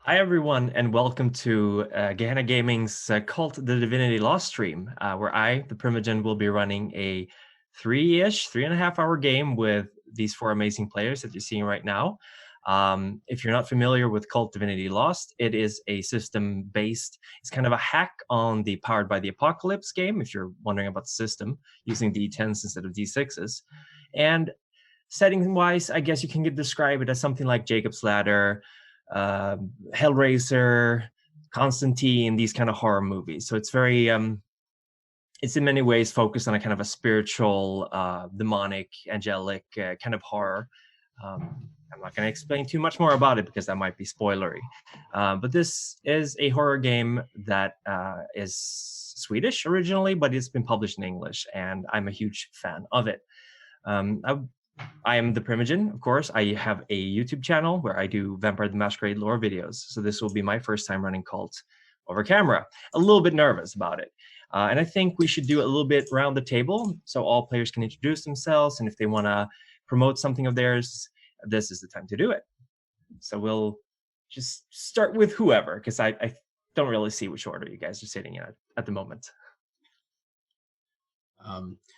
Hi, everyone, and welcome to Gehenna Gaming's KULT the Divinity Lost stream, where I, the Primogen, will be running a 3.5 hour game with these four amazing players that you're seeing right now. If you're not familiar with KULT Divinity Lost, it is a system-based, it's kind of a hack on the Powered by the Apocalypse game, if you're wondering about the system, using D10s instead of D6s. And setting-wise, I guess you can describe it as something like Jacob's Ladder, Hellraiser, Constantine, these kind of horror movies. So it's very, it's in many ways focused on a kind of a spiritual, demonic, angelic kind of horror. I'm not going to explain too much more about it because that might be spoilery. But this is a horror game that is Swedish originally, but it's been published in English, and I'm a huge fan of it. I am the Primogen, of course. I have a YouTube channel where I do Vampire the Masquerade lore videos. So this will be my first time running KULT over camera. A little bit nervous about it. And I think we should do a little bit around the table so all players can introduce themselves. And if they want to promote something of theirs, this is the time to do it. So we'll just start with whoever, because I don't really see which order you guys are sitting in at the moment.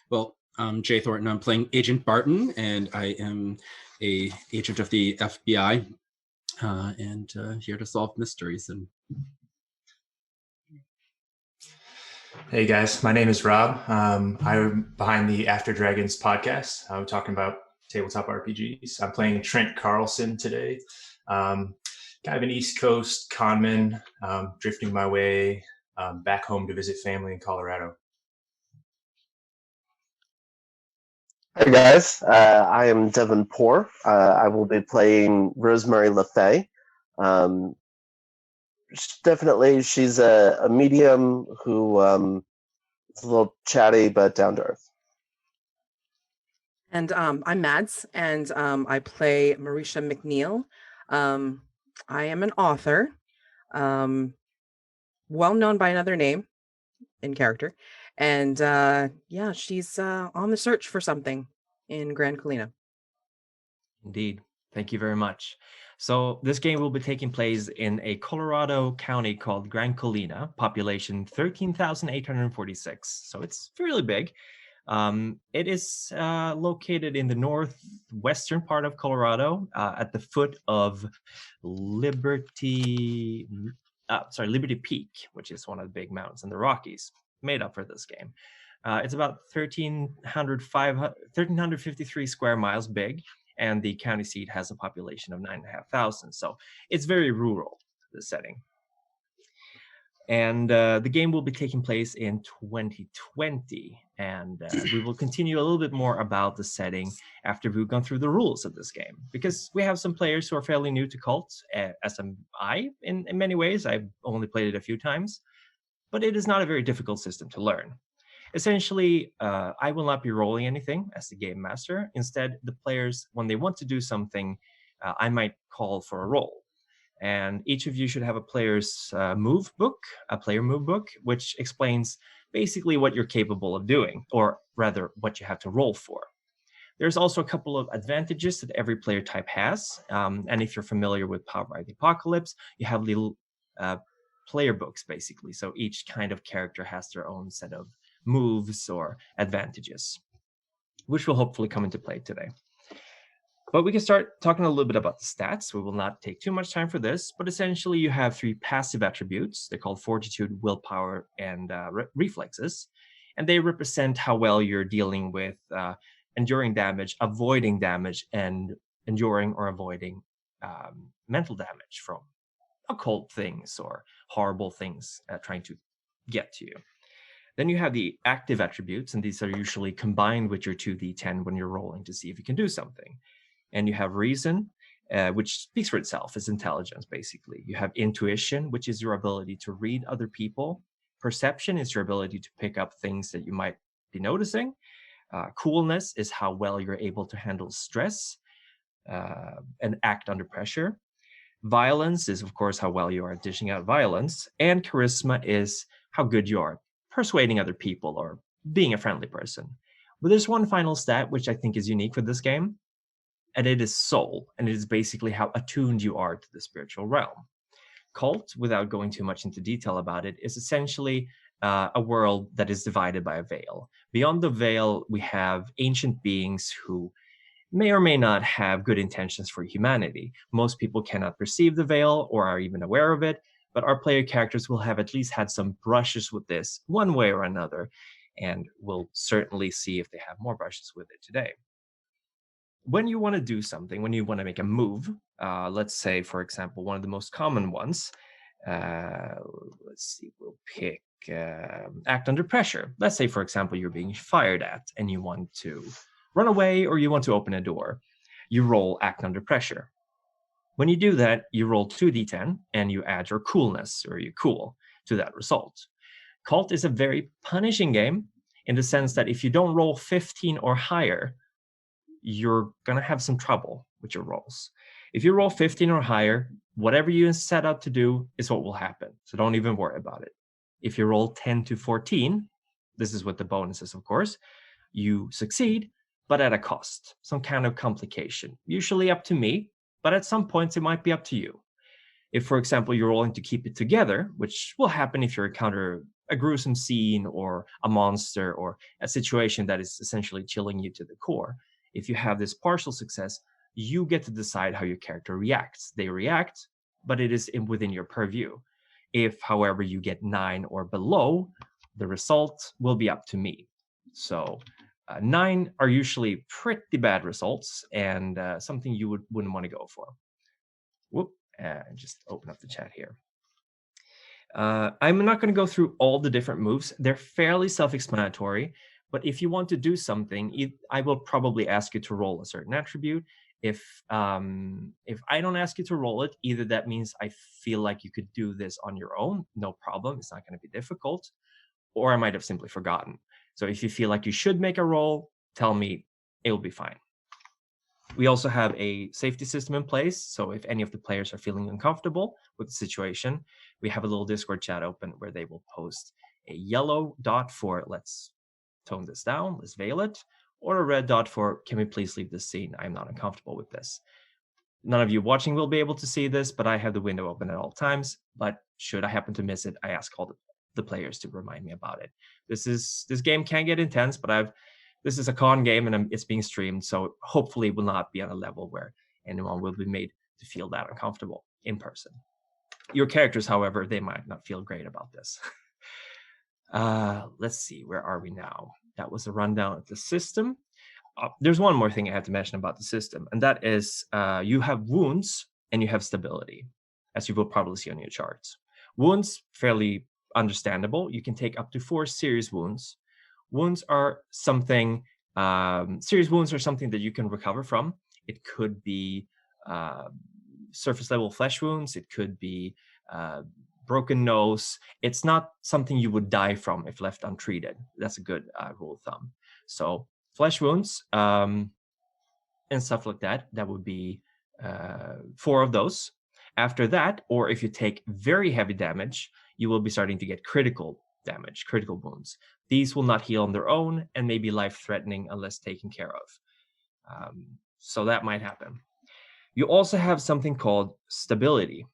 Well, I'm Jay Thornton. I'm playing Agent Barton, and I am a agent of the FBI, and here to solve mysteries. And hey guys, my name is Rob. I'm behind the After Dragons podcast. I'm talking about tabletop RPGs. I'm playing Trent Carlson today. Kind of an East Coast conman, drifting my way back home to visit family in Colorado. Hey guys, I am Devin Poor. I will be playing Rosemary LaFay. She's a medium who is a little chatty but down to earth. And I'm Mads, and I play Marisha McNeil. I am an author, well known by another name in character. And yeah, she's on the search for something in Gran Colina. Indeed. Thank you very much. So this game will be taking place in a Colorado county called Gran Colina, population 13,846. So it's fairly big. It is located in the northwestern part of Colorado, at the foot of Liberty Peak, which is one of the big mountains in the Rockies, made up for this game. It's about 1,353 square miles big, and the county seat has a population of 9,500. So it's very rural, the setting. And the game will be taking place in 2020. And we will continue a little bit more about the setting after we've gone through the rules of this game. Because we have some players who are fairly new to KULT, as am I in many ways. I've only played it a few times. But it is not a very difficult system to learn. Essentially, I will not be rolling anything as the game master. Instead, the players, when they want to do something, I might call for a roll. And each of you should have a player's move book, a player move book, which explains basically what you're capable of doing, or rather what you have to roll for. There's also a couple of advantages that every player type has. And if you're familiar with Powered by the Apocalypse, you have little player books, basically. So each kind of character has their own set of moves or advantages, which will hopefully come into play today. But we can start talking a little bit about the stats. We will not take too much time for this, but essentially you have 3 passive attributes. They're called Fortitude, Willpower, and Reflexes. And they represent how well you're dealing with enduring damage, avoiding damage, and enduring or avoiding mental damage from occult things or horrible things trying to get to you. Then you have the active attributes, and these are usually combined with your 2d10 when you're rolling to see if you can do something. And you have reason, which speaks for itself, is intelligence, basically. You have intuition, which is your ability to read other people. Perception is your ability to pick up things that you might be noticing. Coolness is how well you're able to handle stress and act under pressure. Violence is, of course, how well you are dishing out violence. And charisma is how good you are persuading other people or being a friendly person. But there's one final stat, which I think is unique for this game, and it is soul, and it is basically how attuned you are to the spiritual realm. KULT, without going too much into detail about it, is essentially a world that is divided by a veil. Beyond the veil, we have ancient beings who may or may not have good intentions for humanity. Most people cannot perceive the veil or are even aware of it, but our player characters will have at least had some brushes with this one way or another, and we'll certainly see if they have more brushes with it today. When you want to do something, when you want to make a move, let's say, for example, one of the most common ones, let's see, we'll pick act under pressure. Let's say, for example, you're being fired at and you want to run away or you want to open a door. You roll act under pressure. When you do that, you roll 2d10 and you add your coolness or your cool to that result. KULT is a very punishing game in the sense that if you don't roll 15 or higher, you're going to have some trouble with your rolls. If you roll 15 or higher, whatever you set out to do is what will happen. So don't even worry about it. If you roll 10 to 14, this is with the bonuses, of course, you succeed, but at a cost, some kind of complication, usually up to me, but at some points it might be up to you. If, for example, you're rolling to keep it together, which will happen if you encounter a gruesome scene or a monster or a situation that is essentially chilling you to the core, if you have this partial success, you get to decide how your character reacts. They react, but it is within your purview. If, however, you get 9 or below, the result will be up to me. So 9 are usually pretty bad results and something you wouldn't want to go for. Whoop, just open up the chat here. I'm not going to go through all the different moves. They're fairly self-explanatory, but if you want to do something, I will probably ask you to roll a certain attribute. If I don't ask you to roll it, either that means I feel like you could do this on your own, no problem, it's not going to be difficult, or I might have simply forgotten. So if you feel like you should make a roll, tell me, it'll be fine. We also have a safety system in place, so if any of the players are feeling uncomfortable with the situation, we have a little Discord chat open where they will post a yellow dot for let's tone this down, let's veil it, or a red dot for can we please leave this scene, I'm not uncomfortable with this. None of you watching will be able to see this, but I have the window open at all times, but should I happen to miss it, I ask all the players to remind me about it. This game can get intense, but this is a con game and it's being streamed, so hopefully it will not be on a level where anyone will be made to feel that uncomfortable in person. Your characters, however, they might not feel great about this. Let's see, where are we now? That was a rundown of the system. There's one more thing I have to mention about the system, and that is you have wounds and you have stability, as you will probably see on your charts. Wounds, fairly understandable. You can take up to 4 serious wounds. Wounds are something, serious wounds are something that you can recover from. It could be surface level flesh wounds. It could be broken nose. It's not something you would die from if left untreated. That's a good rule of thumb. So flesh wounds and stuff like that, that would be 4 of those. After that, or if you take very heavy damage, you will be starting to get critical damage, critical wounds. These will not heal on their own and may be life-threatening unless taken care of. So that might happen. You also have something called stability.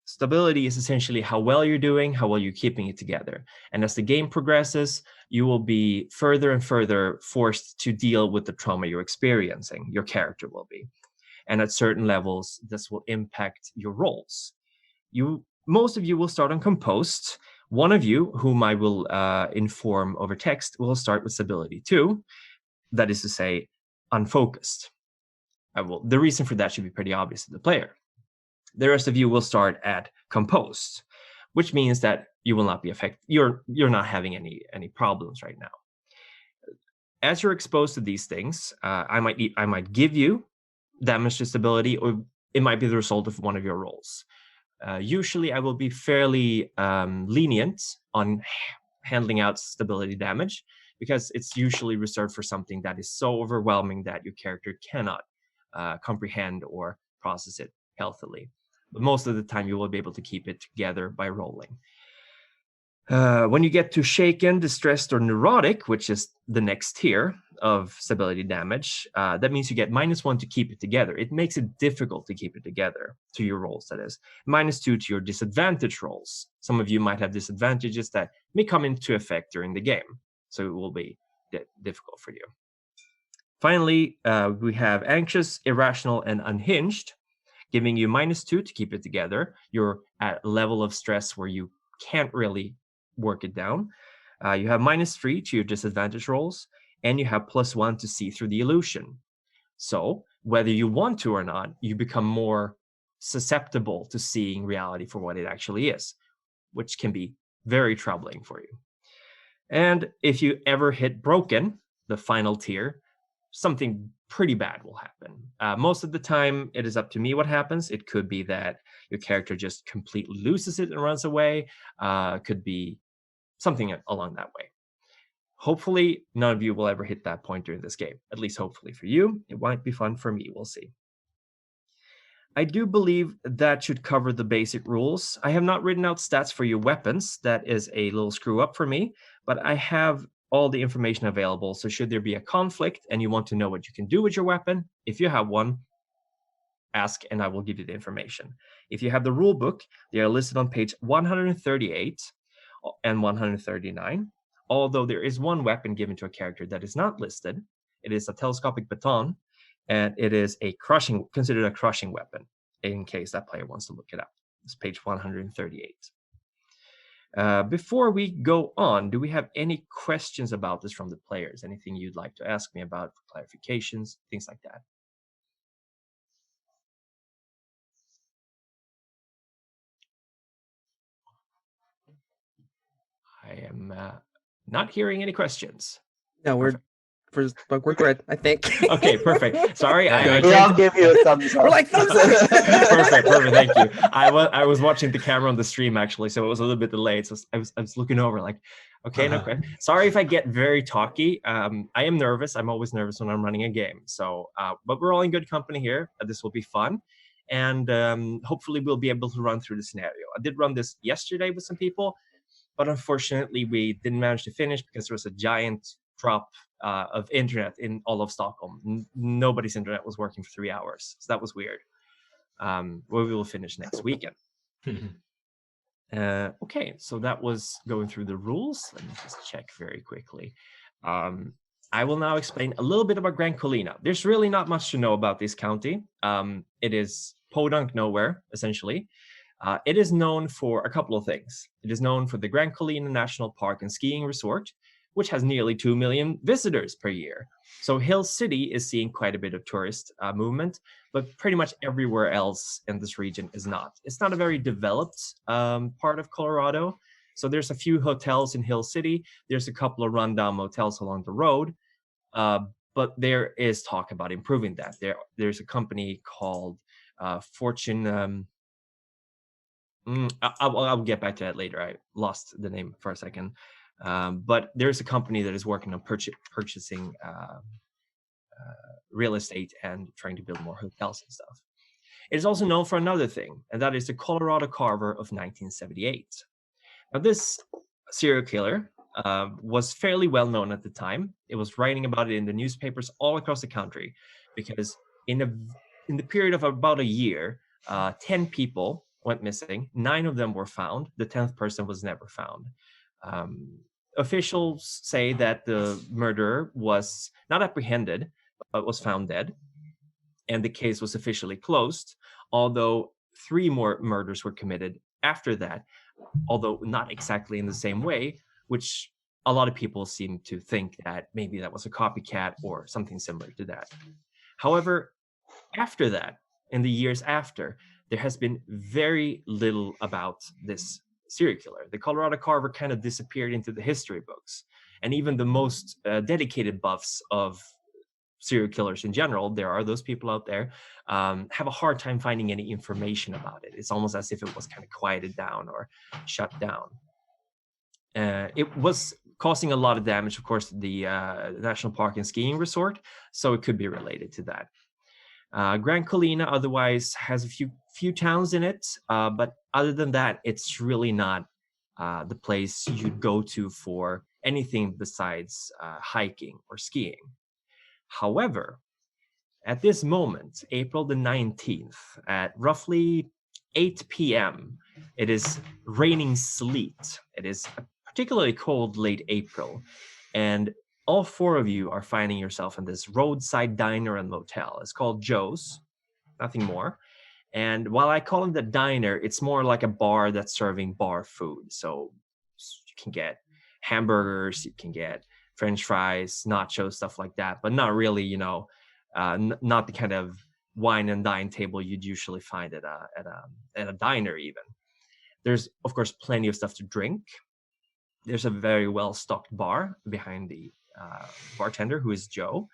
Stability is essentially how well you're doing, how well you're keeping it together. And as the game progresses, you will be further and further forced to deal with the trauma you're experiencing. Your character will be. And at certain levels, this will impact your rolls. Most of you will start on composed. One of you, whom I will inform over text, will start with stability 2. That is to say, unfocused. The reason for that should be pretty obvious to the player. The rest of you will start at composed, which means that you will not be affected. You're not having any problems right now. As you're exposed to these things, I might give you damage to stability, or it might be the result of one of your rolls. Usually, I will be fairly lenient on handling out stability damage because it's usually reserved for something that is so overwhelming that your character cannot comprehend or process it healthily. But most of the time, you will be able to keep it together by rolling. When you get to shaken, distressed, or neurotic, which is the next tier of stability damage, that means you get -1 to keep it together. It makes it difficult to keep it together, to your rolls, that is. -2 to your disadvantage rolls. Some of you might have disadvantages that may come into effect during the game, so it will be difficult for you. Finally, we have anxious, irrational, and unhinged, giving you -2 to keep it together. You're at a level of stress where you can't really work it down. You have -3 to your disadvantage rolls, and you have +1 to see through the illusion. So whether you want to or not, you become more susceptible to seeing reality for what it actually is, which can be very troubling for you. And if you ever hit broken, the final tier, something pretty bad will happen. Most of the time, it is up to me what happens. It could be that your character just completely loses it and runs away. Could be something along that way. Hopefully, none of you will ever hit that point during this game. At least hopefully for you. It might be fun for me. We'll see. I do believe that should cover the basic rules. I have not written out stats for your weapons. That is a little screw up for me, but I have all the information available. So should there be a conflict and you want to know what you can do with your weapon, if you have one, ask and I will give you the information. If you have the rule book, they are listed on page 138 and 139. Although there is one weapon given to a character that is not listed. It is a telescopic baton, and it is considered a crushing weapon, in case that player wants to look it up. It's page 138. Before we go on, do we have any questions about this from the players? Anything you'd like to ask me about for clarifications, things like that? I am not hearing any questions. No, we're good, I think. Okay, perfect. Sorry, We all give you a thumbs up. We're like, thumbs up. Perfect. Thank you. I was watching the camera on the stream actually, so it was a little bit delayed. So I was looking over like, okay, no question. Sorry if I get very talky. I am nervous. I'm always nervous when I'm running a game. So, but we're all in good company here. This will be fun, and hopefully we'll be able to run through the scenario. I did run this yesterday with some people, but unfortunately we didn't manage to finish because there was a giant drop of internet in all of Stockholm. Nobody's internet was working for 3 hours, so that was weird. We will finish next weekend. Okay, so that was going through the rules. Let me just check very quickly. I will now explain a little bit about Gran Colina. There's really not much to know about this county. It is podunk nowhere, essentially. It is known for a couple of things. It is known for the Gran Colina National Park and Skiing Resort, which has nearly 2 million visitors per year. So Hill City is seeing quite a bit of tourist movement, but pretty much everywhere else in this region is not. It's not a very developed part of Colorado. So there's a few hotels in Hill City. There's a couple of rundown motels along the road. But there is talk about improving that. There's a company called Fortune. I'll get back to that later. I lost the name for a second. But there's a company that is working on purchasing real estate and trying to build more hotels and stuff. It is also known for another thing, and that is the Colorado Carver of 1978. Now, this serial killer was fairly well known at the time. It was writing about it in the newspapers all across the country because in the period of about a year, 10 people went missing. 9 of them were found. The 10th person was never found. Officials say that the murderer was not apprehended, but was found dead, and the case was officially closed, although 3 more murders were committed after that, although not exactly in the same way, which a lot of people seem to think that maybe that was a copycat or something similar to that. However, after that, in the years after, there has been very little about this serial killer. The Colorado Carver kind of disappeared into the history books, and even the most dedicated buffs of serial killers in general, there are those people out there, have a hard time finding any information about it. It's almost as if it was kind of quieted down or shut down. It was causing a lot of damage, of course, the National Park and Skiing Resort, so it could be related to that. Gran Colina otherwise has a few towns in it, but other than that, it's really not the place you'd go to for anything besides hiking or skiing. However, at this moment, April the 19th, at roughly 8 p.m., it is raining sleet. It is a particularly cold late April, and all four of you are finding yourself in this roadside diner and motel. It's called Joe's, nothing more. And while I call it a diner, it's more like a bar that's serving bar food. So you can get hamburgers, you can get French fries, nachos, stuff like that, but not really, not the kind of wine and dine table you'd usually find at a diner. Even there's of course plenty of stuff to drink. There's a very well stocked bar behind the bartender, who is Joe,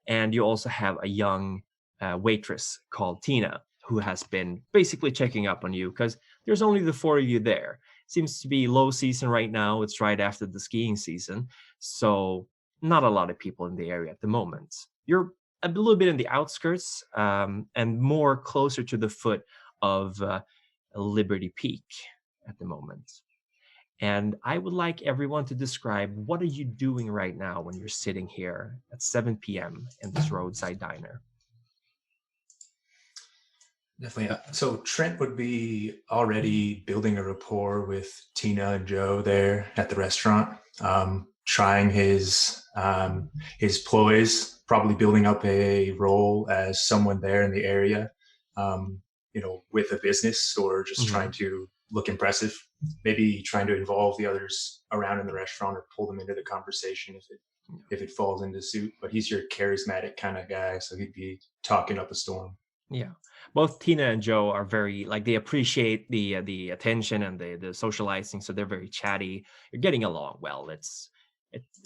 and you also have a young waitress called Tina, who has been basically checking up on you because there's only the four of you there. Seems to be low season right now. It's right after the skiing season, so not a lot of people in the area at the moment. You're a little bit in the outskirts and more closer to the foot of Liberty Peak at the moment. And I would like everyone to describe, what are you doing right now when you're sitting here at 7 p.m. in this roadside diner? Definitely. So Trent would be already building a rapport with Tina and Joe there at the restaurant, trying his ploys, probably building up a role as someone there in the area, with a business, or just trying to look impressive. Maybe trying to involve the others around in the restaurant or pull them into the conversation if it falls into suit. But he's your charismatic kind of guy, so he'd be talking up a storm. Yeah, both Tina and Joe are very, like, they appreciate the attention and the socializing, so they're very chatty. You're getting along well.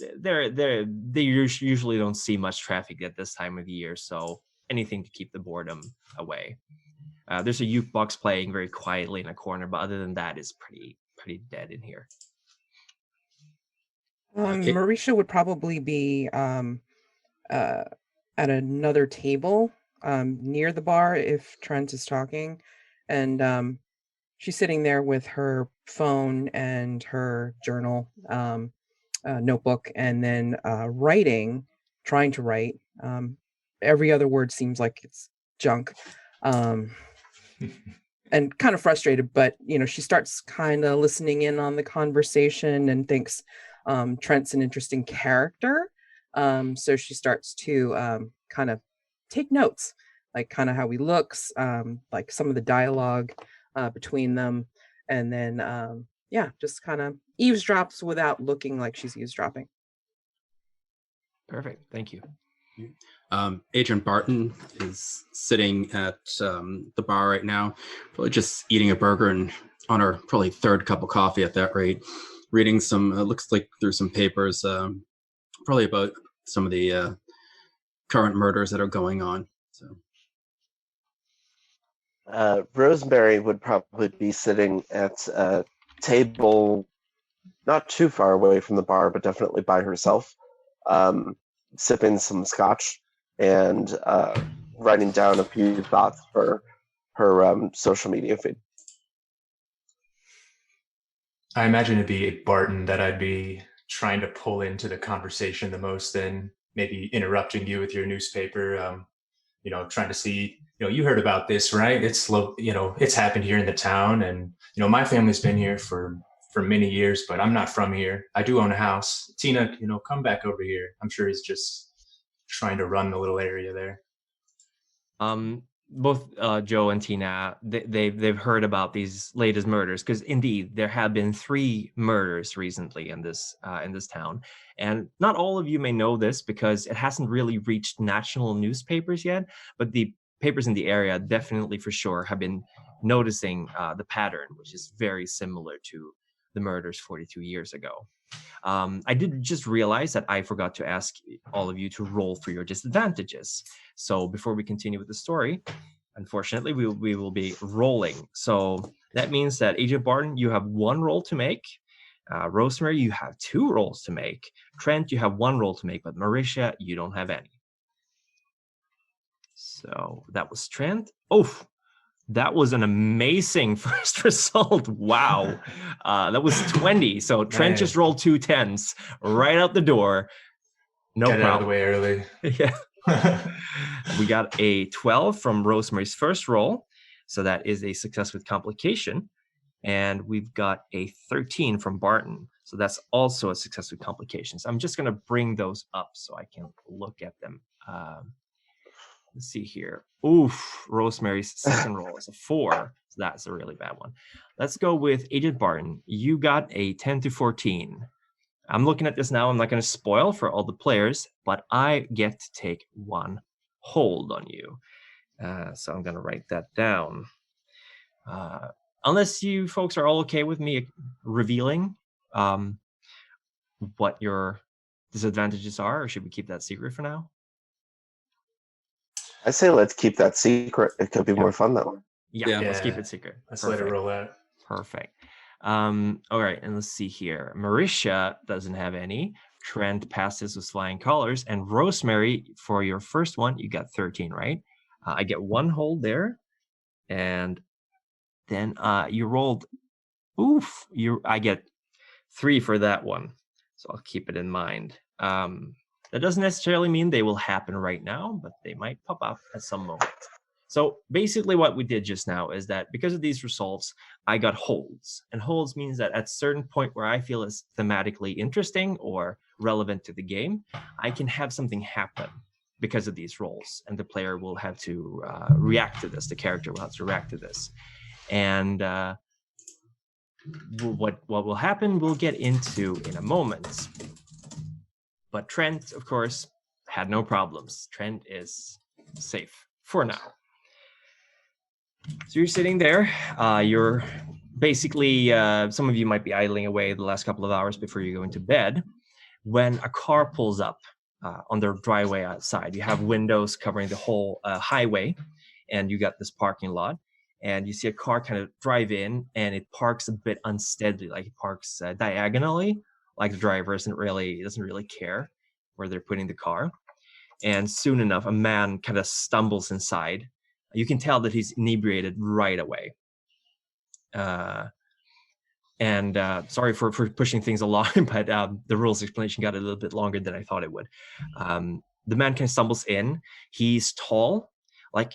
They usually don't see much traffic at this time of year, so anything to keep the boredom away. There's a jukebox playing very quietly in a corner, but other than that, it's pretty dead in here. Marisha would probably be at another table near the bar if Trent is talking, and she's sitting there with her phone and her journal, notebook, and then trying to write. Every other word seems like it's junk, and kind of frustrated, but she starts kind of listening in on the conversation and thinks Trent's an interesting character. So she starts to kind of take notes, like kind of how he looks, like some of the dialogue between them, and then just kind of eavesdrops without looking like she's eavesdropping. Perfect, thank you. Agent Barton is sitting at the bar right now, probably just eating a burger and on her probably third cup of coffee at that rate, reading some, looks like through some papers, probably about some of the current murders that are going on. So Rosemary would probably be sitting at a table not too far away from the bar, but definitely by herself, sipping some scotch and writing down a few thoughts for her social media feed. I imagine it'd be Barton that I'd be trying to pull into the conversation the most, and maybe interrupting you with your newspaper, trying to see, you heard about this, right? It's it's happened here in the town, and my family's been here for many years, but I'm not from here. I do own a house. Tina, come back over here. I'm sure he's just trying to run the little area there. Both Joe and Tina, they've heard about these latest murders, because indeed there have been 3 murders recently in this town, and not all of you may know this because it hasn't really reached national newspapers yet. But the papers in the area definitely, for sure, have been noticing the pattern, which is very similar to the murders 42 years ago. I did just realize that I forgot to ask all of you to roll for your disadvantages. So before we continue with the story, unfortunately, we will be rolling. So that means that Agent Barton, you have 1 roll to make. Rosemary, you have 2 rolls to make. Trent, you have 1 roll to make, but Marisha, you don't have any. So that was Trent. Oh, That was an amazing first result. Wow. That was 20. So Trent just rolled 2 10s right out the door. No Get problem. out of the way early. Yeah. We got a 12 from Rosemary's first roll. So that is a success with complication. And we've got a 13 from Barton. So that's also a success with complications. I'm just going to bring those up so I can look at them. Let's see here. Oof, Rosemary's second roll is a 4. So that's a really bad one. Let's go with Agent Barton. You got a 10 to 14. I'm looking at this now. I'm not going to spoil for all the players, but I get to take 1 hold on you. So I'm going to write that down. Unless you folks are all okay with me revealing what your disadvantages are, or should we keep that secret for now? I say let's keep that secret. It could be more fun that way. Yeah, let's keep it secret. Let's let it roll out. Perfect. All right, and let's see here. Marisha doesn't have any. Trent passes with flying colors. And Rosemary, for your first one, you got 13, right? I get 1 hold there. And then you rolled, I get 3 for that one. So I'll keep it in mind. That doesn't necessarily mean they will happen right now, but they might pop up at some moment. So basically what we did just now is that because of these results, I got holds. And holds means that at a certain point where I feel is thematically interesting or relevant to the game, I can have something happen because of these rolls. And the player will have to react to this. The character will have to react to this. And what will happen, we'll get into in a moment. But Trent, of course, had no problems. Trent is safe for now. So you're sitting there. You're basically, some of you might be idling away the last couple of hours before you go into bed, when a car pulls up on the driveway outside. You have windows covering the whole highway, and you got this parking lot. And you see a car kind of drive in, and it parks a bit unsteadily, like it parks diagonally, like the driver doesn't really care where they're putting the car. And soon enough, a man kind of stumbles inside. You can tell that he's inebriated right away. Sorry for pushing things along, but the rules explanation got a little bit longer than I thought it would. The man kind of stumbles in. He's tall, like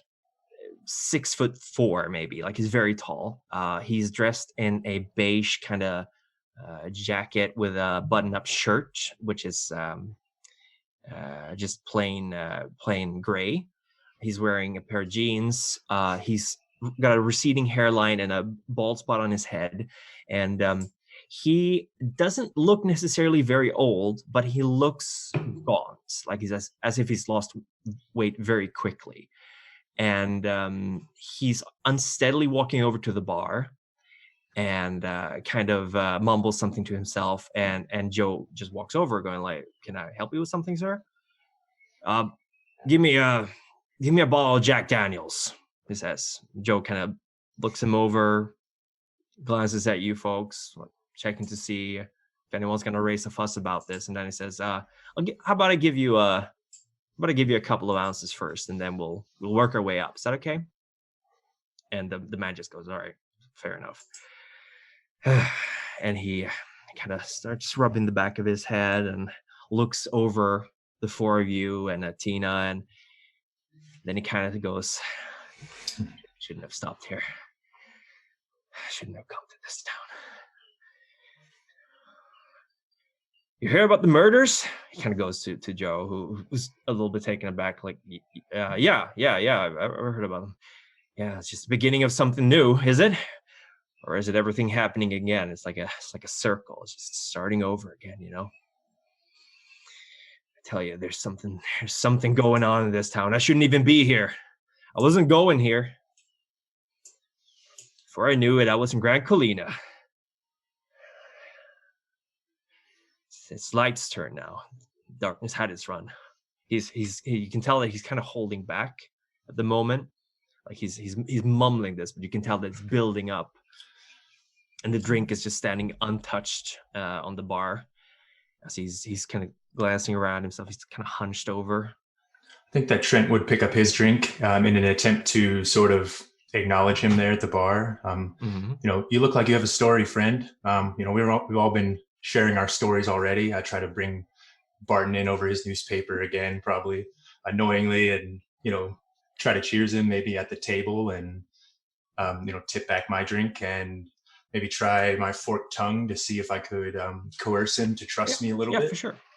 6'4", maybe. Like he's very tall. He's dressed in a beige kind of jacket with a button-up shirt, which is just plain gray. He's wearing a pair of jeans. He's got a receding hairline and a bald spot on his head. And he doesn't look necessarily very old, but he looks gaunt, like he's as if he's lost weight very quickly. And he's unsteadily walking over to the bar and kind of mumbles something to himself. And Joe just walks over going like, "Can I help you with something, sir?" Give me a bottle of Jack Daniels, he says. Joe kind of looks him over, glances at you folks, checking to see if anyone's going to raise a fuss about this. And then he says, how about I give you a couple of ounces first, and then we'll work our way up. Is that okay? And the man just goes, "All right, fair enough." And he kind of starts rubbing the back of his head and looks over the 4 of you and at Tina, and then he kind of goes, "Shouldn't have stopped here. Shouldn't have come to this town. You hear about the murders?" He kind of goes to Joe, who's a little bit taken aback, like, yeah, I've heard about them. Yeah, it's just the beginning of something new, is it? Or is it everything happening again? It's like a circle. It's just starting over again, you know? I tell you, there's something going on in this town. I shouldn't even be here. I wasn't going here. Before I knew it, I was in Gran Colina. It's Light's turn now. Darkness had its run. You can tell that he's kind of holding back at the moment. Like he's mumbling this, but you can tell that it's building up. And the drink is just standing untouched on the bar. As he's kind of glancing around himself. He's kind of hunched over. I think that Trent would pick up his drink in an attempt to sort of acknowledge him there at the bar. You look like you have a story, friend. We've all been sharing our stories already. I try to bring Barton in over his newspaper again, probably annoyingly, and try to cheers him maybe at the table, and tip back my drink and maybe try my forked tongue to see if I could coerce him to trust me a little bit. Yeah,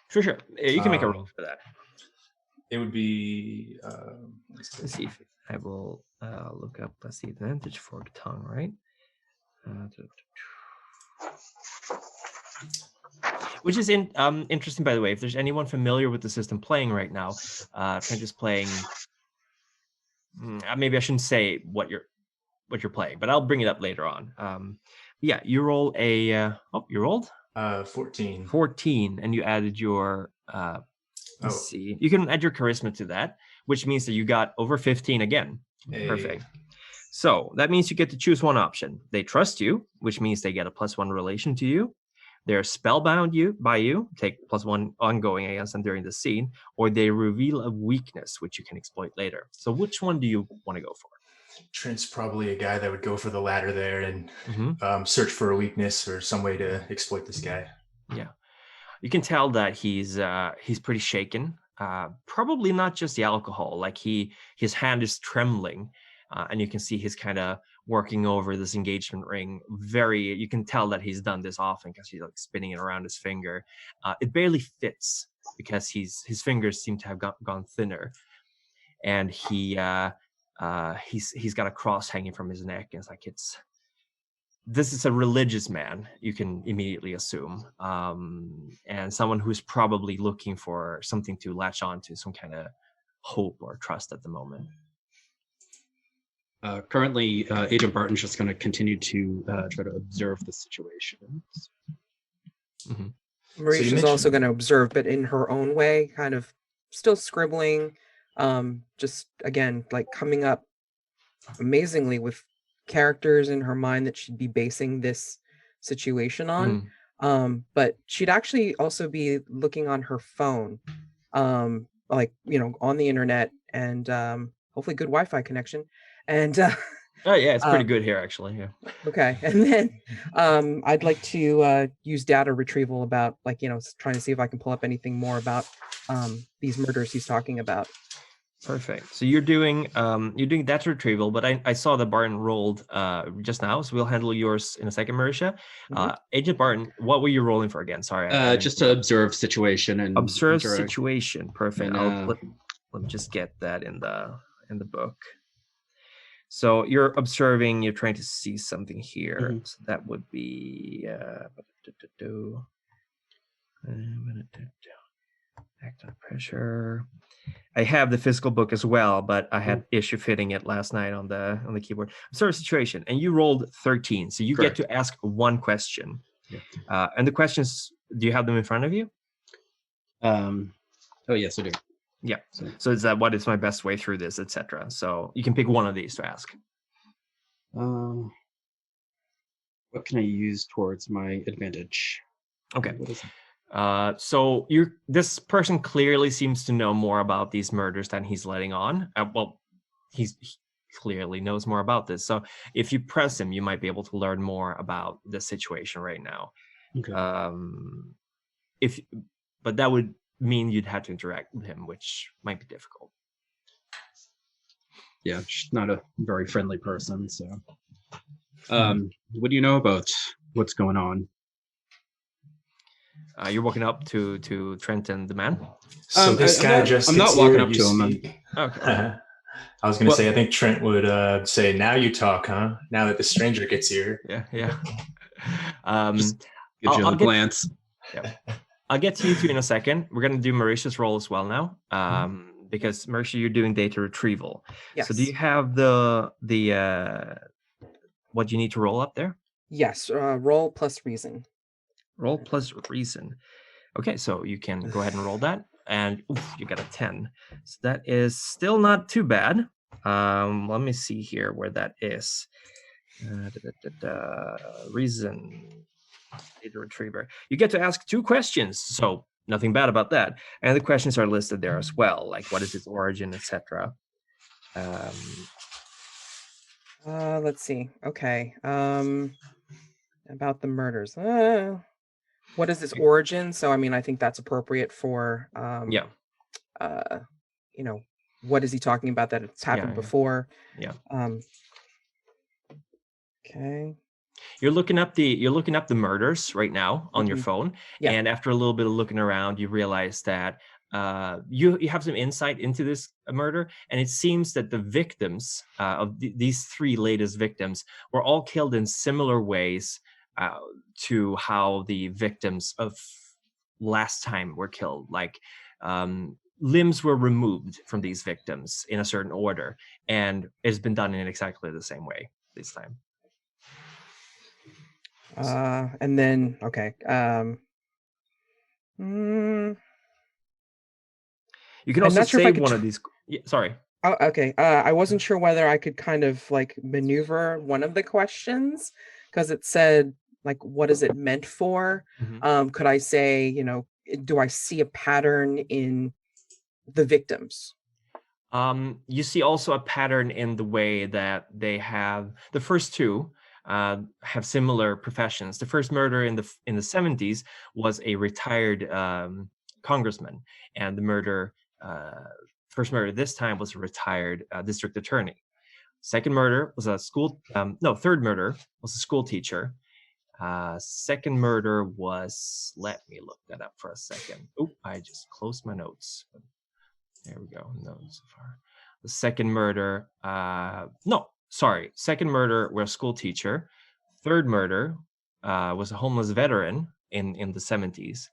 for sure. You can make a roll for that. It would be. Let's see if I will look up. Let's see, advantage forked tongue, right? Which is interesting, by the way. If there's anyone familiar with the system playing right now, Trent is playing. Maybe I shouldn't say what you're playing, but I'll bring it up later on. Yeah, you roll a. You rolled 14. 14, and you added your. Let's see. You can add your charisma to that, which means that you got over 15 again. Hey. Perfect. So that means you get to choose one option. They trust you, which means they get a +1 relation to you. They're spellbound by you, take +1 ongoing against them during the scene, or they reveal a weakness, which you can exploit later. So which one do you want to go for? Trent's probably a guy that would go for the latter there and search for a weakness or some way to exploit this guy. Yeah. You can tell that he's pretty shaken. Probably not just the alcohol. Like his hand is trembling, and you can see he's kind of working over this engagement ring. You can tell that he's done this often because he's like spinning it around his finger. It barely fits because his fingers seem to have gone thinner, and he's got a cross hanging from his neck. And it's like this is a religious man, you can immediately assume, and someone who's probably looking for something to latch on to, some kind of hope or trust at the moment. Currently, Agent Barton's just going to continue to try to observe the situation. Marisha's also going to observe, but in her own way, kind of still scribbling, just again, like coming up amazingly with characters in her mind that she'd be basing this situation on. But she'd actually also be looking on her phone, on the internet, and hopefully good Wi-Fi connection. And oh yeah, it's pretty good here actually. Yeah. Okay, and then I'd like to use data retrieval about trying to see if I can pull up anything more about these murders he's talking about. Perfect. So you're doing data retrieval, but I saw that Barton rolled just now, so we'll handle yours in a second, Marisha. Agent Barton, what were you rolling for again? Sorry. Just to observe situation and observe situation. Perfect. Let me just get that in the book. So you're observing. You're trying to see something here. So that would be act under pressure. I have the physical book as well, but I had issue fitting it last night on the keyboard. Observe situation, and you rolled 13, so you Correct. get to ask one question. Yeah. And the questions, do you have them in front of you? Oh yes, I do. Yeah. So it's what is my best way through this, etc. So you can pick one of these to ask. What can I use towards my advantage? Okay. What is it? So this person clearly seems to know more about these murders than he's letting on. He clearly knows more about this. So if you press him, you might be able to learn more about the situation right now. Okay. But that would mean you'd have to interact with him, which might be difficult. Yeah, she's not a very friendly person. So, what do you know about what's going on? You're walking up to Trent and the man. So this guy just—I'm not walking up to him. Okay. I was going to say, I think Trent would say, "Now you talk, huh? Now that the stranger gets here." Yeah. Just give you a glance. Yeah. I'll get to you two in a second. We're going to do Marisha's role as well now, because Marisha, you're doing data retrieval. Yes. So do you have the what you need to roll up there? Yes. Roll plus reason. Roll plus reason. Okay, so you can go ahead and roll that, and you got a 10. So that is still not too bad. Let me see here where that is. Reason. Data retriever. You get to ask 2 questions, so nothing bad about that. And the questions are listed there as well, like what is its origin, etc. Let's see. Okay. About the murders. What is its origin? So, I mean, I think that's appropriate for, Yeah, uh, you know, what is he talking about that it's happened yeah, before? yeah. Um, okay. You're looking up the murders right now on your Mhm. phone, Yeah. and after a little bit of looking around, you realize that you have some insight into this murder, and it seems that the victims of these three latest victims were all killed in similar ways uh, to how the victims of last time were killed. Like limbs were removed from these victims in a certain order, and it's been done in exactly the same way this time. And then, okay. Mm, You can I'm also not sure if I save could. one of these. Yeah, sorry. Oh, okay. I wasn't sure whether I could kind of like maneuver one of the questions because it said like, what is it meant for? Mhm. Could I say, do I see a pattern in the victims? You see also a pattern in the way that they have the first two have similar professions. The first murder in the 70s was a retired congressman, and the uh, first murder this time was a retired district attorney. Second murder was a third murder was a school teacher. Second murder was, let me look that up for a second. Oh, I just closed my notes. There we go. No, so far. The second murder, second murder was a school teacher. Third murder was a homeless veteran in the 70s.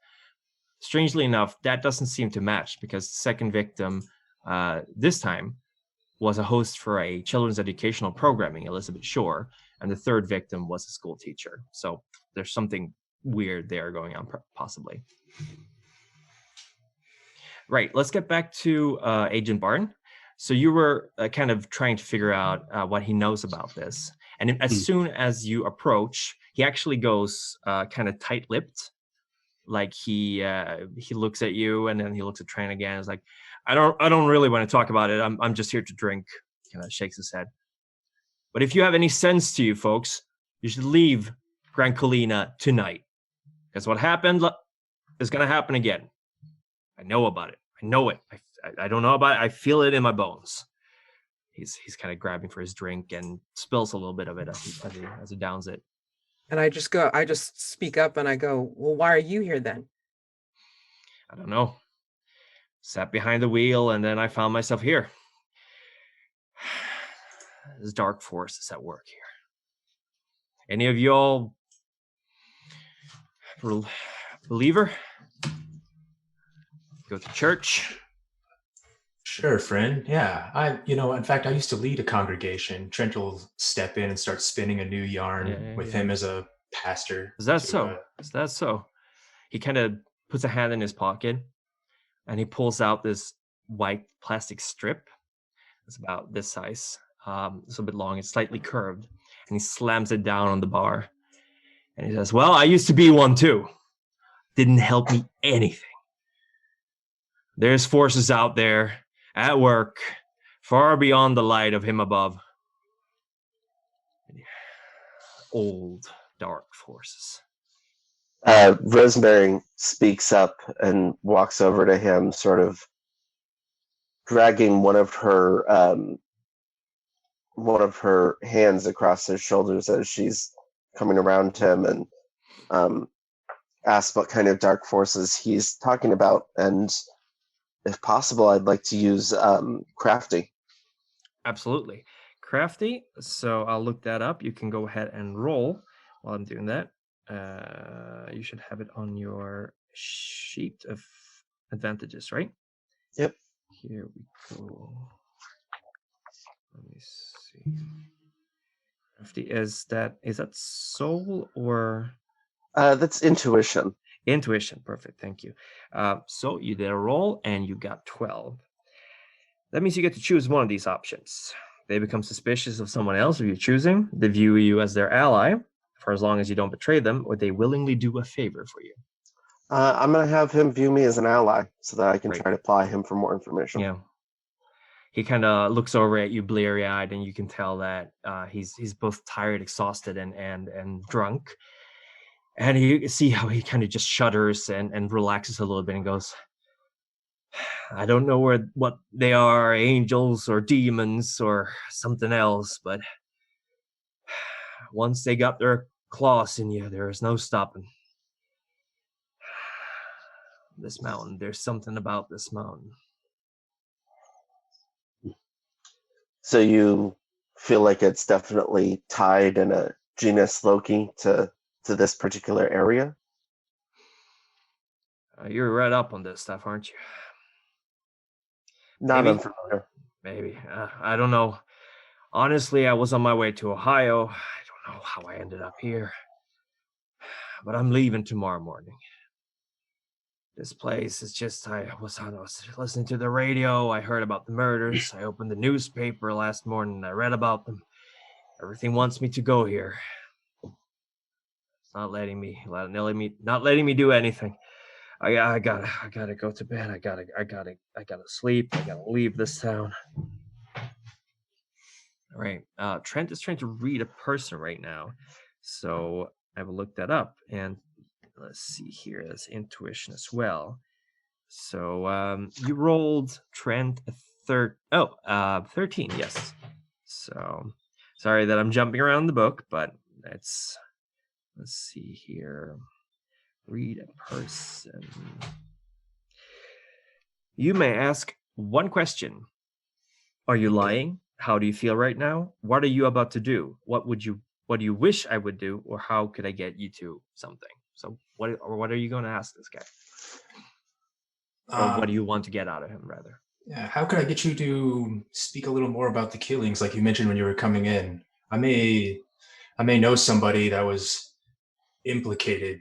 Strangely enough, that doesn't seem to match because the second victim this time was a host for a children's educational programming, Elizabeth Shore, and the third victim was a school teacher. So there's something weird there going on, possibly. Right. Let's get back to Agent Barton. So you were kind of trying to figure out what he knows about this, and as soon as you approach, he actually goes kind of tight-lipped, like he looks at you and then he looks at Train again. It's like, I don't really want to talk about it. I'm just here to drink. Kind of shakes his head. But if you have any sense to you folks, you should leave Gran Colina tonight, because what happened is going to happen again. I know about it. I know it. I don't know about it. I feel it in my bones. He's kind of grabbing for his drink and spills a little bit of it as he downs it. And I just speak up and I go, well, why are you here then? I don't know. Sat behind the wheel and then I found myself here. There's dark forces at work here. Any of y'all believer? Go to church? Sure, friend. Yeah. In fact, I used to lead a congregation. Trent will step in and start spinning a new yarn with him as a pastor. Is that so? Is that so? He kind of puts a hand in his pocket and he pulls out this white plastic strip. It's about this size. It's a bit long. It's slightly curved. And he slams it down on the bar. And he says, well, I used to be one too. Didn't help me anything. There's forces out there at work far beyond the light of him above. Old dark forces. Rosemary speaks up and walks over to him, sort of dragging one of her hands across his shoulders as she's coming around him, and asks what kind of dark forces he's talking about, and if possible, I'd like to use crafty. Absolutely. Crafty. So I'll look that up. You can go ahead and roll while I'm doing that. You should have it on your sheet of advantages, right? Yep. Here we go. Let me see. Crafty, is that soul or? That's intuition. Intuition. Perfect. Thank you. So you did a roll and you got 12. That means you get to choose one of these options. They become suspicious of someone else if you're choosing. They view you as their ally for as long as you don't betray them, or they willingly do a favor for you. I'm going to have him view me as an ally so that I can Right. try to apply him for more information. Yeah. he kind of looks over at you bleary-eyed, and you can tell that he's both tired, exhausted, and drunk. And you see how he kind of just shudders and relaxes a little bit and goes, I don't know what they are, angels or demons or something else, but once they got their claws in you, there is no stopping. This mountain, there's something about this mountain. So you feel like it's definitely tied in a genus Loki to this particular area? You're right up on this stuff, aren't you? Not Maybe. unfamiliar. Maybe. I don't know. Honestly, I was on my way to Ohio. I don't know how I ended up here. But I'm leaving tomorrow morning. This place is just, I was listening to the radio. I heard about the murders. I opened the newspaper last morning. I read about them. Everything wants me to go here. It's not letting me do anything. I gotta go to bed. I gotta sleep. I gotta leave this town. All right. Trent is trying to read a person right now, so I will look that up. And let's see here. That's intuition as well. So you rolled, Trent, a 13. Yes. So sorry that I'm jumping around the book, but let's see here. Read a person. You may ask one question. Are you lying? How do you feel right now? What are you about to do? What do you wish I would do? Or how could I get you to something? So what are you going to ask this guy? Or what do you want to get out of him, rather? Yeah, how could I get you to speak a little more about the killings, like you mentioned when you were coming in? I may know somebody that was implicated,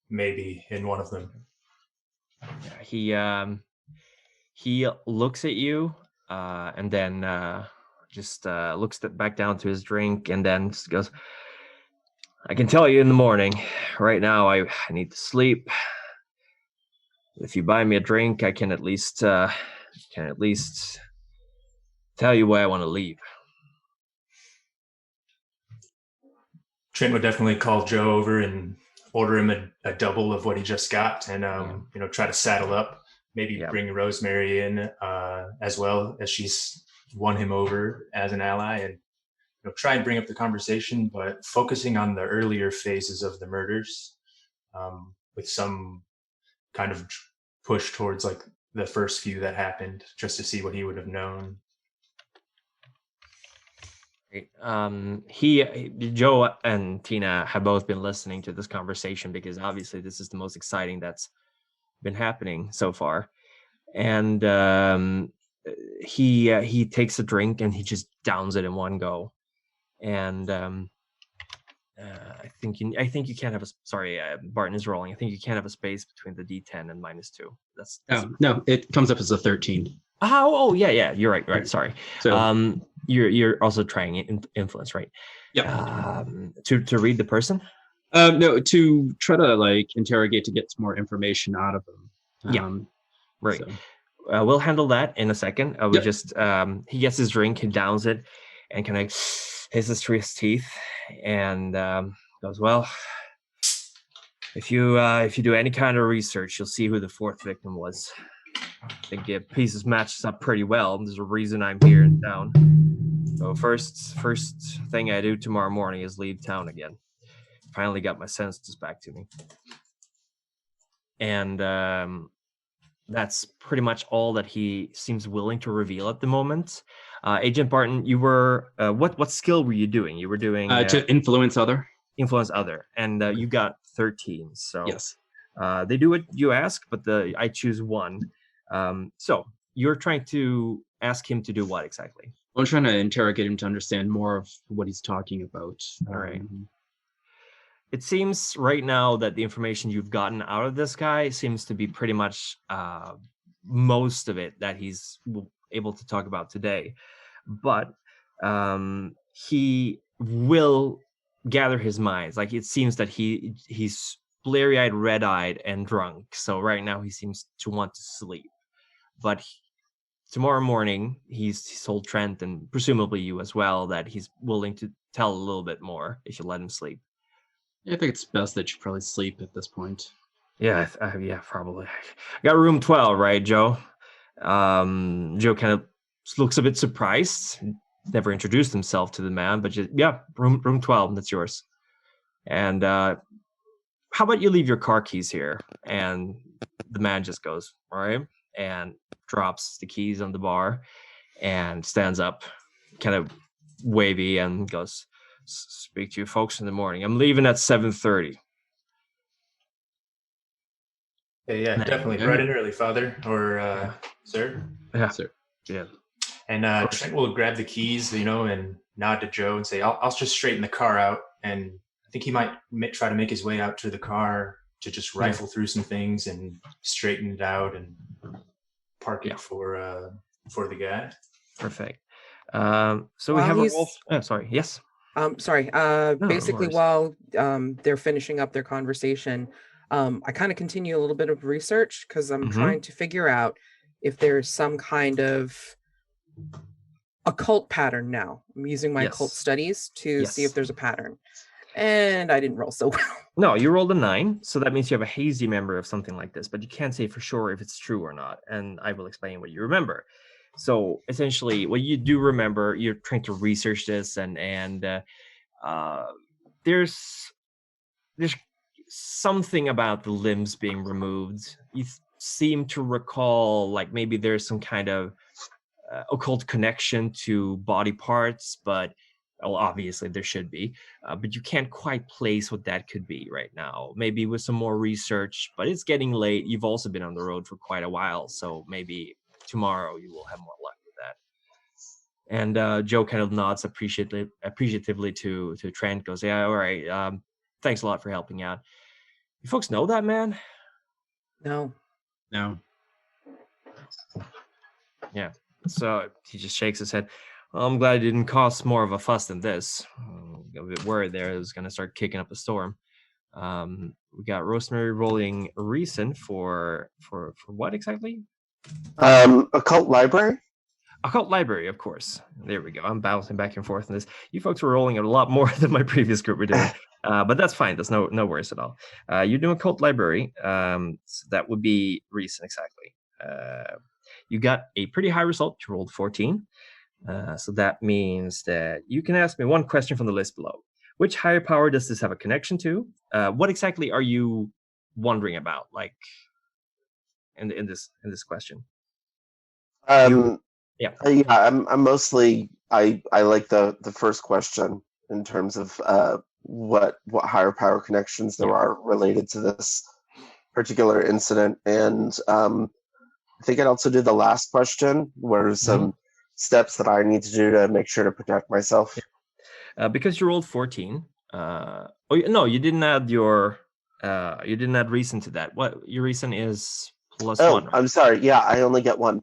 maybe, in one of them. Yeah, he looks at you and then just looks back down to his drink and then just goes, I can tell you in the morning. Right now, I need to sleep. If you buy me a drink, I can at least tell you why I want to leave. Trent would definitely call Joe over and order him a double of what he just got, and try to saddle up. Maybe bring Rosemary in as well, as she's won him over as an ally, and try and bring up the conversation, but focusing on the earlier phases of the murders, with some kind of push towards like the first few that happened, just to see what he would have known. Joe and Tina have both been listening to this conversation because obviously this is the most exciting that's been happening so far. And he takes a drink and he just downs it in one go. And I think you can't have a. Sorry, Barton is rolling. I think you can't have a space between the D10 and -2. That's no. It comes up as a 13. Oh yeah. You're right. Sorry. So you're also trying influence, right? Yeah. To read the person. No, to try to interrogate to get some more information out of them. Right. So. We'll handle that in a second. We just he gets his drink, he downs it, and kind of hisses through his teeth, and goes, "Well, if you do any kind of research, you'll see who the fourth victim was. I think the pieces matches up pretty well. There's a reason I'm here in town. So first thing I do tomorrow morning is leave town again. Finally got my senses back to me, and that's pretty much all that he seems willing to reveal at the moment. Agent Barton, you were what skill were you doing? You were doing to influence other. Influence other, and you got 13. So yes, they do what you ask, but I choose one. So you're trying to ask him to do what exactly? I'm trying to interrogate him to understand more of what he's talking about. All right. It seems right now that the information you've gotten out of this guy seems to be pretty much most of it that he's able to talk about today. But he will gather his minds. Like, it seems that he's bleary-eyed, red-eyed, and drunk. So right now he seems to want to sleep. But tomorrow morning, he's told Trent and presumably you as well that he's willing to tell a little bit more if you let him sleep. I think it's best that you probably sleep at this point. Yeah, yeah, probably. I got room 12, right, Joe? Joe kind of looks a bit surprised. Never introduced himself to the man, but just, yeah, room 12, that's yours. And how about you leave your car keys here? And the man just goes, all right, and drops the keys on the bar and stands up, kind of wavy, and goes, speak to you folks in the morning. I'm leaving at 7:30. Yeah, definitely. Okay. Bright and early, Father, or sir. Yeah. Sir. Yeah. And Trent will grab the keys, and nod to Joe and say, I'll just straighten the car out. And I think he might try to make his way out to the car to just rifle through some things and straighten it out and park it for the guy. Perfect. So we While have he's- a roll. Oh, sorry. Yes. Sorry. no Basically, worries. while they're finishing up their conversation, I kind of continue a little bit of research because I'm trying to figure out if there's some kind of occult pattern now. I'm using my occult Yes. studies to see Yes. if there's a pattern. And I didn't roll so well. No, you rolled a 9, so that means you have a hazy memory of something like this, but you can't say for sure if it's true or not. And I will explain what you remember. So essentially, what you do remember, you're trying to research this, and there's something about the limbs being removed. You seem to recall, like maybe there's some kind of occult connection to body parts, but well, obviously there should be, but you can't quite place what that could be right now. Maybe with some more research, but it's getting late. You've also been on the road for quite a while, so maybe tomorrow you will have more luck with that. And Joe kind of nods appreciatively to Trent, goes, yeah, all right, thanks a lot for helping out. You folks know that man? No. No. Yeah. So he just shakes his head. Well, I'm glad it didn't cause more of a fuss than this. A bit worried there it was going to start kicking up a storm. We got Rosemary rolling reason for what exactly? Occult library. Occult library, of course. There we go. I'm bouncing back and forth on this. You folks were rolling a lot more than my previous group were doing, but that's fine. There's no worries at all. You're doing occult library, so that would be reason exactly. You got a pretty high result. You rolled 14. So that means that you can ask me one question from the list below. Which higher power does this have a connection to? What exactly are you wondering about, like in this question? I'm mostly I like the first question in terms of what higher power connections there are related to this particular incident, and I think I'd also do the last question. What are some steps that I need to do to make sure to protect myself? Because you rolled 14. No, you didn't add your you didn't add reason to that. What your reason is plus 1. Right? I'm sorry. Yeah, I only get 1.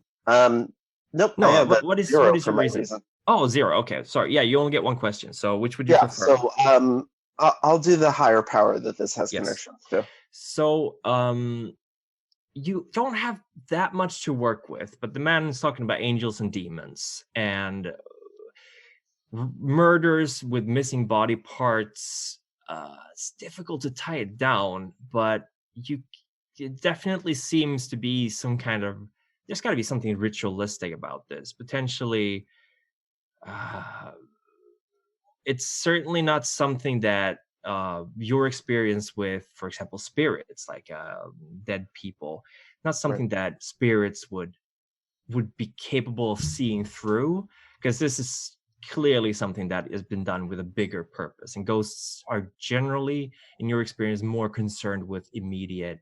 Nope. No, what is your reason? reason? Oh, 0. Okay, sorry. Yeah, you only get 1 question. So which would you prefer? So I'll do the higher power that this has connections to. So you don't have that much to work with, but the man is talking about angels and demons and murders with missing body parts. It's difficult to tie it down, but it definitely seems to be some kind of, there's got to be something ritualistic about this. Potentially, it's certainly not something that your experience with, for example, spirits, like dead people, not something that spirits would be capable of seeing through, because this is clearly something that has been done with a bigger purpose, and ghosts are generally, in your experience, more concerned with immediate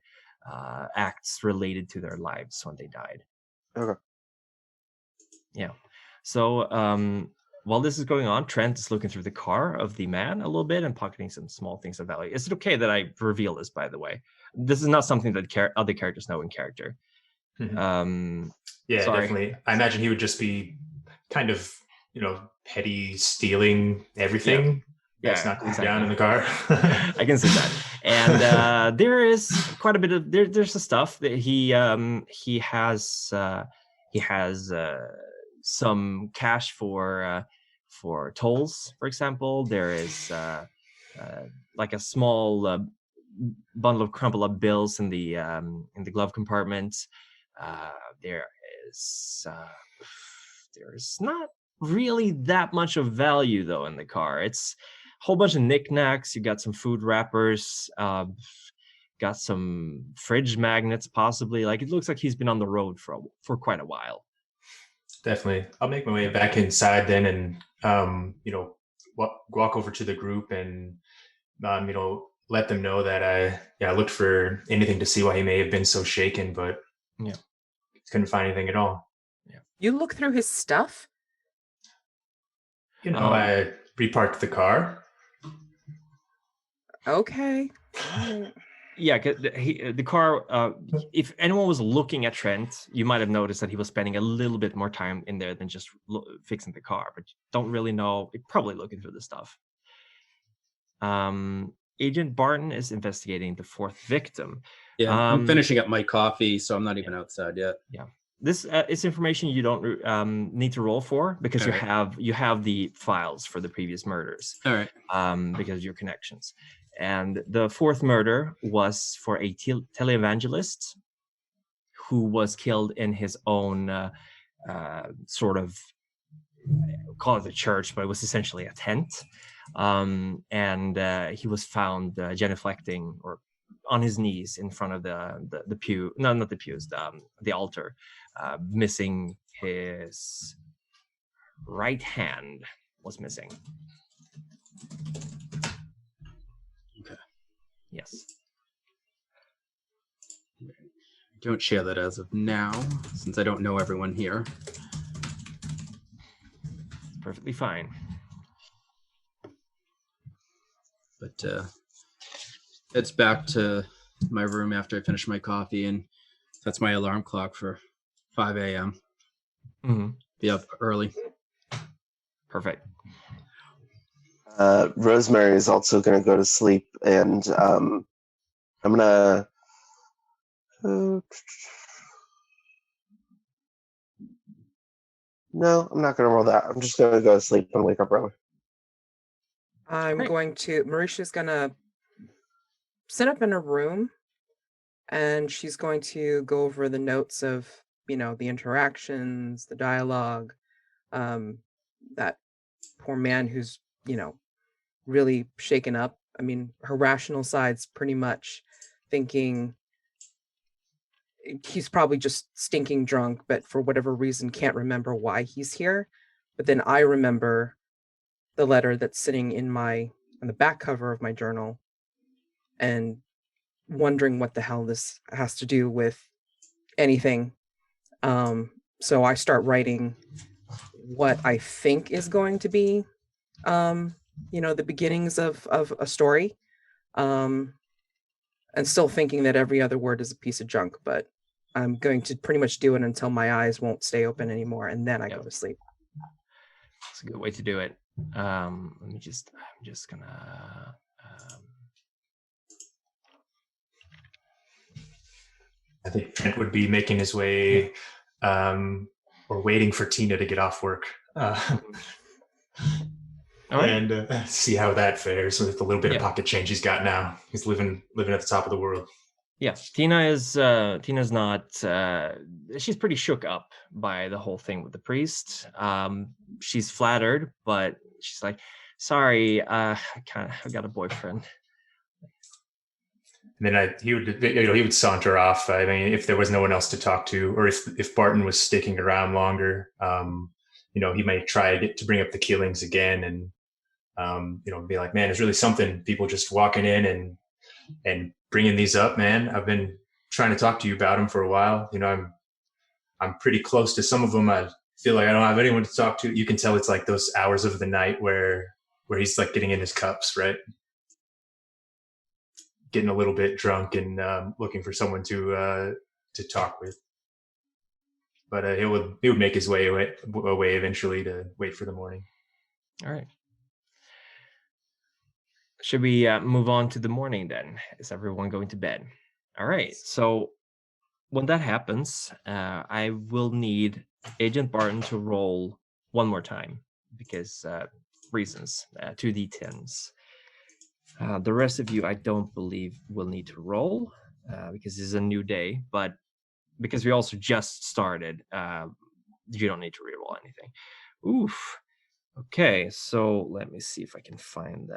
acts related to their lives when they died. Okay. Yeah. So while this is going on, Trent is looking through the car of the man a little bit and pocketing some small things of value. Is it okay that I reveal this, by the way? This is not something that other characters know in character. Yeah, sorry. definitely. I imagine he would just be kind of, petty stealing everything. That's not glued down in the car. I can see that. And there is quite a bit of there's the stuff that he has He has some cash for tolls, for example. There is like a small bundle of crumpled up bills in the glove compartment. There is there's not really that much of value though in the car. It's a whole bunch of knickknacks. You got some food wrappers, got some fridge magnets, possibly. Like it looks like he's been on the road for quite a while. Definitely. I'll make my way back inside then and, walk over to the group and, let them know that I looked for anything to see why he may have been so shaken, but Yeah. couldn't find anything at all. You look through his stuff? I reparked the car. Okay. All right. Yeah, the car. If anyone was looking at Trent, you might have noticed that he was spending a little bit more time in there than just fixing the car. But you don't really know. You're probably looking through the stuff. Agent Barton is investigating the fourth victim. Yeah, I'm finishing up my coffee, so I'm not even outside yet. Yeah, this is information you don't need to roll for because you have the files for the previous murders. All right. Because of your connections. And the fourth murder was for a televangelist who was killed in his own sort of, call it a church, but it was essentially a tent. And he was found genuflecting or on his knees in front of the pew. No, not the pews, the altar, missing his right hand was missing. Okay. Yes. Don't share that as of now, since I don't know everyone here. It's perfectly fine. But it's back to my room after I finish my coffee, and that's my alarm clock for 5 a.m. Mm-hmm. Be up early. Perfect. Rosemary is also going to go to sleep, and I'm going to... no, I'm not going to roll that. I'm just going to go to sleep and wake up early. Marisha's going to sit up in her room, and she's going to go over the notes of, the interactions, the dialogue, that poor man who's, really shaken up. I mean, her rational side's pretty much thinking he's probably just stinking drunk, but for whatever reason can't remember why he's here. But then I remember the letter that's sitting on the back cover of my journal and wondering what the hell this has to do with anything. So I start writing what I think is going to be, the beginnings of a story. And still thinking that every other word is a piece of junk, but I'm going to pretty much do it until my eyes won't stay open anymore, and then I go to sleep. That's a good way to do it. I'm just gonna. I think Trent would be making his way, or waiting for Tina to get off work, and see how that fares with the little bit of pocket change he's got now. He's living at the top of the world. Yeah, Tina's not. She's pretty shook up by the whole thing with the priest. She's flattered, but she's like, "Sorry, I've got a boyfriend." And then he would saunter off. I mean, if there was no one else to talk to, or if Barton was sticking around longer, he might try to bring up the killings again, and be like, "Man, it's really something. People just walking in and bringing these up, man. I've been trying to talk to you about them for a while. I'm pretty close to some of them. I feel like I don't have anyone to talk to." You can tell it's like those hours of the night where he's like getting in his cups, right? Getting a little bit drunk and looking for someone to talk with. But he would make his way away eventually to wait for the morning. All right. Should we move on to the morning then? Is everyone going to bed? All right. So when that happens, I will need Agent Barton to roll one more time because reasons, 2d10s. The rest of you, I don't believe, will need to roll because this is a new day. But because we also just started, you don't need to reroll anything. Oof. Okay, so let me see if I can find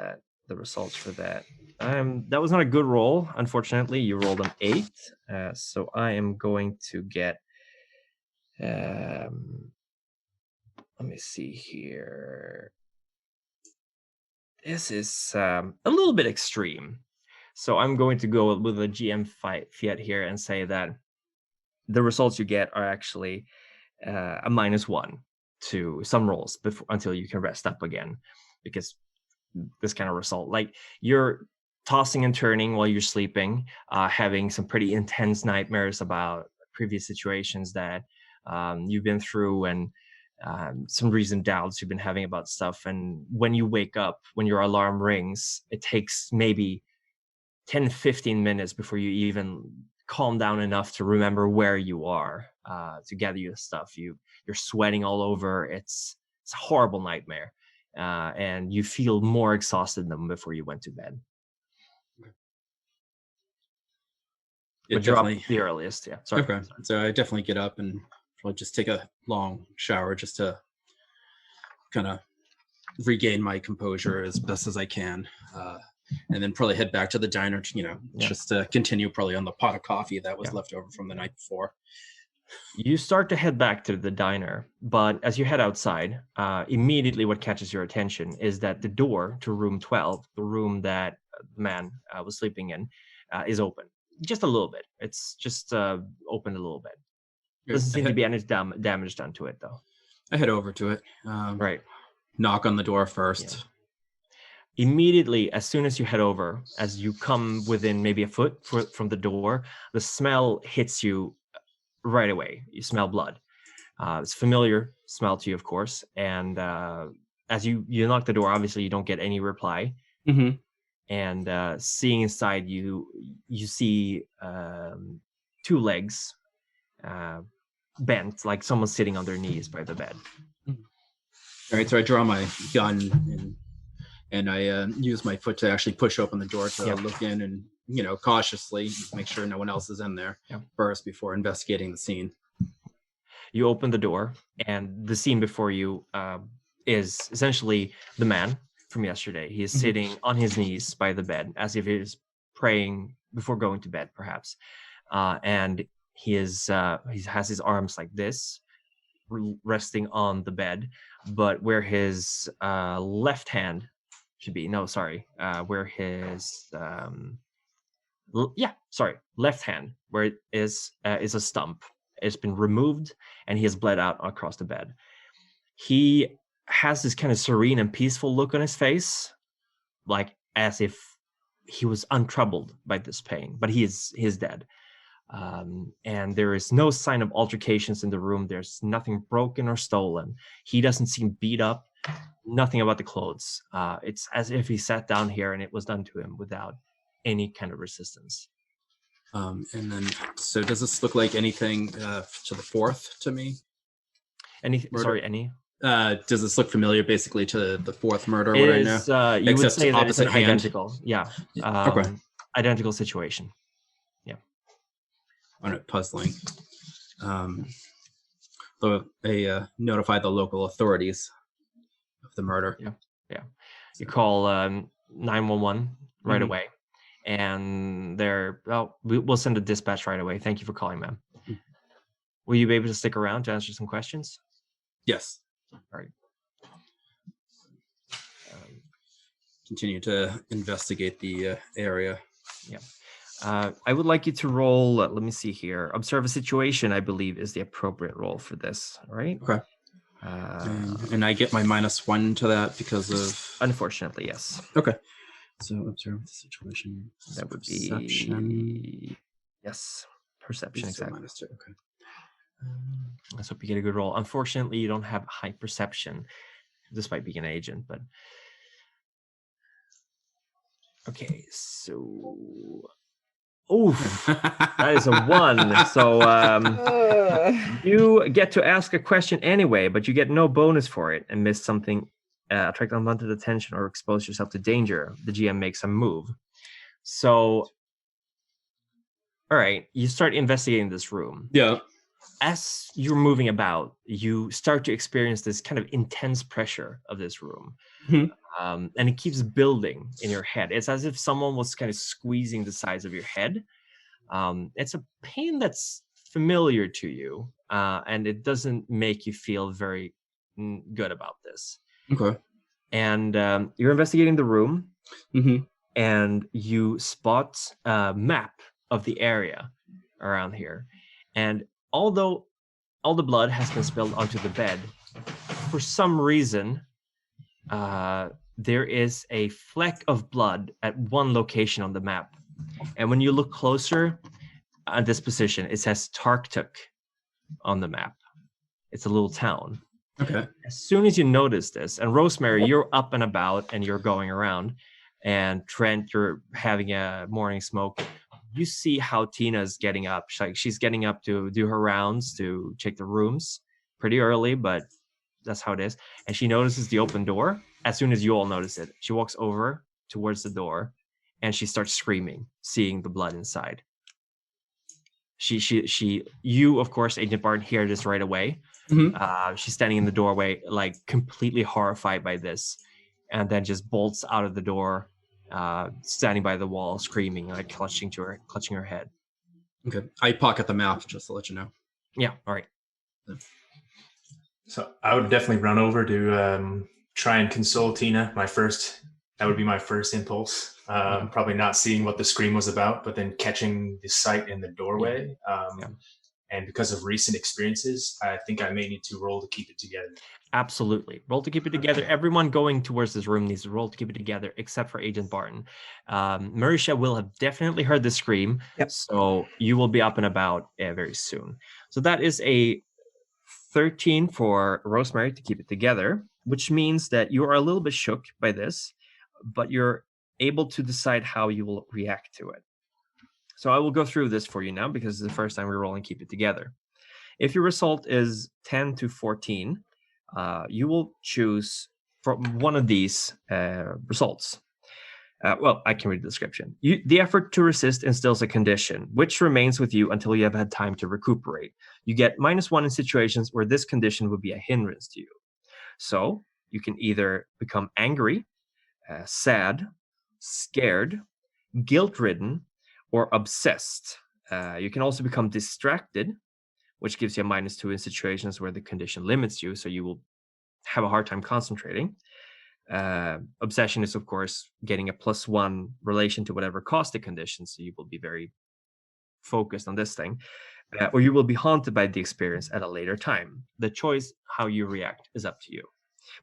the results for that. That was not a good roll, unfortunately. You rolled an 8, so I am going to get. Let me see here. This is a little bit extreme, so I'm going to go with a GM fiat here and say that the results you get are actually a -1 to some rolls until you can rest up again, because this kind of result, like you're tossing and turning while you're sleeping, having some pretty intense nightmares about previous situations that you've been through, and some recent doubts you've been having about stuff. And when you wake up, when your alarm rings, it takes maybe 10-15 minutes before you even calm down enough to remember where you are, to gather your stuff. You're sweating all over. It's a horrible nightmare, and you feel more exhausted than before you went to bed. But you're up the earliest, yeah. Sorry. Okay, so I definitely get up and probably just take a long shower just to kind of regain my composure as best as I can. And then probably head back to the diner, just to continue probably on the pot of coffee that was left over from the night before. You start to head back to the diner, but as you head outside, immediately what catches your attention is that the door to room 12, the room that the man was sleeping in, is open. Just a little bit. It's just open a little bit. Doesn't seem to be any damage done to it, though. I head over to it. Right. Knock on the door first. Yeah. Immediately, as soon as you head over, as you come within maybe a foot from the door, the smell hits you right away. You smell blood. It's familiar smell to you, of course. And as you knock the door, obviously you don't get any reply. Mm-hmm. And seeing inside, you see 2 legs bent, like someone's sitting on their knees by the bed. All right, so I draw my gun and I use my foot to actually push open the door to look in and, cautiously make sure no one else is in there first before investigating the scene. You open the door, and the scene before you is essentially the man from yesterday. He is sitting on his knees by the bed as if he is praying before going to bed, perhaps. And he has his arms like this, resting on the bed, but where his left hand should be, where his left hand, where it is a stump. It's been removed, and he has bled out across the bed. He has this kind of serene and peaceful look on his face, like as if he was untroubled by this pain, but he is dead. And there is no sign of altercations in the room. There's nothing broken or stolen. He doesn't seem beat up. Nothing about the clothes. It's as if he sat down here and it was done to him without any kind of resistance. And then, so does this look like anything to the fourth to me? Any? Does this look familiar, basically, to the fourth murder? You Except would say that it's an hand? identical. Yeah. Okay. Identical situation. Yeah. On it, puzzling. They notify the local authorities of the murder. Yeah. You call 911 right away, and we'll send a dispatch right away. Thank you for calling, ma'am. Will you be able to stick around to answer some questions? Yes. All right. Continue to investigate the area. Yeah. I would like you to roll, let me see here. Observe a situation, I believe, is the appropriate role for this, right? Okay. And I get my -1 to that because of... Unfortunately, yes. Okay. So observe the situation. That would perception. be... Yes, perception, exactly. -2, okay. Let's hope you get a good roll. Unfortunately, you don't have high perception, despite being an agent, but... Okay, so... Oof, that is a 1. So you get to ask a question anyway, but you get no bonus for it and miss something, attract unwanted attention or expose yourself to danger. The GM makes a move. So, all right, you start investigating this room. Yeah. As you're moving about, you start to experience this kind of intense pressure of this room. Mhm. And it keeps building in your head. It's as if someone was kind of squeezing the sides of your head. It's a pain that's familiar to you, and it doesn't make you feel very good about this. Okay. And you're investigating the room, hmm and you spot a map of the area around here. And although all the blood has been spilled onto the bed, for some reason, there is a fleck of blood at one location on the map. And when you look closer at this position, it says Tarktuk on the map. It's a little town. Okay. As soon as you notice this, and Rosemary, you're up and about and you're going around, and Trent, you're having a morning smoke. You see how Tina's getting up. She's getting up to do her rounds to check the rooms pretty early, but that's how it is. And she notices the open door. As soon as you all notice it, she walks over towards the door and she starts screaming, seeing the blood inside. You, of course, Agent Barton, hear this right away. She's standing in the doorway, like completely horrified by this, and then just bolts out of the door, standing by the wall, screaming, like clutching her head. Okay. I pocket the map just to let you know. Yeah. All right. So I would definitely run over to try and console Tina. That would be my first impulse. Probably not seeing what the scream was about, but then catching the sight in the doorway. And because of recent experiences, I think I may need to roll to keep it together. Absolutely. Roll to keep it together. Everyone going towards this room needs to roll to keep it together, except for Agent Barton. Marisha will have definitely heard the scream, so you will be up and about very soon. So that is a 13 for Rosemary to keep it together, which means that you are a little bit shook by this, but you're able to decide how you will react to it. So I will go through this for you now because it's the first time we're rolling Keep It Together. If your result is 10 to 14, you will choose from one of these results. Well, I can read the description. The effort to resist instills a condition, which remains with you until you have had time to recuperate. You get -1 in situations where this condition would be a hindrance to you. So you can either become angry, sad, scared, guilt-ridden, or obsessed. You can also become distracted, which gives you a -2 in situations where the condition limits you, so you will have a hard time concentrating. Obsession is, of course, getting a +1 relation to whatever caused the condition, so you will be very focused on this thing. Or you will be haunted by the experience at a later time. The choice, how you react, is up to you.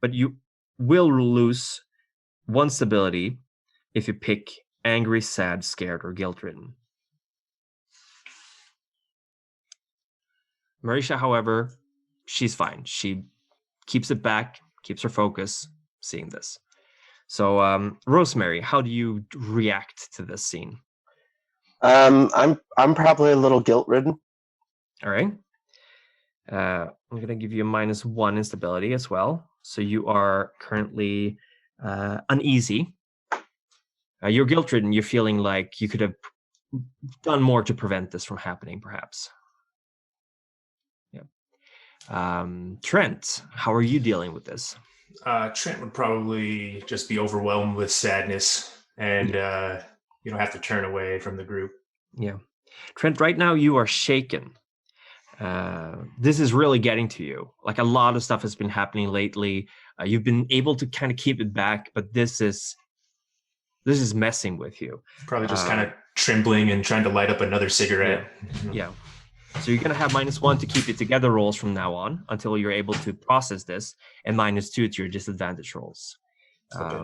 But you will lose 1 stability if you pick angry, sad, scared, or guilt-ridden. Marisha, however, she's fine. She keeps it back, keeps her focus, seeing this. So, Rosemary, how do you react to this scene? I'm probably a little guilt-ridden. All right. I'm going to give you a -1 in stability as well. So you are currently uneasy. You're guilt-ridden. You're feeling like you could have done more to prevent this from happening, perhaps. Yeah. Trent, how are you dealing with this? Trent would probably just be overwhelmed with sadness, and have to turn away from the group. Yeah. Trent, right now you are shaken. This is really getting to you. Like, a lot of stuff has been happening lately. You've been able to kind of keep it back, but this is messing with you. Probably just kind of trembling and trying to light up another cigarette. Yeah. So you're going to have -1 to keep it together rolls from now on until you're able to process this, and -2 to your disadvantage rolls. Okay.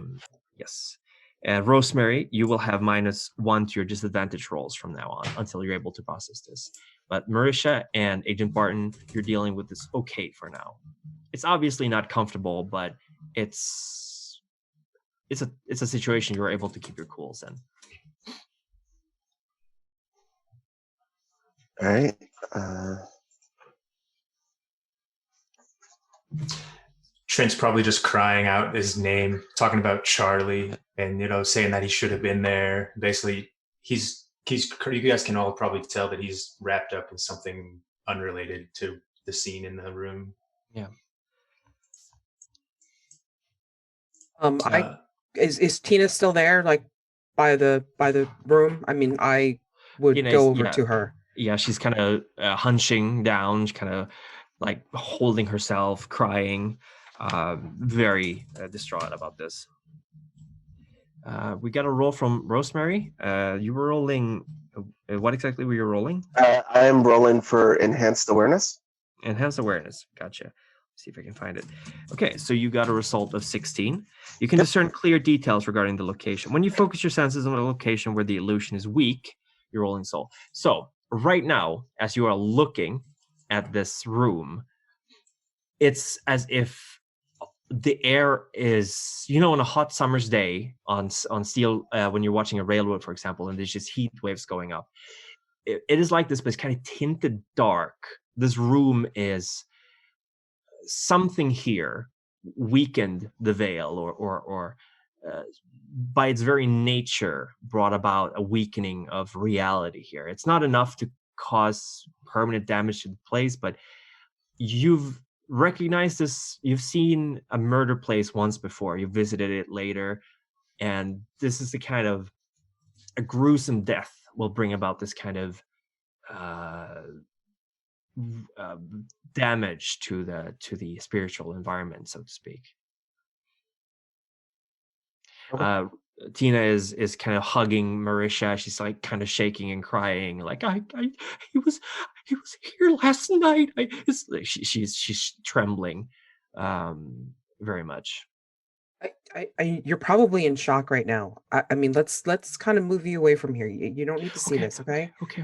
Yes. And Rosemary, you will have -1 to your disadvantage rolls from now on until you're able to process this. But Marisha and Agent Barton, you're dealing with this okay for now. It's obviously not comfortable, but it's a situation you're able to keep your cools in. All right. Trent's probably just crying out his name, talking about Charlie, and saying that he should have been there. Basically, he's you guys can all probably tell that he's wrapped up in something unrelated to the scene in the room. Yeah. Is Tina still there, like by the room? I mean, I would Tina go is- over yeah. to her. Yeah, she's kind of hunching down, kind of like holding herself, crying, very distraught about this. We got a roll from Rosemary. You were rolling. What exactly were you rolling? I am rolling for enhanced awareness. Enhanced awareness. Gotcha. See if I can find it. Okay, so you got a result of 16. You can discern clear details regarding the location. When you focus your senses on a location where the illusion is weak, you're rolling soul. So right now, as you are looking at this room, it's as if the air is, on a hot summer's day on steel, when you're watching a railroad, for example, and there's just heat waves going up. It is like this, but it's kind of tinted dark. This room is something here weakened the veil, or by its very nature brought about a weakening of reality here. It's not enough to cause permanent damage to the place, but you've recognized this. You've seen a murder place once before. You visited it later, and this is the kind of a gruesome death will bring about this kind of damage to the spiritual environment, so to speak. Okay. Tina is kind of hugging Marisha. She's like kind of shaking and crying, like he was here last night. She's trembling, very much. You're probably in shock right now. I mean, let's kind of move you away from here. You don't need to see this, okay? Okay.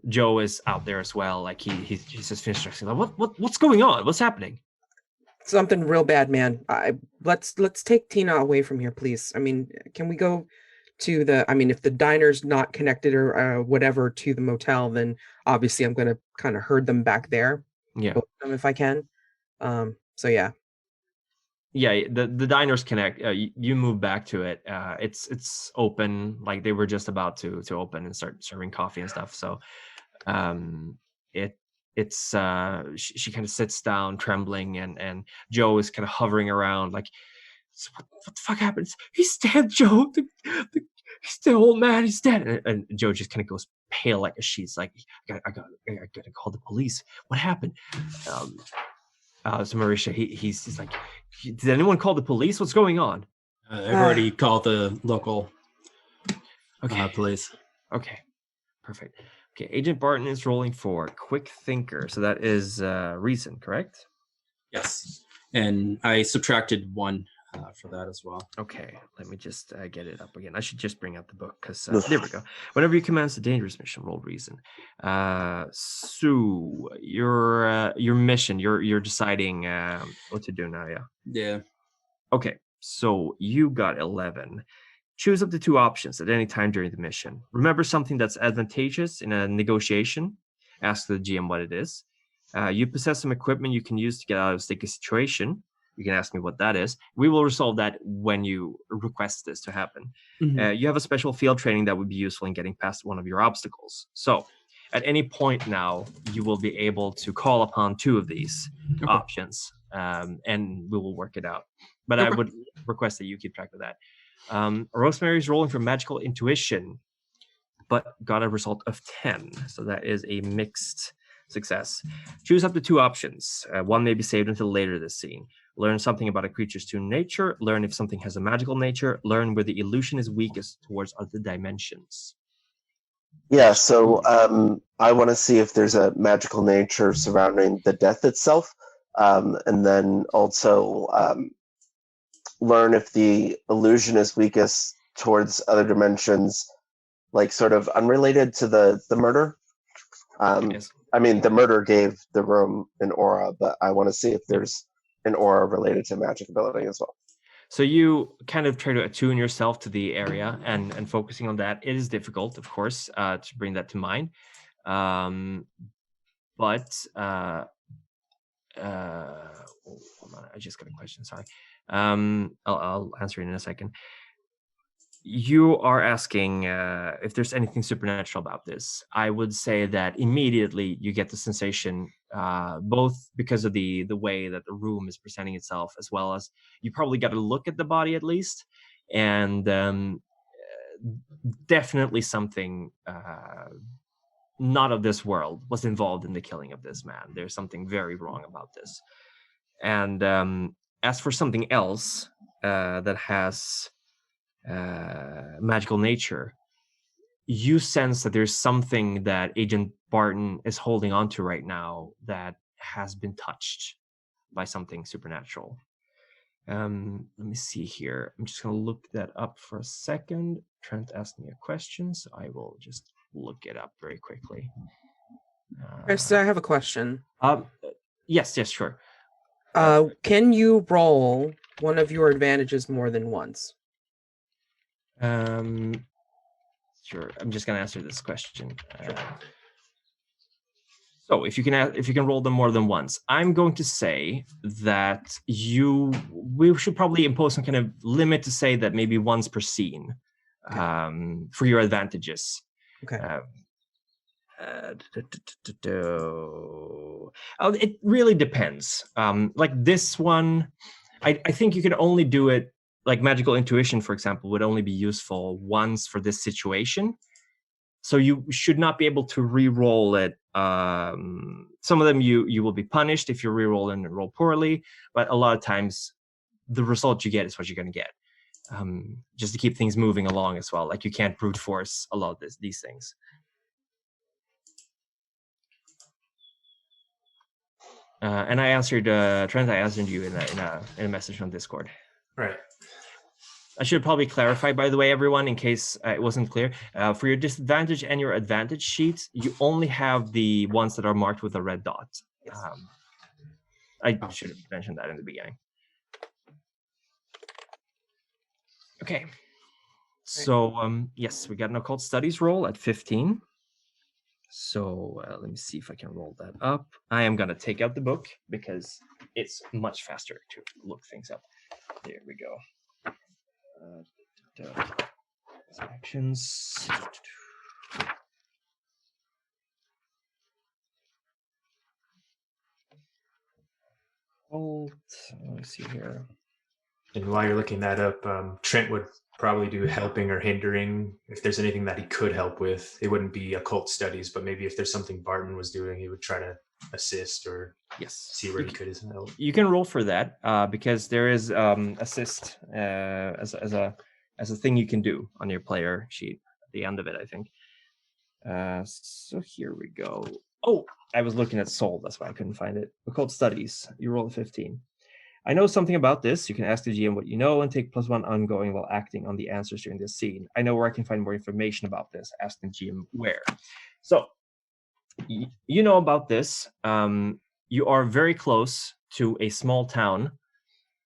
Joe is out there as well. Like he's just finished dressing. Like, what's going on? What's happening? Something real bad, man. Let's take Tina away from here, please. I mean, can we go to the? I mean, if the diner's not connected or whatever to the motel, then obviously I'm gonna kind of herd them back there. Yeah. Both of them if I can. So yeah. Yeah, the diners connect. You move back to it. It's open. Like they were just about to open and start serving coffee and stuff. So, she kind of sits down, trembling, and Joe is kind of hovering around, like, what the fuck happens? He's dead, Joe. He's the old man. He's dead. And Joe just kind of goes pale like a sheet. Like, I gotta call the police. What happened? So Marisha, he's like, did anyone call the police? What's going on? I've already called the local police. Okay, perfect. Okay, Agent Barton is rolling for Quick Thinker. So that is reason, correct? Yes. And I subtracted 1 for that as well. Okay, let me just get it up again. I should just bring out the book because there we go. Whenever you commence a dangerous mission, roll reason. Sue, your mission, you're deciding what to do now, yeah? Yeah. Okay, so you got 11. Choose up to 2 options at any time during the mission. Remember something that's advantageous in a negotiation. Ask the GM what it is. You possess some equipment you can use to get out of a sticky situation. You can ask me what that is. We will resolve that when you request this to happen. Mm-hmm. You have a special field training that would be useful in getting past one of your obstacles. So at any point now, you will be able to call upon 2 of these options, and we will work it out. But I would request that you keep track of that. Rosemary's rolling for magical intuition, but got a result of 10. So that is a mixed success. Choose up to 2 options. One may be saved until later this scene. Learn something about a creature's true nature. Learn if something has a magical nature. Learn where the illusion is weakest towards other dimensions. Yeah, so I want to see if there's a magical nature surrounding the death itself, and then also learn if the illusion is weakest towards other dimensions, like sort of unrelated to the murder. Yes. I mean, the murder gave the room an aura, but I want to see if there's an aura related to magic ability as well. So you kind of try to attune yourself to the area and focusing on that. It is difficult, of course, to bring that to mind. But hold on, I just got a question. Sorry. I'll answer it in a second. You are asking if there's anything supernatural about this. I would say that immediately you get the sensation, both because of the way that the room is presenting itself, as well as you probably got to look at the body at least, and definitely something not of this world was involved in the killing of this man. There's something very wrong about this. And as for something else that has magical nature, you sense that there's something that Agent Barton is holding on to right now that has been touched by something supernatural. Let me see here. I'm just going to look that up for a second. Trent asked me a question, so I will just look it up very quickly. Chris, I have a question. Yes, sure. Can you roll one of your advantages more than once? Sure. I'm just going to answer this question. So if you can roll them more than once, I'm going to say that we should probably impose some kind of limit to say that maybe once per scene, for your advantages. Okay. It really depends. Like this one, I think you could only do it, like magical intuition, for example, would only be useful once for this situation. So you should not be able to re-roll it. Some of them you will be punished if you re-roll and roll poorly, but a lot of times the result you get is what you're going to get. Just to keep things moving along as well. Like you can't brute force a lot of these things. And I answered Trent. I answered you in a message on Discord. Right. I should probably clarify, by the way, everyone, in case it wasn't clear. For your disadvantage and your advantage sheets, you only have the ones that are marked with a red dot. Yes. I should have mentioned that in the beginning. Okay. So, yes, we got an occult studies roll at 15. So let me see if I can roll that up. I am going to take out the book because it's much faster to look things up. There we go. Actions. Hold. Let me see here. And while you're looking that up, Trent would probably do helping or hindering if there's anything that he could help with. It wouldn't be occult studies, but maybe if there's something Barton was doing, he would try to assist or see where he could help. You can roll for that because there is assist as a thing you can do on your player sheet at the end of it, I think. So here we go. Oh, I was looking at Soul. That's why I couldn't find it. Occult studies. You roll a 15. I know something about this. You can ask the GM what you know and take +1 ongoing while acting on the answers during this scene. I know where I can find more information about this. Ask the GM where. So, you know about this. You are very close to a small town.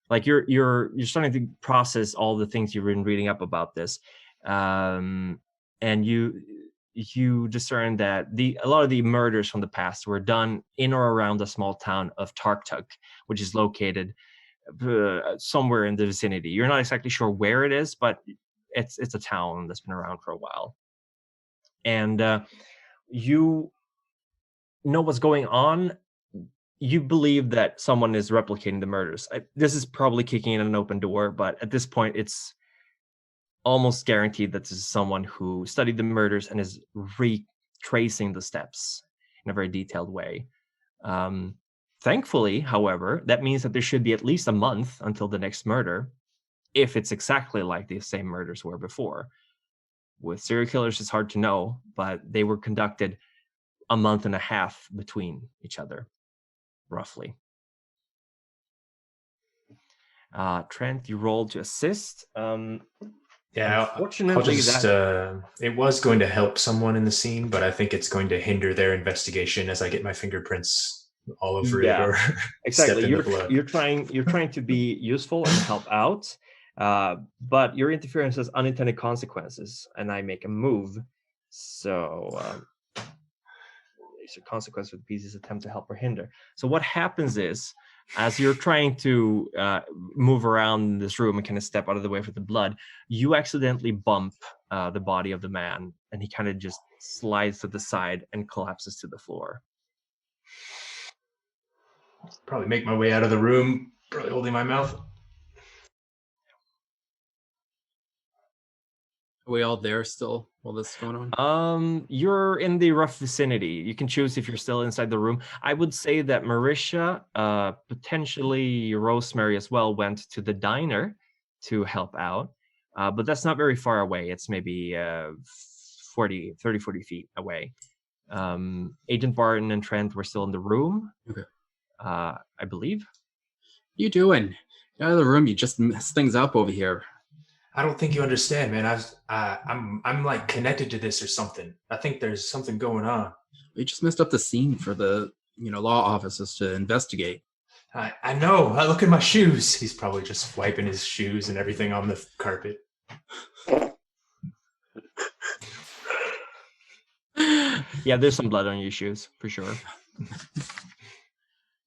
Like you're starting to process all the things you've been reading up about this, and you discern that a lot of the murders from the past were done in or around the small town of Tarktuk, which is located somewhere in the vicinity. You're not exactly sure where it is, but it's a town that's been around for a while. And you know what's going on. You believe that someone is replicating the murders. This is probably kicking in an open door, but at this point, it's almost guaranteed that this is someone who studied the murders and is retracing the steps in a very detailed way. Thankfully, however, that means that there should be at least a month until the next murder, if it's exactly like the same murders were before. With serial killers, it's hard to know, but they were conducted a month and a half between each other, roughly. Trent, you rolled to assist. Yeah, unfortunately, it was going to help someone in the scene, but I think it's going to hinder their investigation as I get my fingerprints all over it or exactly. step in the blood. You're trying to be useful and help out, but your interference has unintended consequences, and I make a move. So Face your consequence with PC's attempt to help or hinder. So what happens is, as you're trying to move around this room and kind of step out of the way for the blood, you accidentally bump the body of the man, and he kind of just slides to the side and collapses to the floor. Probably make my way out of the room, probably holding my mouth. Are we all there still while this is going on? You're in the rough vicinity. You can choose if you're still inside the room. I would say that Marisha, potentially Rosemary as well, went to the diner to help out. But that's not very far away. It's maybe 40 feet away. Agent Barton and Trent were still in the room. Okay. I believe. What are you doing? Get out of the room. You just mess things up over here. I don't think you understand, man. I'm like connected to this or something. I think there's something going on. We just messed up the scene for the law officers to investigate. I know. I look at my shoes. He's probably just wiping his shoes and everything on the carpet. Yeah, there's some blood on your shoes for sure.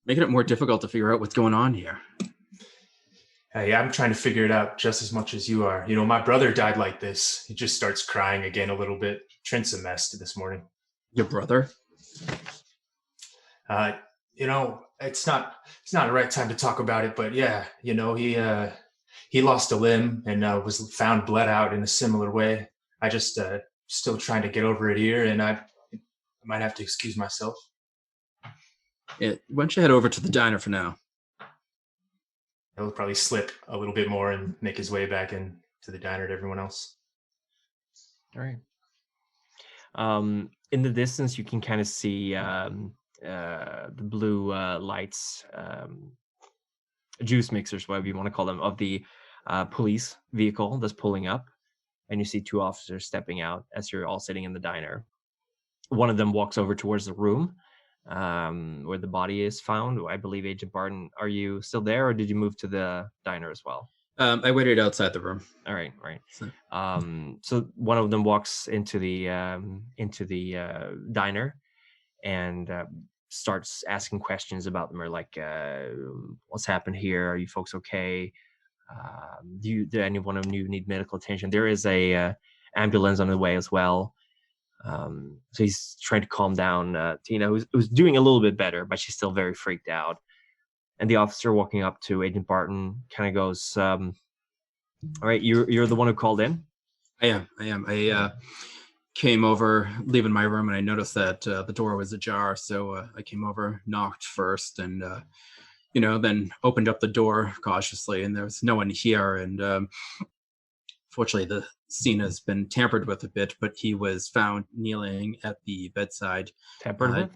Making it more difficult to figure out what's going on here. Hey, I'm trying to figure it out just as much as you are. My brother died like this. He just starts crying again a little bit. Trent's a mess this morning. Your brother? It's not the right time to talk about it, but yeah, he lost a limb and was found bled out in a similar way. I just still trying to get over it here, and I might have to excuse myself. Yeah, why don't you head over to the diner for now? He'll probably slip a little bit more and make his way back in to the diner to everyone else. All right. In the distance, you can kind of see the blue lights, juice mixers, whatever you want to call them, of the police vehicle that's pulling up. And you see two officers stepping out as you're all sitting in the diner. One of them walks over towards the room where the body is found. I believe, Agent Barton, are you still there, or did you move to the diner as well? I waited outside the room. All right, right. So one of them walks into the diner and starts asking questions about them, or like, what's happened here? Are you folks okay? Do anyone of you need medical attention? There is a ambulance on the way as well. So he's trying to calm down Tina, who's doing a little bit better, but she's still very freaked out. And the officer walking up to Agent Barton kind of goes, all right, you're the one who called in? I am. I came over, leaving my room, and I noticed that the door was ajar. So I came over, knocked first, and then opened up the door cautiously, and there was no one here. And fortunately, the scene has been tampered with a bit, but he was found kneeling at the bedside. Tampered with?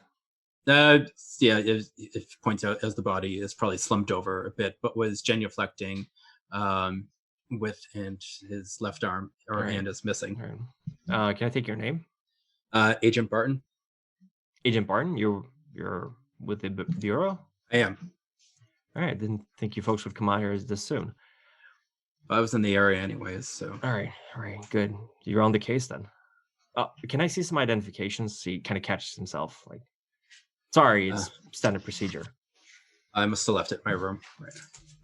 Yeah, it points out as the body is probably slumped over a bit, but was genuflecting with, and his left arm or hand is missing. Right. Can I take your name? Agent Barton. Agent Barton, you're with the Bureau? I am. All right, didn't think you folks would come out here this soon. I was in the area anyways, so. All right, good. You're on the case then. Can I see some identifications? He kind of catches himself. Like, sorry, it's standard procedure. I must have left it in my room. Right.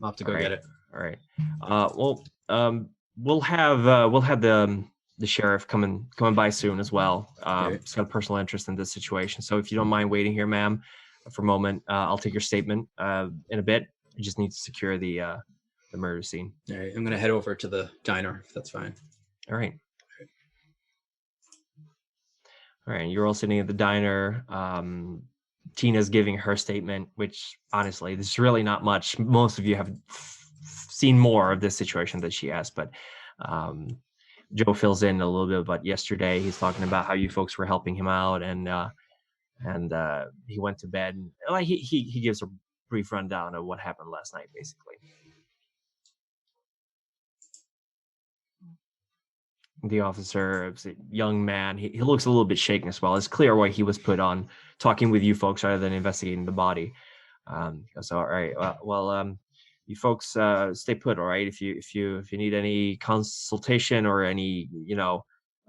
I'll have to go get it. All right. We'll have the sheriff coming by soon as well. He's got a personal interest in this situation. So if you don't mind waiting here, ma'am, for a moment, I'll take your statement in a bit. You just need to secure the murder scene. All right, I'm going to head over to the diner, if that's fine. All right. All right, you're all sitting at the diner. Tina's giving her statement, which honestly, there's really not much. Most of you have seen more of this situation than she has, but Joe fills in a little bit about yesterday. He's talking about how you folks were helping him out, and he went to bed. And, like he gives a brief rundown of what happened last night, basically. The officer, young man, he looks a little bit shaken as well. It's clear why he was put on talking with you folks rather than investigating the body. So, all right, well, you folks stay put, all right? If you need any consultation or any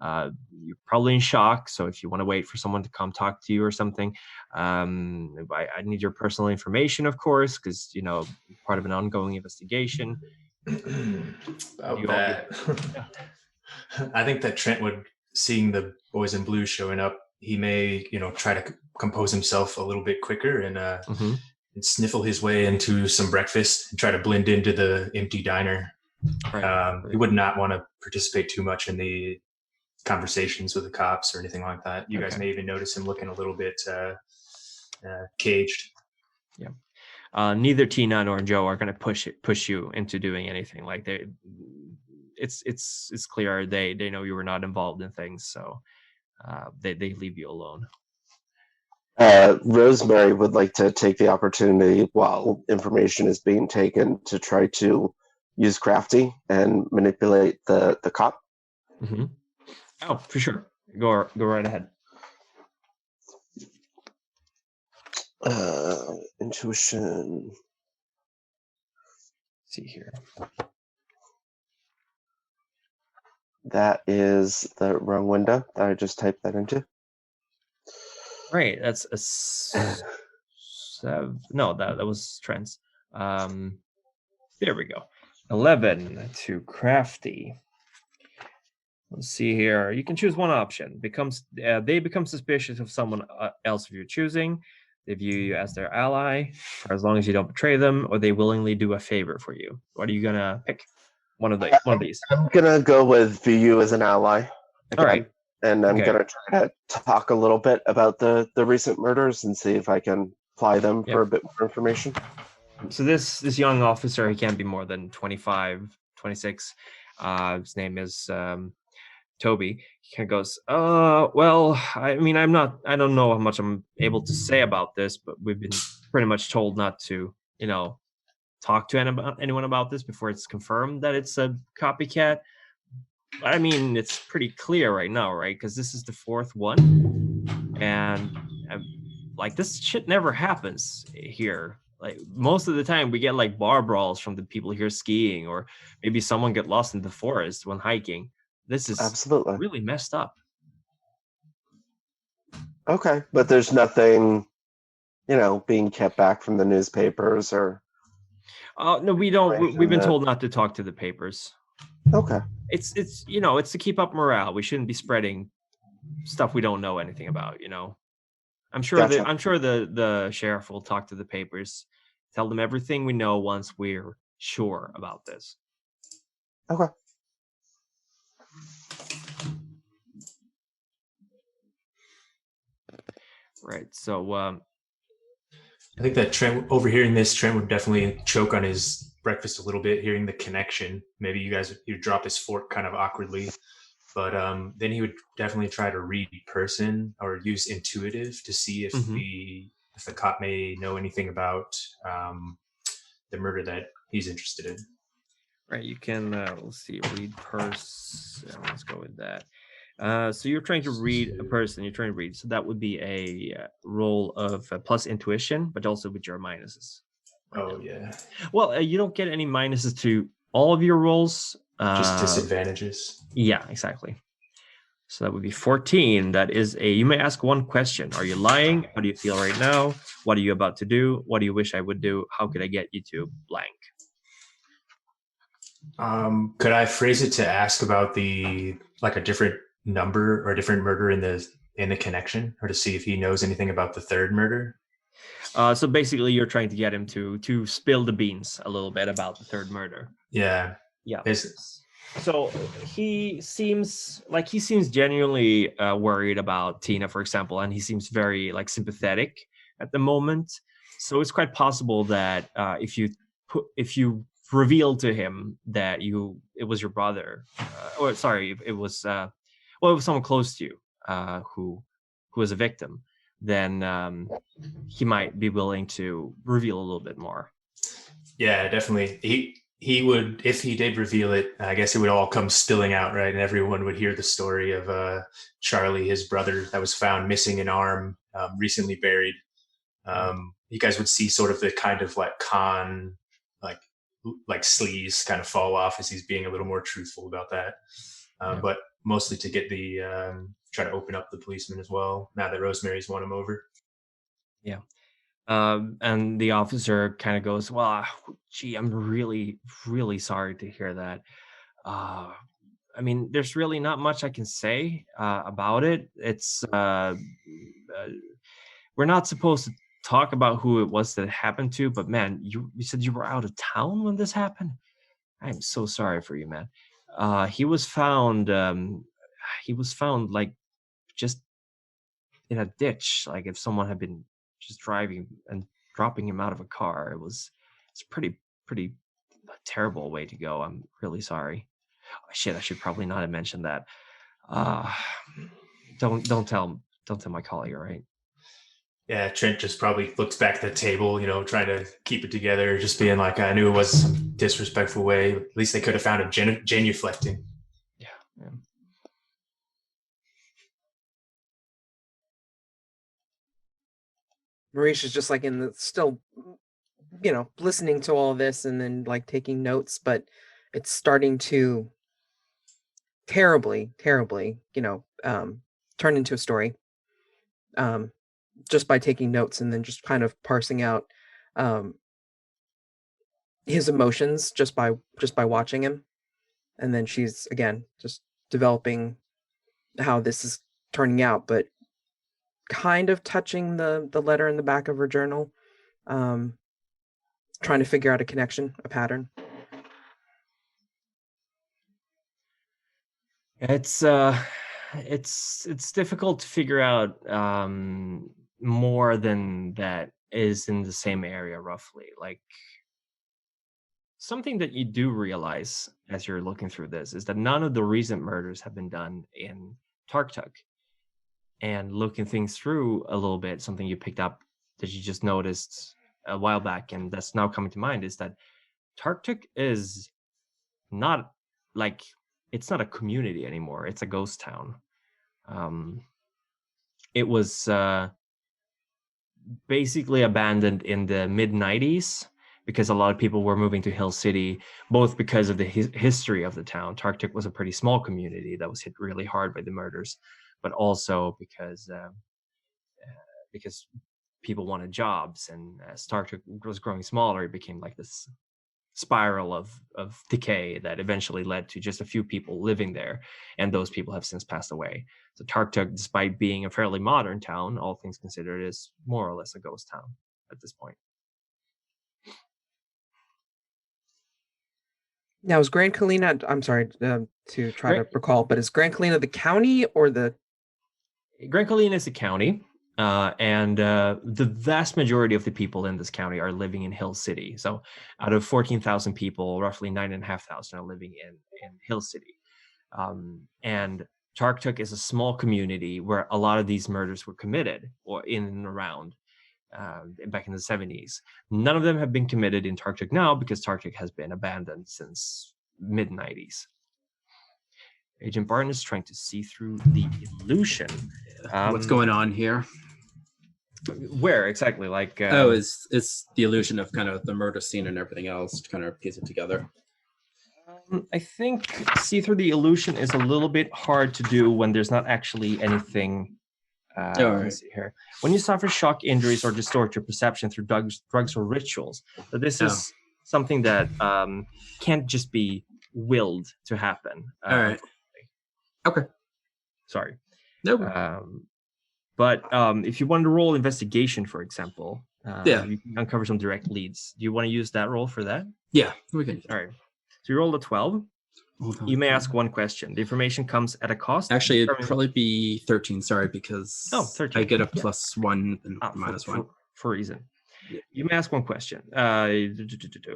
You're probably in shock, so if you want to wait for someone to come talk to you or something, I need your personal information, of course, because part of an ongoing investigation. About You all be that. Yeah. I think that Trent would, seeing the boys in blue showing up, he may, try to compose himself a little bit quicker and Mhm. and sniffle his way into some breakfast and try to blend into the empty diner. Right. He would not want to participate too much in the conversations with the cops or anything like that. You guys Okay. may even notice him looking a little bit caged. Neither Tina nor Joe are going to push you into doing anything. Like it's clear they know you were not involved in things, so they leave you alone. Rosemary would like to take the opportunity while information is being taken to try to use crafty and manipulate the cop. Mm-hmm. Oh, for sure. Go right ahead. Intuition. Let's see here. That is the wrong window that I just typed that into. Right, that's a 7. No, that was Trent's. There we go. 11 to crafty. Let's see here. You can choose one option. They become suspicious of someone else of your choosing. They view you as their ally, for as long as you don't betray them, or they willingly do a favor for you. What are you gonna pick? One of these. I'm gonna go with view you as an ally. Again, All right. And I'm Okay. gonna try to talk a little bit about the recent murders and see if I can apply them for a bit more information. So this young officer, he can't be more than 25, 26. His name is Toby. He kind of goes, well, I mean, I don't know how much I'm able to say about this, but we've been pretty much told not to, talk to anyone about this before it's confirmed that it's a copycat. I mean, it's pretty clear right now, right? Because this is the 4th one, and like this shit never happens here. Like most of the time, we get like bar brawls from the people here skiing, or maybe someone get lost in the forest when hiking. This is Absolutely really messed up. okay, but there's nothing, being kept back from the newspapers or. No, we don't. We've been told not to talk to the papers. Okay. It's it's to keep up morale. We shouldn't be spreading stuff we don't know anything about. I'm sure Gotcha. the sheriff will talk to the papers, tell them everything we know once we're sure about this. Okay. Right. So I think that Trent, overhearing this, Trent would definitely choke on his breakfast a little bit, hearing the connection. Maybe you drop his fork kind of awkwardly, but then he would definitely try to read person or use intuitive to see if the cop may know anything about the murder that he's interested in. Right. You can let's see, read person. Let's go with that. So you're trying to read a person. You're trying to read. So that would be a roll of plus intuition, but also with your minuses. Oh yeah. Well, you don't get any minuses to all of your rolls. Just disadvantages. Yeah, exactly. So that would be 14. That is you may ask one question. Are you lying? How do you feel right now? What are you about to do? What do you wish I would do? How could I get you to blank? Could I phrase it to ask about a different number or a different murder in the connection, or to see if he knows anything about the third murder? So basically, you're trying to get him to spill the beans a little bit about the third murder. Yeah. So he seems genuinely worried about Tina, for example, and he seems very sympathetic at the moment. So it's quite possible that if you reveal to him that it was your brother, or sorry, it was someone close to you who was a victim, then he might be willing to reveal a little bit more. Yeah, definitely. He would, if he did reveal it, I guess it would all come spilling out, right? And everyone would hear the story of Charlie, his brother, that was found missing an arm, recently buried. You guys would see sort of the kind of con, like sleaze kind of fall off as he's being a little more truthful about that. But mostly to get the try to open up the policeman as well. Now that Rosemary's won him over. Yeah. And the officer kind of goes, well, gee, I'm really, really sorry to hear that. I mean, there's really not much I can say about it. It's we're not supposed to talk about who it was that it happened to, but man, you said you were out of town when this happened. I'm so sorry for you, man. He was found. He was found like just in a ditch. Like if someone had been just driving and dropping him out of a car. It's a pretty terrible way to go. I'm really sorry. Oh, shit, I should probably not have mentioned that. Don't tell my colleague, all right? Yeah, Trent just probably looks back at the table, trying to keep it together, just being like, I knew it was some disrespectful way. At least they could have found him genuflecting. Yeah. Marisha's just like still, listening to all this and then like taking notes, but it's starting to terribly, turn into a story. Just by taking notes and then just kind of parsing out his emotions just by watching him. And then she's again just developing how this is turning out, but kind of touching the letter in the back of her journal, trying to figure out a connection, a pattern. It's difficult to figure out more than that is in the same area roughly. Like something that you do realize as you're looking through this is that none of the recent murders have been done in Tarktuk. And looking things through a little bit, something you picked up that you just noticed a while back and that's now coming to mind is that Tarktuk is not like, it's not a community anymore. It's a ghost town. It was basically abandoned in the mid-90s because a lot of people were moving to Hill City, both because of the history of the town. Tarktuk was a pretty small community that was hit really hard by the murders, but also because people wanted jobs, and as Tarktuk was growing smaller, it became like this spiral of decay that eventually led to just a few people living there, and those people have since passed away. So Tarktuk, despite being a fairly modern town, all things considered, is more or less a ghost town at this point. Now, is Gran Colina, I'm sorry to try to recall, but is Gran Colina the county or the... Gran Colina is a county, and the vast majority of the people in this county are living in Hill City. So out of 14,000 people, roughly 9,500 are living in Hill City. And Tarktuk is a small community where a lot of these murders were committed, or in and around back in the 70s. None of them have been committed in Tarktuk now because Tarktuk has been abandoned since mid-90s. Agent Barton is trying to see through the illusion. What's going on here? Where exactly? Like it's the illusion of kind of the murder scene and everything else to kind of piece it together. I think see through the illusion is a little bit hard to do when there's not actually anything. Let me see here. When you suffer shock injuries or distort your perception through drugs or rituals, so this is something that can't just be willed to happen. All right. Okay. Sorry. No. But if you want to roll investigation, for example, you can uncover some direct leads. Do you want to use that roll for that? Yeah, we can. All right. So you rolled a 12. You may ask one question. The information comes at a cost. Actually, it'd probably be 13. Sorry, because 13. I get a plus one and minus one. For a reason. Yeah. You may ask one question,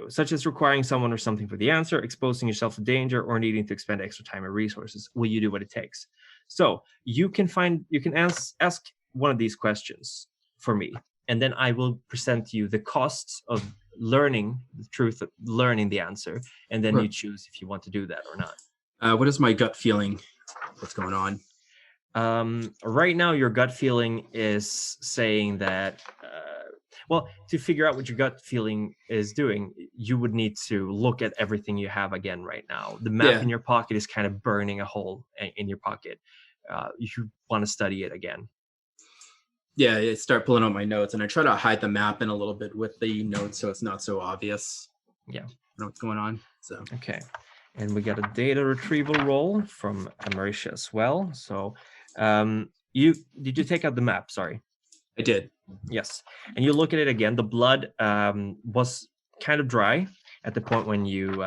such as requiring someone or something for the answer, exposing yourself to danger, or needing to expend extra time and resources. Will you do what it takes? So you can ask one of these questions for me, and then I will present you the costs of learning the truth, learning the answer, and then you choose if you want to do that or not. What is my gut feeling? What's going on? Right now, your gut feeling is saying that Well, to figure out what your gut feeling is doing, you would need to look at everything you have again right now. The map Yeah. in your pocket is kind of burning a hole in your pocket. You want to study it again. Yeah, I start pulling out my notes, and I try to hide the map in a little bit with the notes so it's not so obvious. Yeah. I know what's going on. So Okay. And we got a data retrieval roll from Marisha as well. So did you take out the map? Sorry. I did. Yes. And you look at it again. The blood was kind of dry at the point when you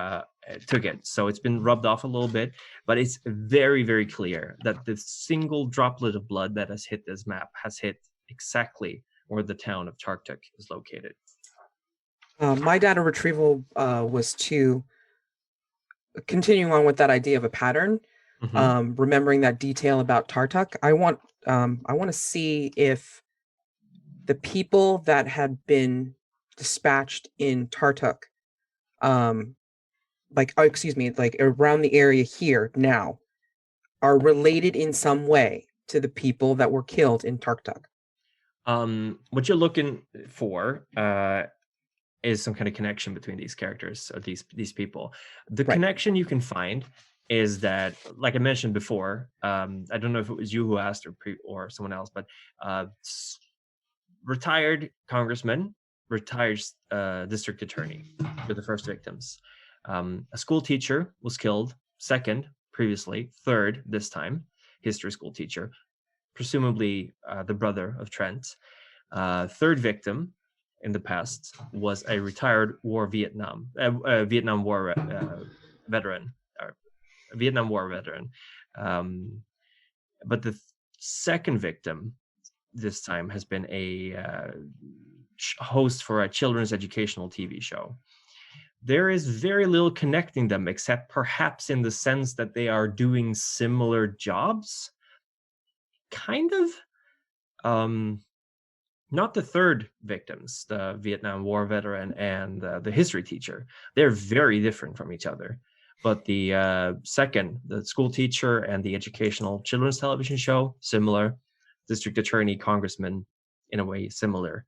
took it. So it's been rubbed off a little bit, but it's very, very clear that the single droplet of blood that has hit this map has hit exactly where the town of Tartuk is located. My data retrieval was to continue on with that idea of a pattern. Mhm. Remembering that detail about Tartuk, I want to see if the people that had been dispatched in Tartuk, like around the area here now, are related in some way to the people that were killed in Tartuk. What you're looking for is some kind of connection between these characters or these people. The Right. connection you can find is that, like I mentioned before, I don't know if it was you who asked or someone else, but retired congressman, retired district attorney were the first victims. A school teacher was killed, second previously, third this time, history school teacher, presumably the brother of Trent. Third victim in the past was a retired Vietnam War veteran, or Vietnam War veteran. But the second victim this time has been a host for a children's educational TV show. There is very little connecting them, except perhaps in the sense that they are doing similar jobs. Kind of. Not the third victims, the Vietnam War veteran and the history teacher. They're very different from each other. But the second, the school teacher and the educational children's television show, similar. District attorney, congressman, in a way, similar.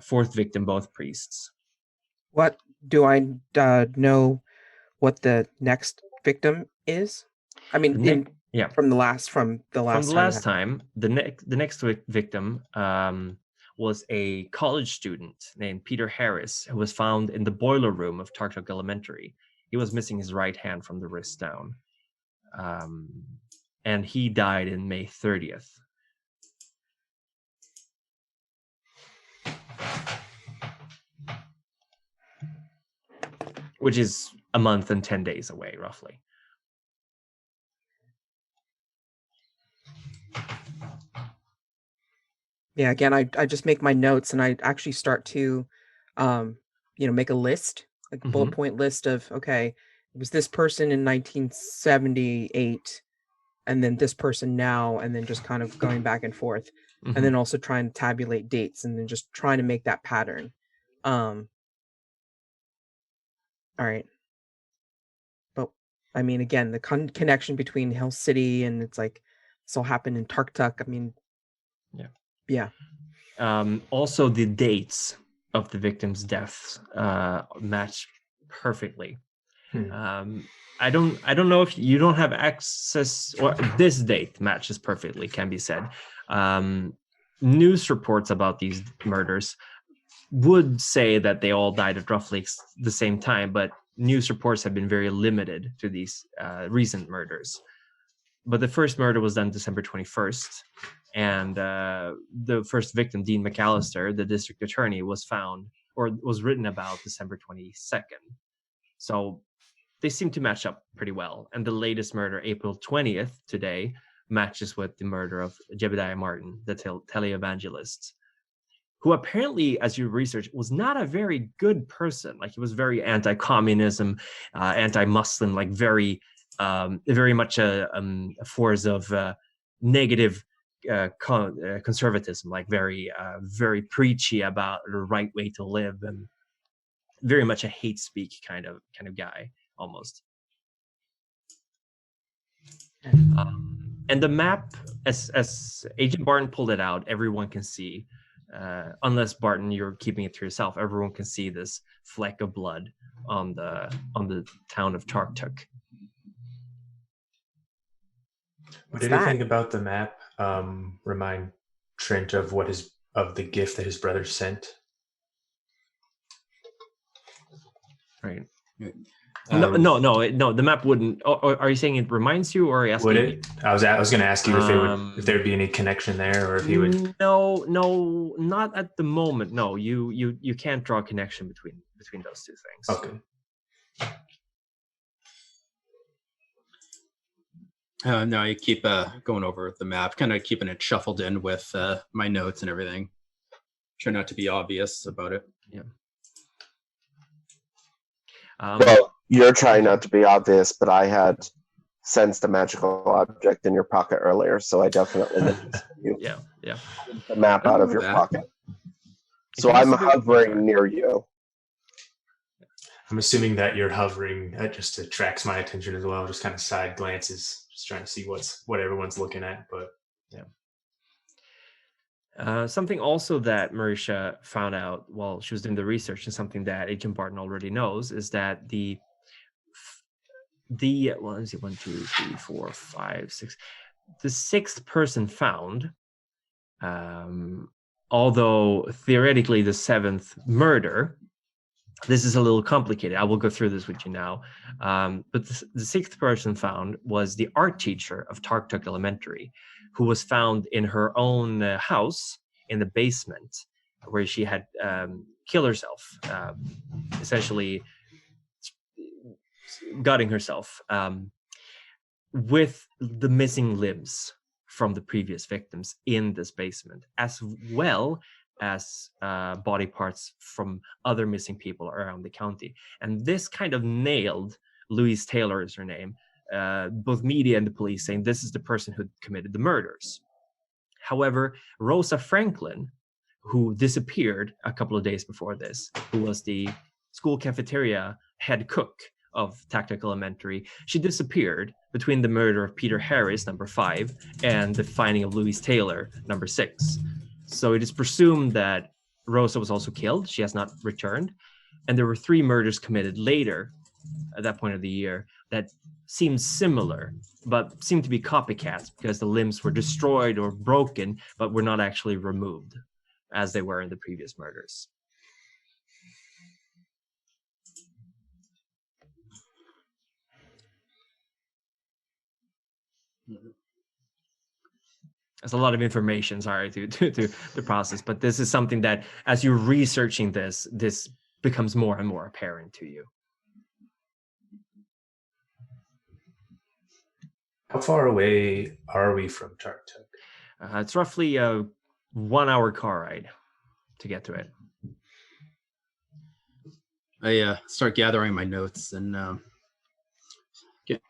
Fourth victim, both priests. What do I know? What the next victim is? I mean, Yeah. From the last From the time. last time, the next victim was a college student named Peter Harris, who was found in the boiler room of Tartuk Elementary. He was missing his right hand from the wrist down. And he died in May 30th. Which is a month and 10 days away, roughly. Yeah, again, I just make my notes and I actually start to, make a list, like a bullet point list of, okay, it was this person in 1978, and then this person now, and then just kind of going back and forth, and then also trying to tabulate dates, and then just trying to make that pattern. All right. But I mean, again, the connection between Hill City and it's like this all happened in Tarktuk. I mean, yeah. Also, the dates of the victims' deaths match perfectly. I don't know if you don't have access, or this date matches perfectly, can be said. News reports about these murders would say that they all died at roughly the same time, but news reports have been very limited to these recent murders. But the first murder was done December 21st, and the first victim, Dean McAllister, the district attorney, was found or was written about December 22nd. So they seem to match up pretty well. And the latest murder, April 20th, today, matches with the murder of Jebediah Martin, the televangelist, who apparently, as you research, was not a very good person. Like, he was very anti-communism, anti-Muslim, like very much a force of negative conservatism, like very preachy about the right way to live, and very much a hate speak kind of guy almost. And the map, as Agent Barton pulled it out, everyone can see unless Barton, you're keeping it to yourself. Everyone can see this fleck of blood on the town of Tartuk. Would What's anything that? about the map remind Trent of the gift that his brother sent? Right. Um, No. The map wouldn't. Or are you saying it reminds you, or are you asking Would me? it? I was going to ask you if there would be any connection there, or if he would. No, not at the moment. No, you can't draw a connection between those two things. Okay. No, I keep going over the map, kind of keeping it shuffled in with my notes and everything. Try not to be obvious about it. Yeah. Well, you're trying not to be obvious, but I had sensed a magical object in your pocket earlier, so I definitely noticed you. Yeah. The map out of your that. pocket. It So can I'm also be- hovering near you. I'm assuming that you're hovering. That just attracts my attention as well. Just kind of side glances, just trying to see what everyone's looking at. But Something also that Marisha found out while she was doing the research, and something that Agent Barton already knows, is that the well, let's see, 1, 2, 3, 4, 5, 6. The sixth person found, although theoretically the seventh murder. This is a little complicated. I will go through this with you now. But the sixth person found was the art teacher of Tartuk Elementary, who was found in her own house in the basement, where she had killed herself, essentially gutting herself, with the missing limbs from the previous victims in this basement, as well as body parts from other missing people around the county. And this kind of nailed, Louise Taylor is her name, both media and the police, saying this is the person who committed the murders. However, Rosa Franklin, who disappeared a couple of days before this, who was the school cafeteria head cook of Tactical Elementary, she disappeared between the murder of Peter Harris, number 5, and the finding of Louise Taylor, number 6. So it is presumed that Rosa was also killed. She has not returned. And there were 3 murders committed later, at that point of the year, that seemed similar, but seemed to be copycats because the limbs were destroyed or broken, but were not actually removed, as they were in the previous murders. That's a lot of information, sorry, to process, but this is something that, as you're researching this becomes more and more apparent to you. how far away are we from Tartuk? It's roughly a 1-hour car ride to get to it. I start gathering my notes and get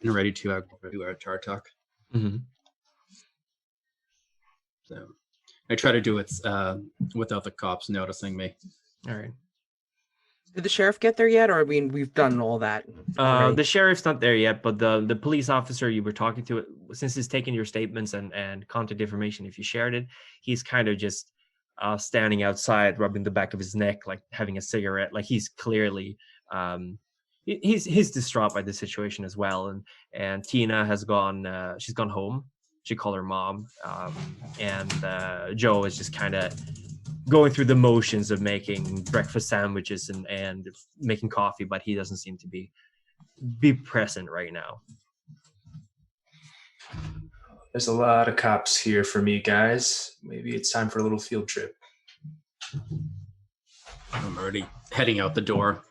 ready to Tartuk. Mm-hmm. So I try to do it without the cops noticing me. All right. Did the sheriff get there yet, or I mean, we've done all that already? The sheriff's not there yet, but the police officer you were talking to, since he's taken your statements and contact information, if you shared it, he's kind of just standing outside, rubbing the back of his neck, like having a cigarette. Like he's clearly he's distraught by the situation as well. And Tina has gone. She's gone home. She called her mom, and Joe is just kind of going through the motions of making breakfast sandwiches and making coffee, but he doesn't seem to be present right now. There's a lot of cops here for me, guys. Maybe it's time for a little field trip. I'm already heading out the door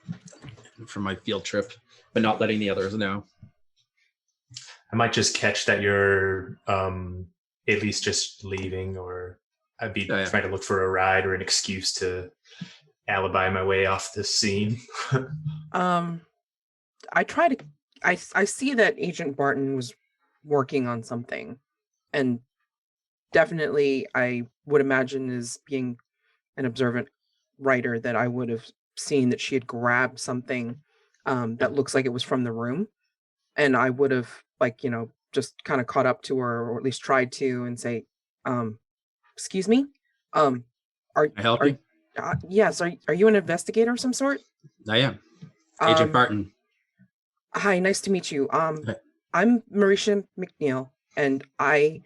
for my field trip, but not letting the others know. I might just catch that you're at least just leaving, or I'd be trying to look for a ride or an excuse to alibi my way off this scene. I see that Agent Barton was working on something, and definitely I would imagine, as being an observant writer, that I would have seen that she had grabbed something that looks like it was from the room, and I would have, just kind of caught up to her, or at least tried to, and say, excuse me. Are I help are you? yes? Are you an investigator of some sort? I am. Agent Um, Barton. Hi, nice to meet you. Hi. I'm Marisha McNeil, and I've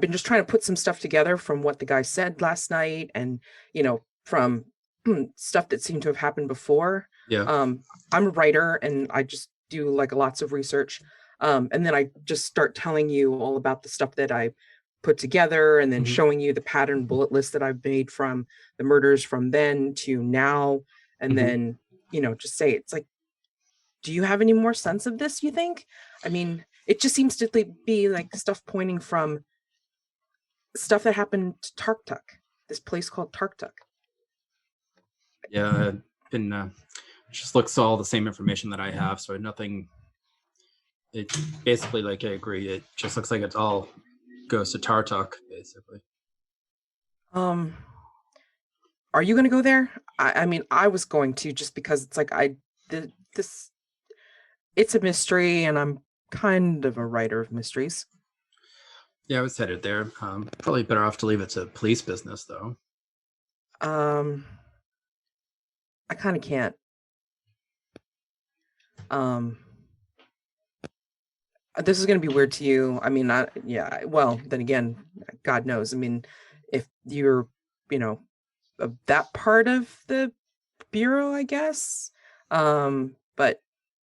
been just trying to put some stuff together from what the guy said last night, and from stuff that seemed to have happened before. Yeah. I'm a writer, and I just do like lots of research, and then I just start telling you all about the stuff that I put together, and then Mhm. showing you the pattern bullet list that I've made from the murders from then to now, and Mhm. then just say it's like, do you have any more sense of this, you think? I mean, it just seems to be like stuff pointing from stuff that happened to Tarktuk, this place called Tarktuk. Yeah. And just looks all the same information that I have, so nothing. It basically, like, I agree. It just looks like it all goes to Tartuk, basically. Are you going to go there? I mean, I was going to, just because it's like this. It's a mystery, and I'm kind of a writer of mysteries. Yeah, I was headed there. Probably better off to leave it to police business, though. I kind of can't. This is going to be weird to you. I mean, yeah. Well, then again, God knows. I mean, if you're, of that part of the bureau, I guess. But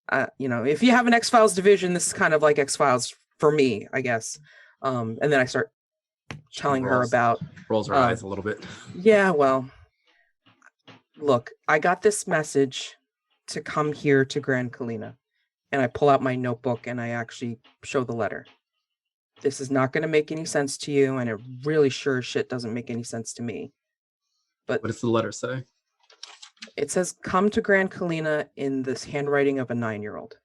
if you have an X-Files division, this is kind of like X-Files for me, I guess. And then I start telling her about rolls her eyes a little bit. Yeah, well, look, I got this message to come here to Gran Colina, and I pull out my notebook and I actually show the letter. This is not going to make any sense to you, and it really sure as shit doesn't make any sense to me. But What does the letter say? it says, "Come to Gran Colina," in this handwriting of a 9-year-old.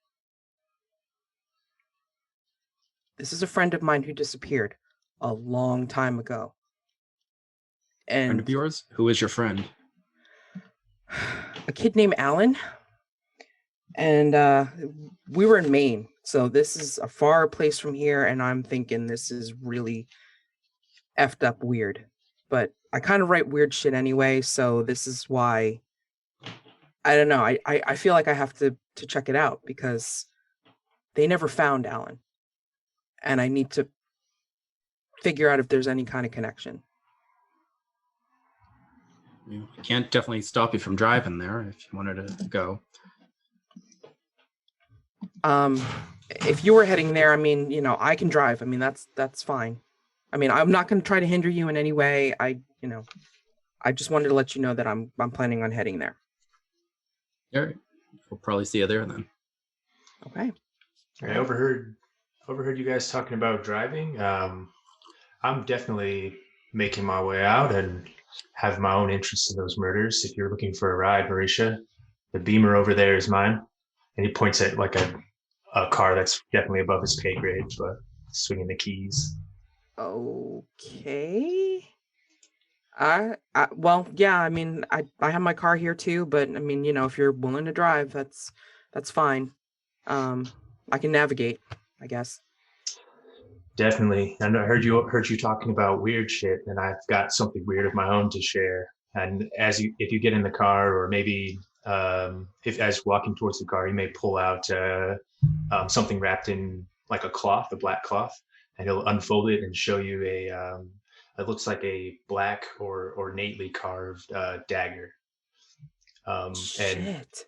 This is a friend of mine who disappeared a long time ago. Friend And of yours? Who is your friend? a kid named Alan. And we were in Maine, so this is a far place from here, and I'm thinking this is really effed up weird. But I kind of write weird shit anyway, so this is why, I don't know. I feel like I have to check it out, because they never found Alan, and I need to figure out if there's any kind of connection. I can't definitely stop you from driving there if you wanted to go. If you were heading there, I mean, I can drive. I mean, that's fine. I mean, I'm not going to try to hinder you in any way. I just wanted to let you know that I'm planning on heading there. All right. We'll probably see you there then. Okay. I overheard you guys talking about driving. I'm definitely making my way out and have my own interest in those murders. If you're looking for a ride, Marisha, the Beamer over there is mine. And he points at like a car that's definitely above his pay grade, but swinging the keys. Okay. Well, yeah, I mean, I have my car here too, but I mean, if you're willing to drive, that's fine. I can navigate, I guess. Definitely. And I heard you talking about weird shit, and I've got something weird of my own to share. And if you get in the car, or maybe if as walking towards the car, you may pull out something wrapped in like a black cloth, and he'll unfold it and show you it looks like a black or ornately carved dagger. And Shit.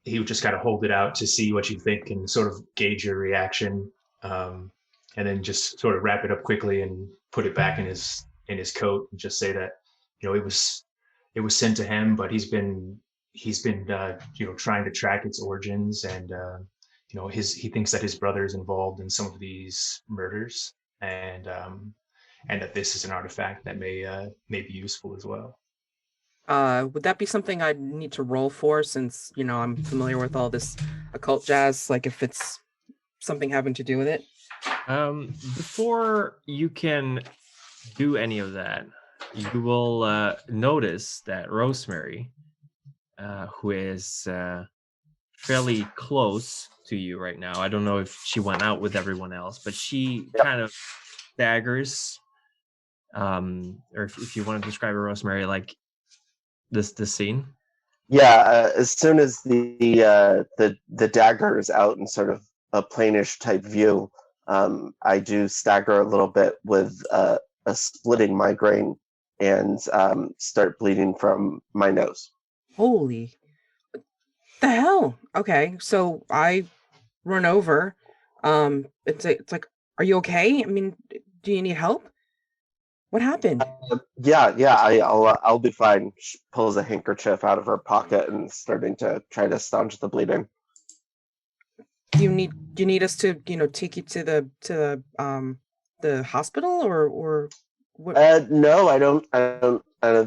he would just kind of hold it out to see what you think and sort of gauge your reaction, and then just sort of wrap it up quickly and put it back in his coat, and just say that it was sent to him, but he's been trying to track its origins, and he thinks that his brother is involved in some of these murders, and that this is an artifact that may be useful as well. Would that be something I'd need to roll for, since I'm familiar with all this occult jazz? Like, if it's something having to do with it? Before you can do any of that, you will notice that Rosemary, who is fairly close to you right now, I don't know if she went out with everyone else, but she kind of staggers or if you want to describe it, Rosemary, like this scene. Yeah, as soon as the dagger is out in sort of a plainish type view, I do stagger a little bit with a splitting migraine and start bleeding from my nose. Holy the hell. Okay, so I run over. It's like, are you okay? I mean, do you need help? What happened? Yeah, I'll be fine. She pulls a handkerchief out of her pocket and starting to try to staunch the bleeding. Do you need us to, take you to the hospital or what? No, I don't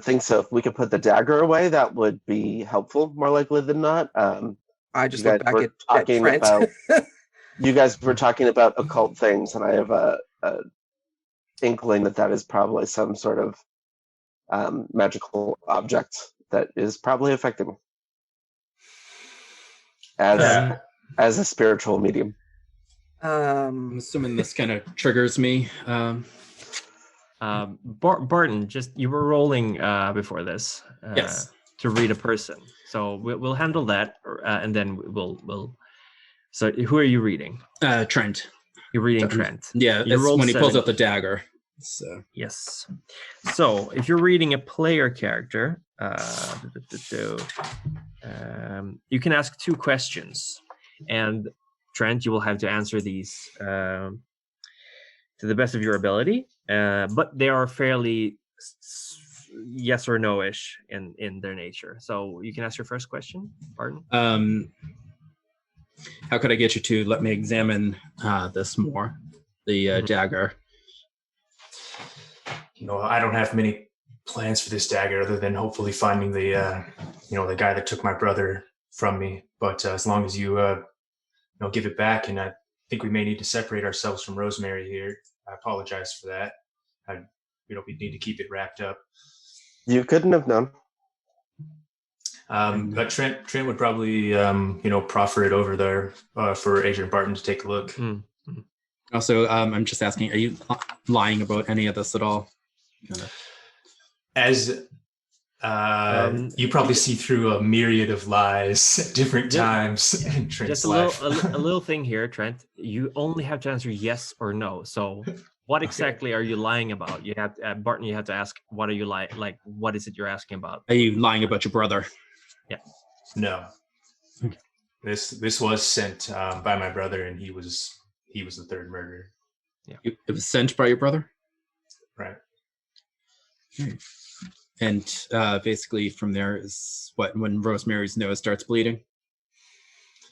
think so. If we could put the dagger away, that would be helpful, more likely than not. I You just guys look back were at talking Trent. about you guys were talking about occult things, and I have a inkling that is probably some sort of magical object that is probably affecting me as a spiritual medium. I'm assuming this kind of triggers me. Barton, just you were rolling before this. Yes. To read a person, so we'll handle that, and then we'll. So who are you reading? Trent. You're reading Trent. Yeah, You it's rolled when he pulls 7. out the dagger. So Yes. So if you're reading a player character, you can ask 2 questions, and Trent, you will have to answer these to the best of your ability. But they are fairly yes or no-ish in their nature. So you can ask your first question, Barton. How could I get you to let me examine this more? The dagger. I don't have many plans for this dagger other than hopefully finding the the guy that took my brother from me. But as long as you give it back, and I think we may need to separate ourselves from Rosemary here. I apologize for that. We need to keep it wrapped up. You couldn't have known. But Trent would probably proffer it over there for Agent Barton to take a look. Mm-hmm. Also, I'm just asking, are you lying about any of this at all? As you probably see through a myriad of lies at different times in Trent's life. a little thing here, Trent. You only have to answer yes or no. So, what exactly are you lying about? You have Barton. You have to ask, what are you lying? Like, what is it you're asking about? Are you lying about your brother? Yeah. No. Okay. This was sent by my brother, and he was the third murderer. Yeah. It was sent by your brother? Right. And basically from there is when Rosemary's nose starts bleeding?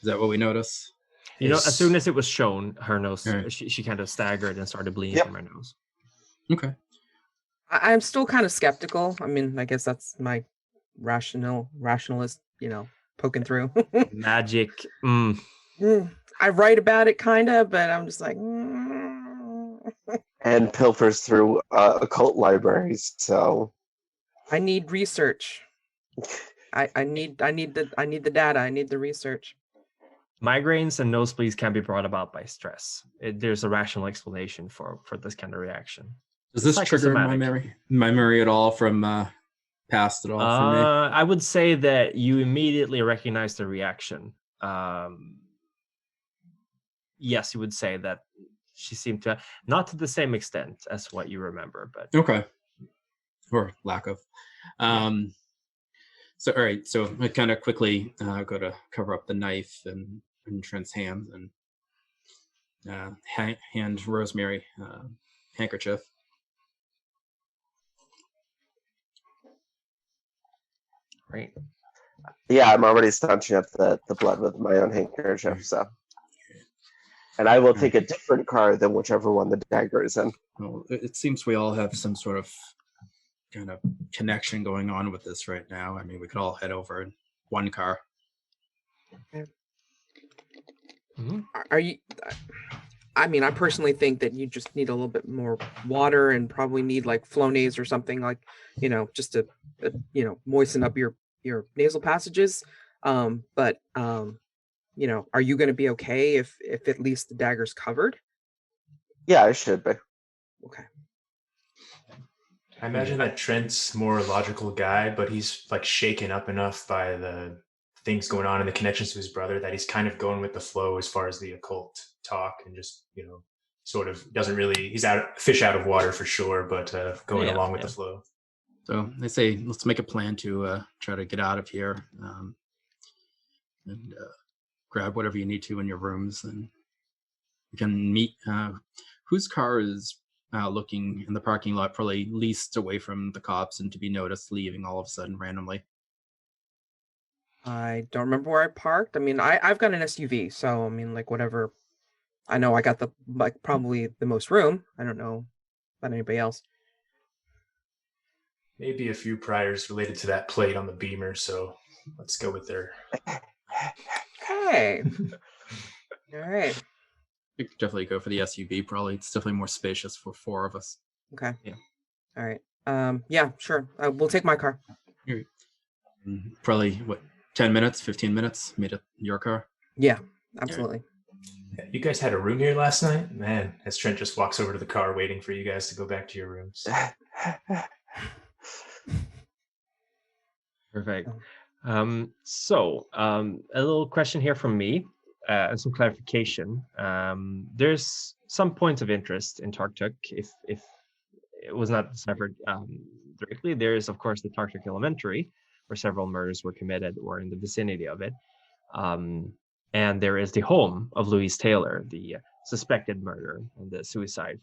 Is that what we notice? As soon as it was shown, her nose, right. she kind of staggered and started bleeding from her nose. Okay. I'm still kind of skeptical. I mean, I guess that's my rationalist, poking through. Magic. I write about it kind of, but I'm just like And pilfers through occult libraries, so I need research. I need the data. I need the research. Migraines and nosebleeds can be brought about by stress. There's a rational explanation for this kind of reaction. Does this trigger my memory at all from past at all for me? I would say that you immediately recognize the reaction. Yes, you would say that she seemed to, not to the same extent as what you remember, but okay, or lack of. So all right, so I kind of quickly go to cover up the knife in Trent's hands and hand Rosemary handkerchief. Right. Yeah, I'm already staunching up the blood with my own handkerchief, so. And I will take a different car than whichever one the dagger is in. Well, it seems we all have some sort of kind of connection going on with this right now. I mean, we could all head over in one car. Mm-hmm. Are you? I mean, I personally think that you just need a little bit more water and probably need like Flonase or something, like, just to moisten up your nasal passages. But are you going to be okay if at least the dagger's covered? Yeah, I should be. Okay. I imagine that Trent's more logical guy, but he's like shaken up enough by the things going on and the connections to his brother that he's kind of going with the flow as far as the occult talk, and just, sort of doesn't really, he's fish out of water for sure, but going along with the flow. So they say, let's make a plan to try to get out of here, and grab whatever you need to in your rooms, and you can meet. Whose car is looking in the parking lot, probably least away from the cops and to be noticed leaving all of a sudden randomly? I don't remember where I parked. I mean, I've got an SUV, so I mean, like whatever. I know I got probably the most room. I don't know about anybody else. Maybe a few priors related to that plate on the Beamer, so let's go with their. Hey. All right. You could definitely go for the SUV. Probably it's definitely more spacious for 4 of us. Okay. Yeah. All right. Yeah, sure. We'll take my car. Probably 10 minutes, 15 minutes. Meet at your car. Yeah, absolutely. Yeah, you guys had a room here last night, man. As Trent just walks over to the car, waiting for you guys to go back to your rooms. Perfect. So a little question here from me, and some clarification. There's some points of interest in Tarktuk. If it was not deciphered directly, there is of course the Tarktuk Elementary, where several murders were committed or in the vicinity of it. And there is the home of Louise Taylor, the suspected murder and the suicide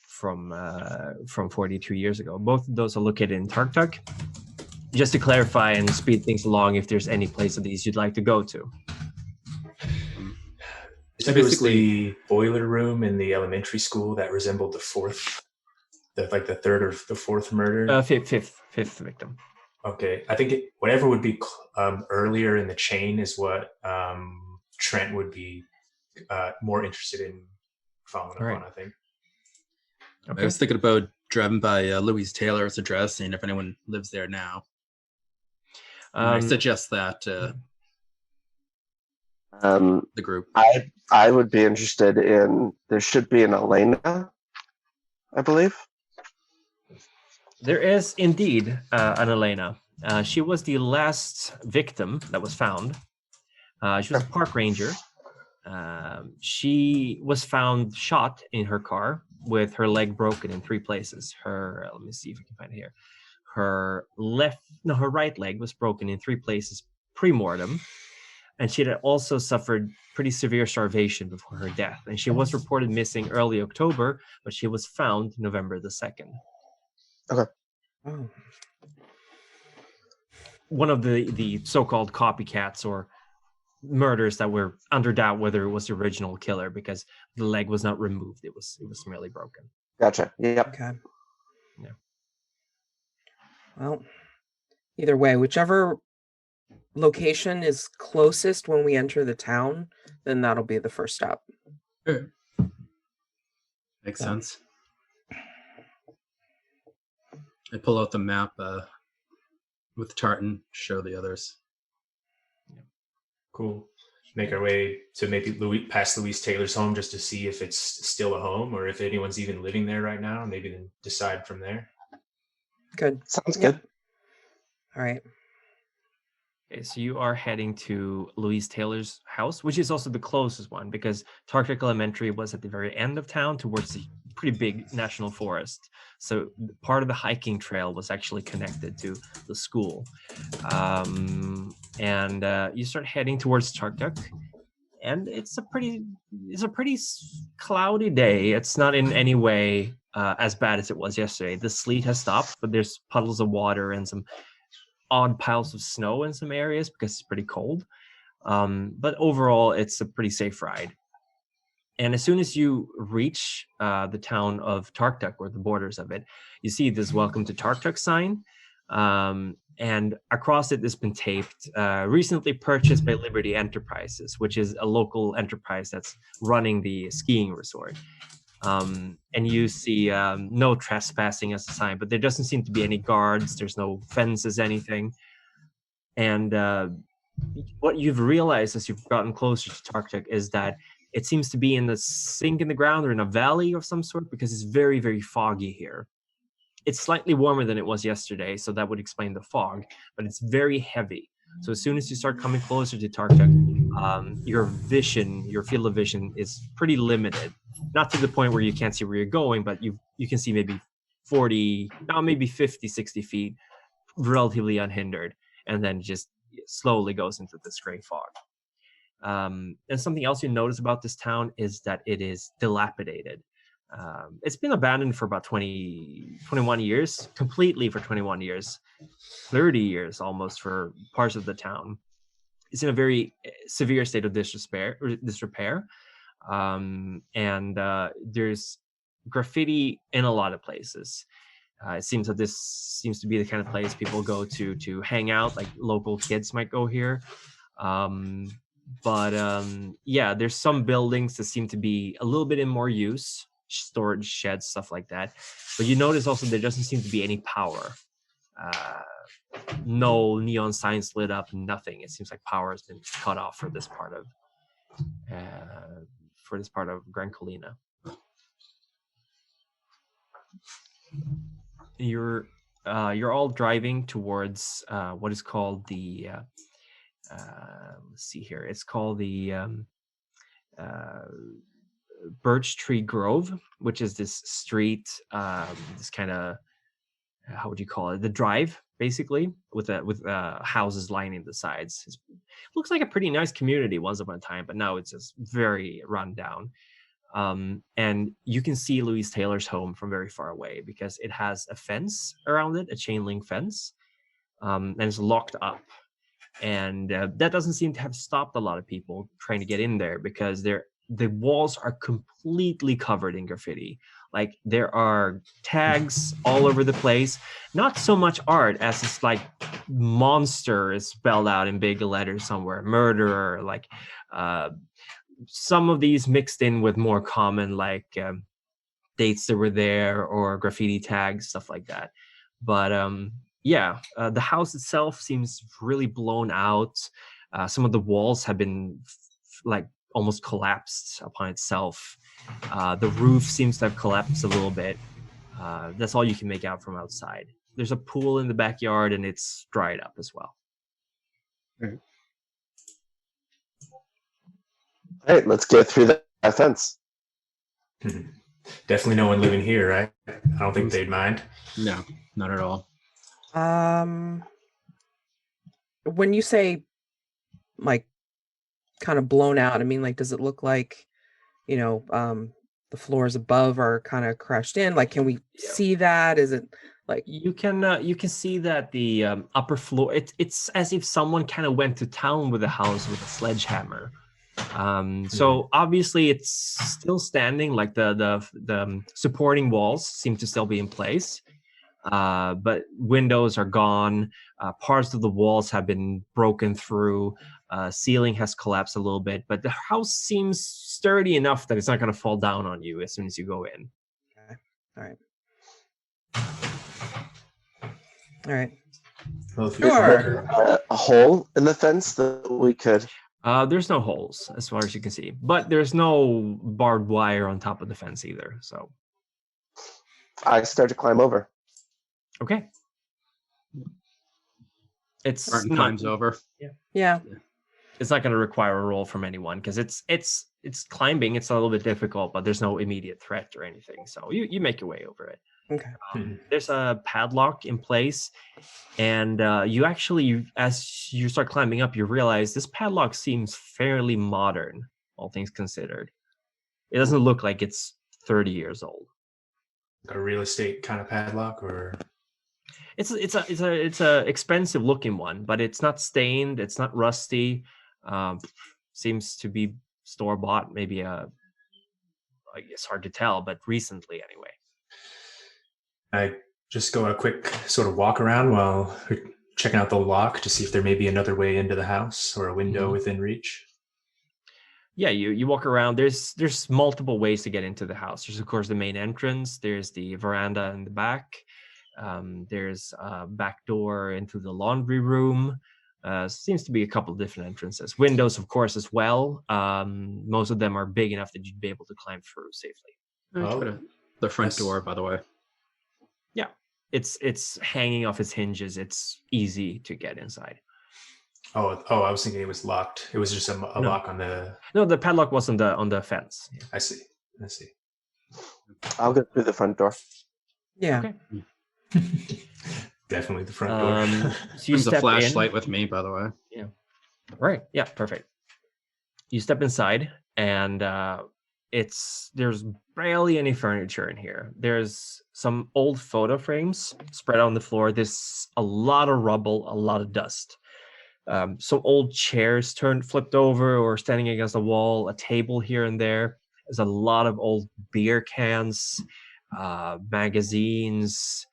from 42 years ago. Both of those are located in Tarktuk. Just to clarify and speed things along, if there's any place of these you'd like to go to. So basically, the boiler room in the elementary school that resembled the third or the fourth murder. Fifth victim. Okay, I think whatever would be earlier in the chain is what Trent would be more interested in following up on, I think. Okay. I was thinking about driving by Louise Taylor's address, and if anyone lives there now. I suggest that the group. I would be interested in. There should be an Elena, I believe. There is indeed an Elena. She was the last victim that was found. She was a park ranger. She was found shot in her car with her leg broken in 3 places. Let me see if I can find it here. Her right leg was broken in 3 places pre-mortem, and she had also suffered pretty severe starvation before her death. And she was reported missing early October, but she was found November the 2nd. Okay. Oh. One of the so-called copycats or murders that were under doubt whether it was the original killer, because the leg was not removed. It was merely broken. Gotcha. Yep. Okay. Yeah. Well, either way, whichever location is closest when we enter the town, then that'll be the first stop. Sure. Makes sense. I pull out the map with Tartan, show the others. Cool. Make our way to maybe past Louise Taylor's home just to see if it's still a home or if anyone's even living there right now. Maybe then decide from there. Good. Sounds good. All right. Okay, so you are heading to Louise Taylor's house, which is also the closest one, because Tarktuk Elementary was at the very end of town towards the pretty big national forest. So part of the hiking trail was actually connected to the school. And you start heading towards Tarktuk, and it's a pretty cloudy day. It's not in any way as bad as it was yesterday. The sleet has stopped, but there's puddles of water and some odd piles of snow in some areas because it's pretty cold. But overall, it's a pretty safe ride. And as soon as you reach the town of Tarktuk, or the borders of it, you see this "Welcome to Tarktuk" sign. And across it has been taped, recently purchased by Liberty Enterprises, which is a local enterprise that's running the skiing resort. And you see no trespassing as a sign, but there doesn't seem to be any guards. There's no fences, anything. And what you've realized as you've gotten closer to Tarktuk is that it seems to be in the sink in the ground or in a valley of some sort, because it's very, very foggy here. It's slightly warmer than it was yesterday, so that would explain the fog, but it's very heavy. So as soon as you start coming closer to Tartuk, your field of vision is pretty limited. Not to the point where you can't see where you're going, but you can see maybe 40, now maybe 50, 60 feet, relatively unhindered, and then just slowly goes into this gray fog. And something else you notice about this town is that it is dilapidated. It's been abandoned for about 21 years, completely for 21 years, 30 years almost for parts of the town. It's in a very severe state of disrepair. And there's graffiti in a lot of places. It seems that this seems to be the kind of place people go to hang out, like local kids might go here. Yeah, there's some buildings that seem to be a little bit in more use, storage sheds, stuff like that. But you notice also there doesn't seem to be any power. No neon signs lit up, nothing. It seems like power has been cut off for this part of Gran Colina. You're all driving towards what is called the let's see here. It's called the Birch Tree Grove, which is this street, this kind of, how would you call it? The drive, basically, with houses lining the sides. It looks like a pretty nice community once upon a time, but now it's just very run down. And you can see Louise Taylor's home from very far away because it has a fence around it, a chain link fence, and it's locked up. And that doesn't seem to have stopped a lot of people trying to get in there because the walls are completely covered in graffiti. Like there are tags all over the place. Not so much art as it's like monster is spelled out in big letters somewhere, murderer, like some of these mixed in with more common like dates that were there or graffiti tags, stuff like that. But the house itself seems really blown out. Some of the walls have been like almost collapsed upon itself. The roof seems to have collapsed a little bit. That's all you can make out from outside. There's a pool in the backyard and it's dried up as well. All right, let's get through that fence. Definitely no one living here, right? I don't think they'd mind. No, not at all. When you say like kind of blown out, I mean, like, does it look like, the floors above are kind of crushed in? Like, can we see that? Is it like you can see that the upper floor, it's as if someone kind of went to town with the house with a sledgehammer. So obviously it's still standing, like the supporting walls seem to still be in place. But windows are gone. Parts of the walls have been broken through. Ceiling has collapsed a little bit, but the house seems sturdy enough that it's not going to fall down on you as soon as you go in. Okay. All right. Well, if Sure. you're A hole in the fence that we could. There's no holes as far as you can see, but there's no barbed wire on top of the fence either. So, I start to climb over. okay. It's Martin climbs over. Yeah. It's not going to require a roll from anyone because it's climbing. It's a little bit difficult, but there's no immediate threat or anything. So you make your way over it. Okay. There's a padlock in place, and as you start climbing up, you realize this padlock seems fairly modern, all things considered. It doesn't look like it's 30 years old. a real estate kind of padlock, or It's a expensive looking one, but it's not stained. It's not rusty. Seems to be store bought. Maybe it's hard to tell, but recently anyway. I just go a quick sort of walk around while we're checking out the lock to see if there may be another way into the house or a window within reach. Yeah, you walk around. There's multiple ways to get into the house. There's of course the main entrance. There's the veranda in the back. There's a back door into the laundry room. Seems to be a couple of different entrances. Windows, of course, as well. Most of them are big enough that you'd be able to climb through safely. The front door, by the way. Yeah. it's hanging off its hinges. It's easy to get inside. Oh, I was thinking it was locked. It was just a No. lock on the. No, the padlock was on the fence. I see. I'll go through the front door. Yeah. Okay. Definitely the front door. So you Brings a step flashlight in. with me, by the way. Right. Yeah. Perfect. You step inside, and there's barely any furniture in here. There's some old photo frames spread on the floor. There's a lot of rubble, a lot of dust. Some old chairs flipped over or standing against the wall. A table here and there. There's a lot of old beer cans, magazines,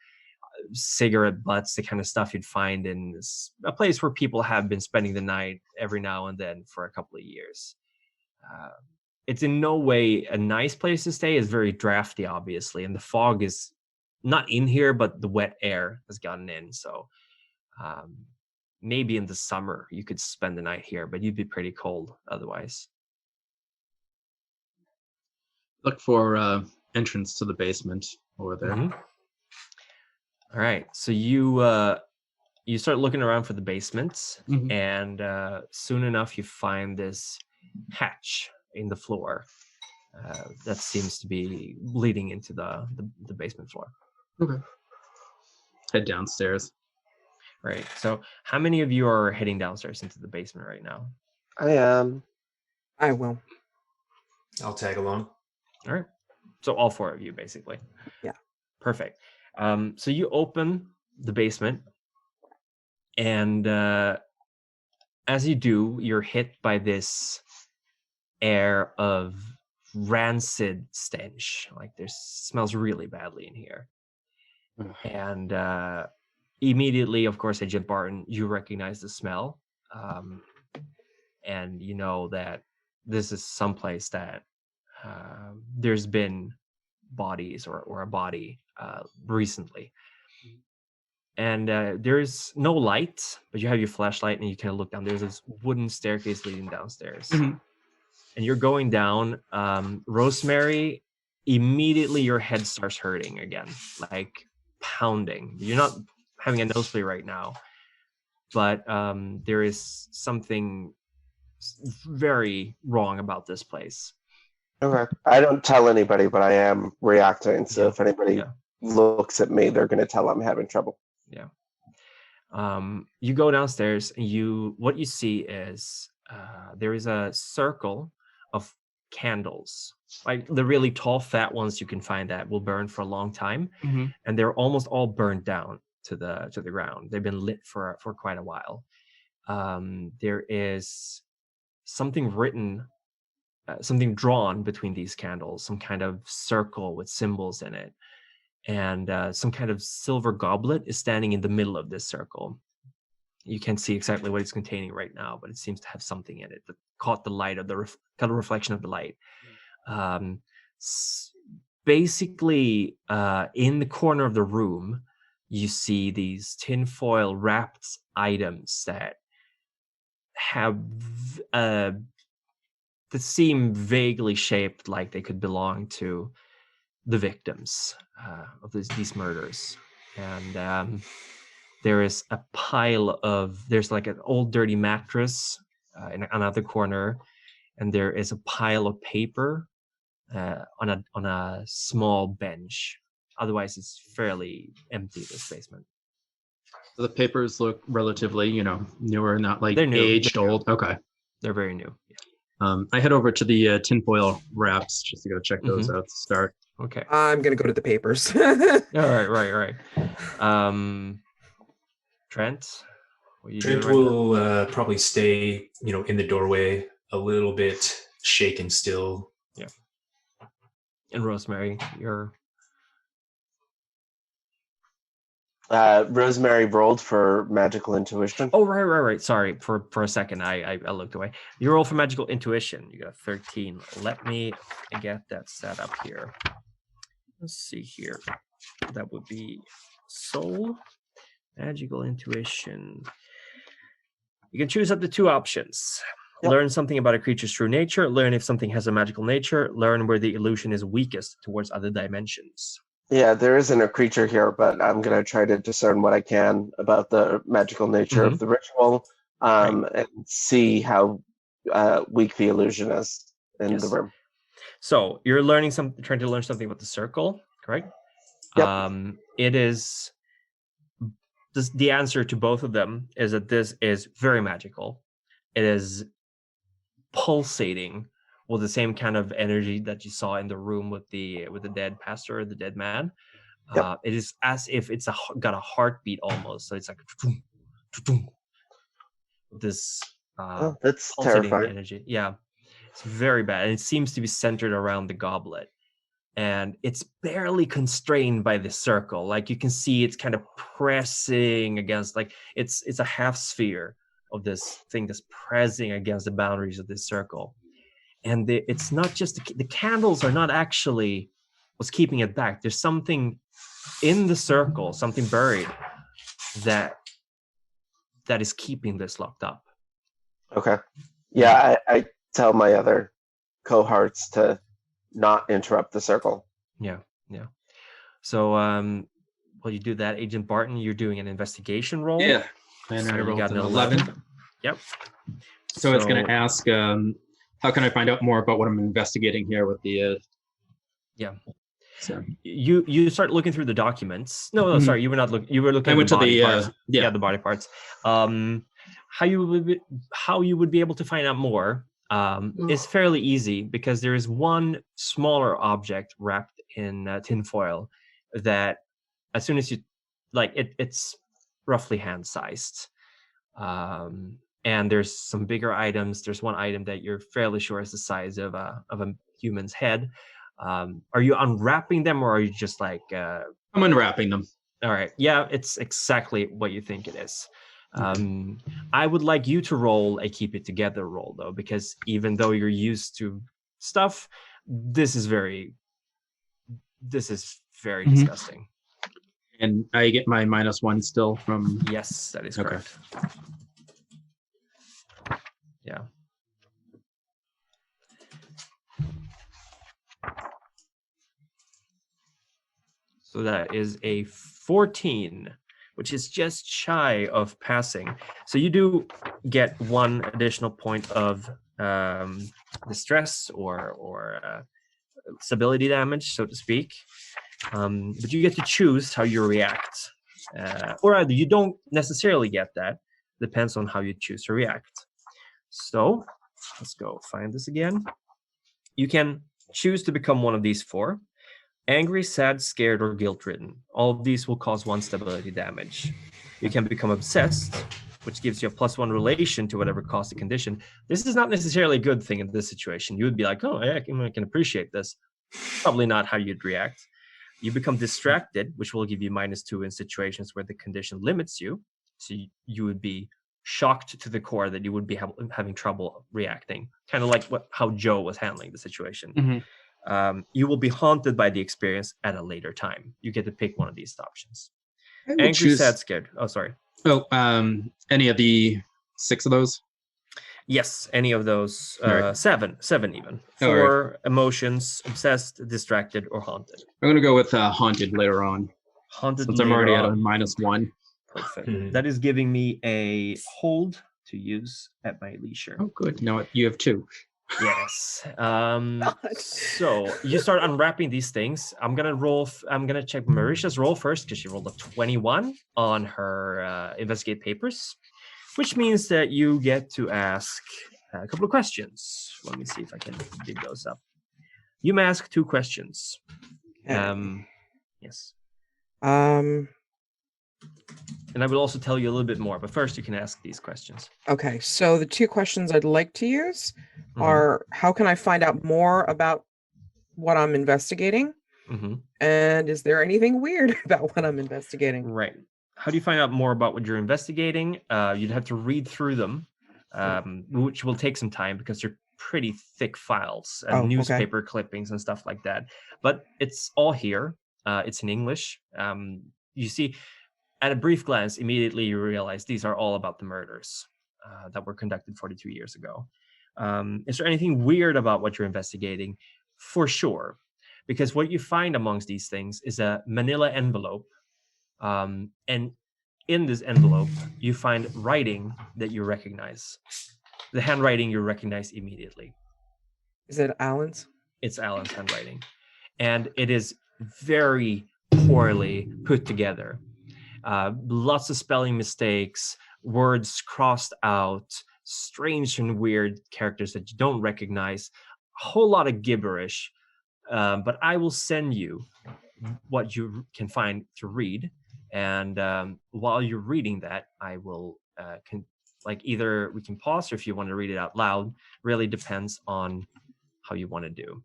cigarette butts, the kind of stuff you'd find in a place where people have been spending the night every now and then for a couple of years. It's in no way a nice place to stay. It's very drafty, obviously, and the fog is not in here, but the wet air has gotten in. So maybe in the summer you could spend the night here, but you'd be pretty cold otherwise. Look for entrance to the basement over there. Mhm. All right, so you start looking around for the basement, Mhm. and soon enough you find this hatch in the floor that seems to be leading into the basement floor. Okay. Head downstairs. Right. So how many of you are heading downstairs into the basement right now? I am. I will. I'll tag along. All right. So all four of you, basically. Yeah. Perfect. So you open the basement, and as you do, you're hit by this air of rancid stench. Like smells really badly in here. Ugh. And immediately, of course, Agent Barton, you recognize the smell, and you know that this is someplace that there's been bodies or a body recently. And there's no light, but you have your flashlight and you kind of look down. There's this wooden staircase leading downstairs. Mhm. And you're going down. Rosemary, immediately your head starts hurting again, like pounding. You're not having a nosebleed right now, but there is something very wrong about this place. Okay. I don't tell anybody, but I am reacting. So Yeah. if anybody Yeah. looks at me, they're going to tell I'm having trouble. Yeah. You go downstairs and what you see is there is a circle of candles, like the really tall, fat ones you can find that will burn for a long time, Mhm. and they're almost all burned down to the ground. They've been lit for quite a while. There is something written, something drawn between these candles, some kind of circle with symbols in it. And some kind of silver goblet is standing in the middle of this circle. You can't see exactly what it's containing right now, but it seems to have something in it that caught the light of caught a reflection of the light. Basically, in the corner of the room, you see these tinfoil wrapped items that have that seem vaguely shaped like they could belong to the victims of these murders. And there is a pile there's like an old dirty mattress in another corner, and there is a pile of paper on a small bench. Otherwise, it's fairly empty, this basement. So the papers look relatively, newer, not like They're new. aged They're new. old. Okay. They're very new. I head over to the tinfoil wraps just to go check those out to start. Okay. I'm gonna go to the papers. All right. Trent, what you doing Trent right now? will probably stay, in the doorway, a little bit shaken still. Yeah. And Rosemary, you're Rosemary rolled for magical intuition. Oh, right. Sorry, for a second, I looked away. You roll for magical intuition. You got 13. Let me get that set up here. Let's see here. That would be soul, magical intuition. You can choose up to 2 options. Yep. Learn something about a creature's true nature. Learn if something has a magical nature. Learn where the illusion is weakest towards other dimensions. Yeah, there isn't a creature here, but I'm going to try to discern what I can about the magical nature of the ritual, and see how weak the illusion is in the Yes. room. So you're trying to learn something about the circle, correct? Yep. It is the answer to both of them is that this is very magical. It is pulsating with the same kind of energy that you saw in the room with the dead pastor or the dead man. Yep. It is as if it's got a heartbeat almost. So it's like this Oh, that's pulsating terrifying. energy. Yeah, it's very bad, and it seems to be centered around the goblet. And it's barely constrained by the circle. Like you can see it's kind of pressing against, like it's a half sphere of this thing that's pressing against the boundaries of this circle. And it's not just the candles are not actually what's keeping it back. There's something in the circle, something buried that is keeping this locked up. Okay. Yeah, I tell my other cohorts to not interrupt the circle. Yeah. So while you do that, Agent Barton, you're doing an investigation roll. Yeah. And So I you rolled got an 11. Yep. So it's going to ask, how can I find out more about what I'm investigating here with the... Yeah. So you start looking through the documents. No, Mhm. sorry, you were not looking. You were looking I at went the to body the, parts. yeah. The body parts. How you would be able to find out more is fairly easy, because there is one smaller object wrapped in tinfoil that, as soon as you it's roughly hand sized. And there's some bigger items. There's one item that you're fairly sure is the size of a human's head. Are you unwrapping them, or are you just like I'm unwrapping them. all right, yeah, it's exactly what you think it is. I would like you to roll a keep it together roll, though, because even though you're used to stuff, this is very disgusting. And I get my -1 still from... Yes, that is Okay. correct. Yeah. So that is a 14, which is just shy of passing. So you do get one additional point of distress or stability damage, so to speak. But you get to choose how you react. Or either you don't necessarily get that. Depends on how you choose to react. So let's go find this again. You can choose to become one of these four. Angry, sad, scared, or guilt-ridden. All of these will cause 1 stability damage. You can become obsessed, which gives you a +1 relation to whatever caused the condition. This is not necessarily a good thing in this situation. You would be like, oh, I can appreciate this. Probably not how you'd react. You become distracted, which will give you -2 in situations where the condition limits you. So you would be shocked to the core that you would be having trouble reacting. Kind of like how Joe was handling the situation. Mm-hmm. You will be haunted by the experience at a later time. You get to pick one of these options. I would Angry, choose... sad, scared. Oh, sorry. Oh, any of the 6 of those? Yes, any of those. Right. 7 even. Oh, 4 emotions: obsessed, distracted, or haunted. I'm going to go with haunted later on. Haunted. Since I'm already at a -1. Perfect. That is giving me a hold to use at my leisure. Oh, good. No, you have 2. Yes. So you start unwrapping these things. I'm gonna check Marisha's roll first, because she rolled a 21 on her investigate papers, which means that you get to ask a couple of questions. Let me see if I can dig those up. You may ask 2 questions. Okay. Yes. And I will also tell you a little bit more, but first you can ask these questions. Okay, so the 2 questions I'd like to use are, how can I find out more about what I'm investigating? And is there anything weird about what I'm investigating? Right. How do you find out more about what you're investigating? You'd have to read through them, which will take some time because they're pretty thick files and newspaper clippings and stuff like that. But it's all here. It's in English. You see, at a brief glance, immediately you realize these are all about the murders that were conducted 42 years ago. Is there anything weird about what you're investigating? For sure. because what you find amongst these things is a manila envelope, and in this envelope you find writing that you recognize. The handwriting you recognize immediately. Is it Alan's? It's Alan's handwriting, and it is very poorly put together. Lots of spelling mistakes, words crossed out, strange and weird characters that you don't recognize, a whole lot of gibberish. But I will send you what you can find to read, and while you're reading that, I will either we can pause, or if you want to read it out loud, really depends on how you want to do.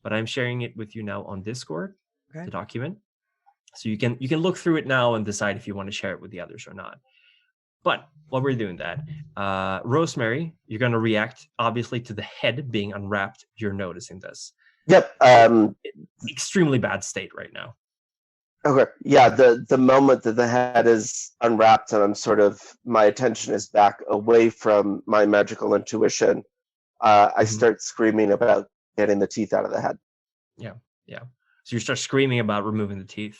But I'm sharing it with you now on Discord, Okay. the document. So you can look through it now and decide if you want to share it with the others or not. But while we're doing that, Rosemary, you're going to react, obviously, to the head being unwrapped. You're noticing this. Yep. Extremely bad state right now. Okay. Yeah. The moment that the head is unwrapped and my attention is back away from my magical intuition, I start screaming about getting the teeth out of the head. Yeah. So you start screaming about removing the teeth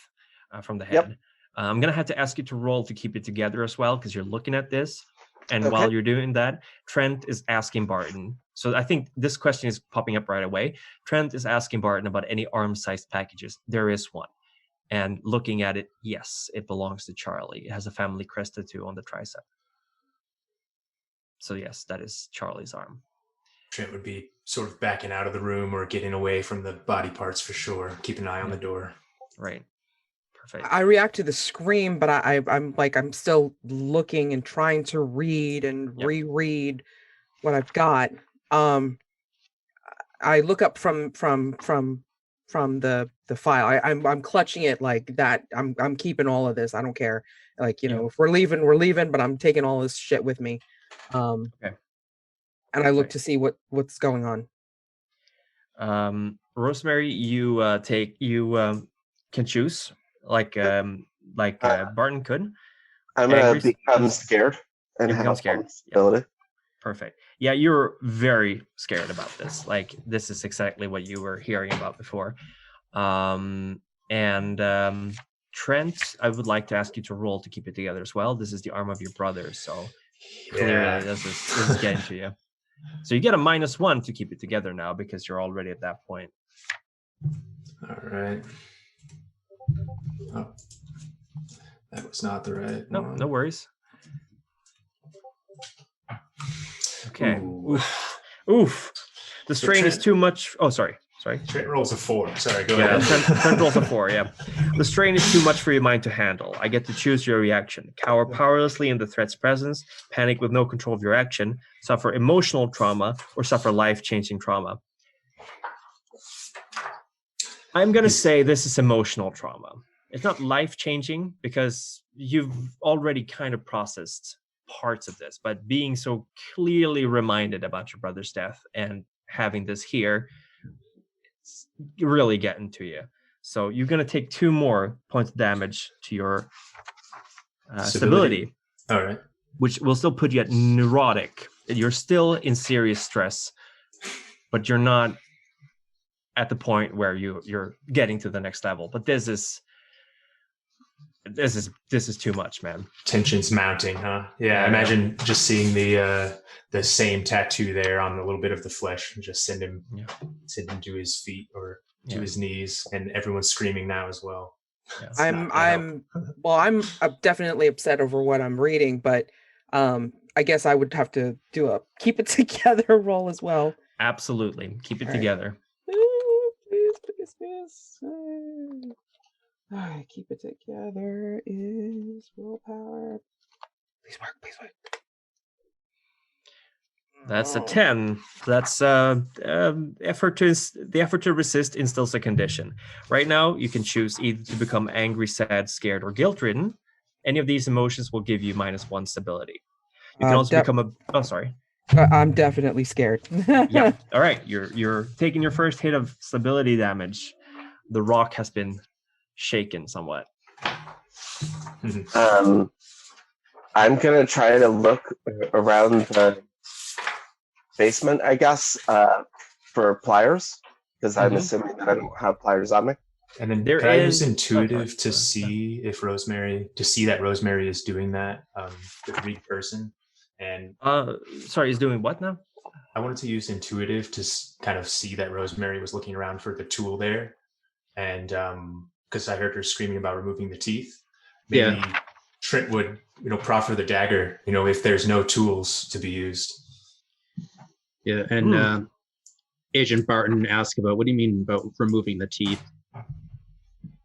from the head. Yep. I'm going to have to ask you to roll to keep it together as well, because you're looking at this. And Okay. while you're doing that, Trent is asking Barton. So I think this question is popping up right away. Trent is asking Barton about any arm-sized packages. There is one. And looking at it, yes, it belongs to Charlie. It has a family crest tattoo on the tricep. So yes, that is Charlie's arm. Trent would be sort of backing out of the room or getting away from the body parts for sure. Keep an eye on the door. Right. Perfect. I react to the scream, but I'm still looking and trying to read and reread what I've got. I look up from the file. I'm clutching it like that. I'm keeping all of this. I don't care. If we're leaving, we're leaving, but I'm taking all this shit with me. Okay. And I look to see what's going on. Rosemary, you can choose like Barton could. I'm gonna become scared and You have become scared. responsibility. Perfect. Yeah, you're very scared about this. Like, this is exactly what you were hearing about before. Trent, I would like to ask you to roll to keep it together as well. This is the arm of your brother, so clearly this is getting to you. So you get a -1 to keep it together now, because you're already at that point. All right. Oh, that was not the right one. No worries. Okay. Ooh. Oof. The strain is too much. Oh, sorry. Trent rolls a 4. Sorry, go Yeah, ahead. Trent rolls a 4, yeah. The strain is too much for your mind to handle. I get to choose your reaction. Cower powerlessly in the threat's presence, panic with no control of your action, suffer emotional trauma, or suffer life-changing trauma. I'm going to say this is emotional trauma. It's not life-changing, because you've already kind of processed parts of this, but being so clearly reminded about your brother's death and having this here, it's really getting to you. So you're going to take 2 more points of damage to your stability. All right. Which will still put you at neurotic. You're still in serious stress, but you're not at the point where you're getting to the next level. But this is too much, man. Tension's mounting, huh? Yeah, I imagine just seeing the same tattoo there on a little bit of the flesh and just send him to his feet or to his knees, and everyone's screaming now as well. Yeah. I'm definitely upset over what I'm reading, but I guess I would have to do a keep it together roll as well. Absolutely. Keep it together. Please. All right, keep it together is willpower. Please work. That's a 10. That's the effort to resist instills a condition. Right now, you can choose either to become angry, sad, scared, or guilt-ridden. Any of these emotions will give you -1 stability. You can also become I'm definitely scared. Yeah. All right. You're taking your first hit of stability damage. The rock has been shaken somewhat. I'm gonna try to look around the basement, I guess, for pliers, because I'm Mhm. assuming that I don't have pliers on me. And then There could I use is- intuitive to sorry. see that Rosemary is doing that with read person? And Sorry, is doing what now? I wanted to use intuitive to kind of see that Rosemary was looking around for the tool there. And because I heard her screaming about removing the teeth, maybe Trent would, proffer the dagger, if there's no tools to be used. Yeah, and Agent Barton asked about, what do you mean about removing the teeth?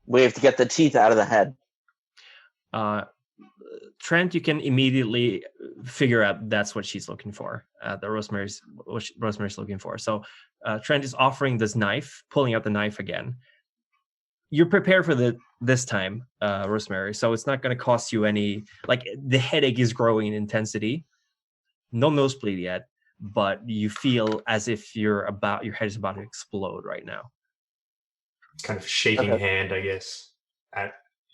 We have to get the teeth out of the head. Trent, you can immediately figure out that's what she's looking for. That Rosemary's looking for. So Trent is offering this knife, pulling out the knife again. You're prepared for this time, Rosemary. So it's not going to cost you any. Like, the headache is growing in intensity. No nosebleed yet, but you feel as if your head is about to explode right now. Kind of shaking hand, I guess.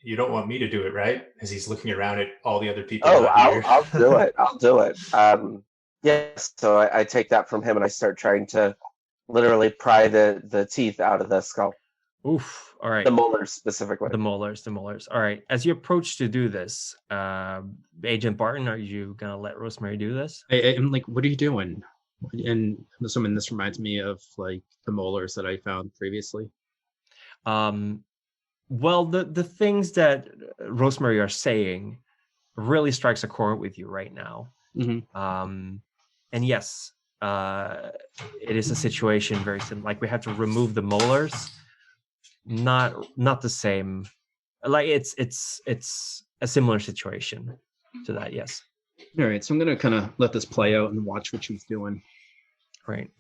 You don't want me to do it, right? As he's looking around at all the other people. Oh, not here. I'll do it. I'll do it. Yes. So I take that from him and I start trying to literally pry the teeth out of the skull. Oof. All right. The molars specifically. The molars. All right. As you approach to do this, Agent Barton, are you gonna let Rosemary do this? I'm like, what are you doing? And I'm assuming this reminds me of like the molars that I found previously. Well, the things that Rosemary are saying really strikes a chord with you right now. Mm-hmm. And yes, it is a situation very similar. Like, we have to remove the molars. Not the same. Like, it's a similar situation to that. Yes. All right, so I'm gonna kind of let this play out and watch what she's doing. Right.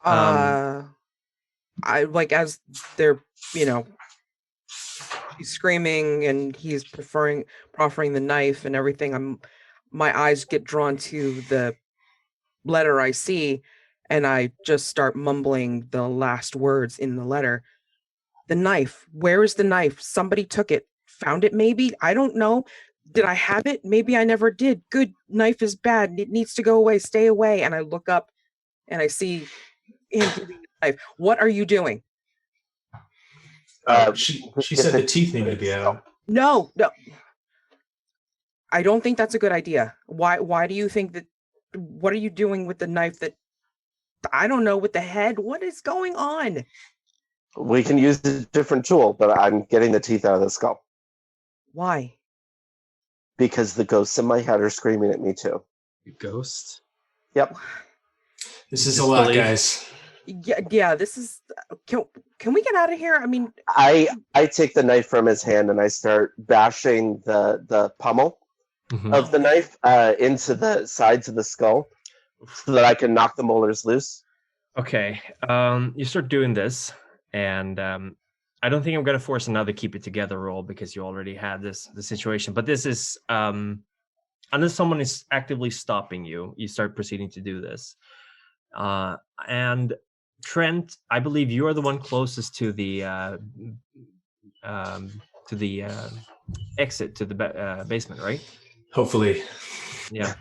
I like, as they're, she's screaming and he's proffering the knife and everything. My eyes get drawn to the letter I see, and I just start mumbling the last words in the letter. The knife. Where is the knife? Somebody took it. Found it, maybe? I don't know. Did I have it? Maybe I never did. Good. Knife is bad. It needs to go away. Stay away. And I look up and I see him giving the knife. What are you doing? She said the teeth need to be out. No. I don't think that's a good idea. Why do you think that? What are you doing with the knife that, I don't know, with the head? What is going on? We can use a different tool, but I'm getting the teeth out of the skull. Why? Because the ghosts in my head are screaming at me too. Ghost? Yep. This is a lot, guys. Yeah, this is... Can we get out of here? I mean... I take the knife from his hand and I start bashing the pommel of the knife into the sides of the skull so that I can knock the molars loose. Okay. You start doing this, and I don't think I'm going to force another keep it together roll because you already had the situation. But this is, unless someone is actively stopping you, you start proceeding to do this. And Trent, I believe you are the one closest to the exit to the basement, right? Hopefully. Yeah.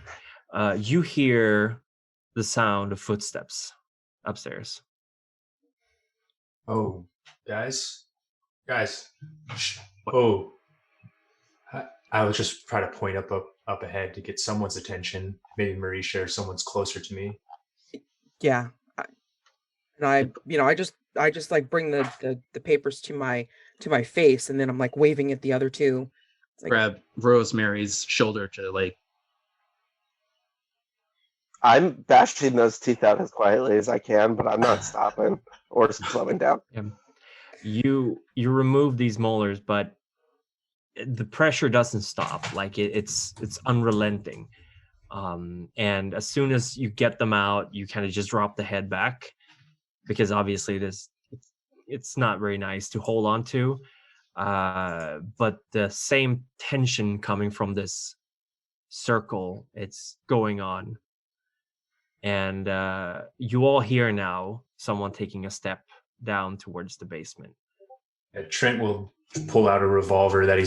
You hear the sound of footsteps upstairs. Oh, guys. Shh. Oh, I was just trying to point up ahead to get someone's attention. Maybe Marisha or someone's closer to me. Yeah, and I just like bring the papers to my face, and then I'm like waving at the other two. Like, grab Rosemary's shoulder to like. I'm bashing those teeth out as quietly as I can, but I'm not stopping or slowing down. You remove these molars, but the pressure doesn't stop. Like it's unrelenting. And as soon as you get them out, you kind of just drop the head back, because obviously it's not very nice to hold on to. But the same tension coming from this circle, it's going on. And you all hear now someone taking a step down towards the basement. Trent will pull out a revolver that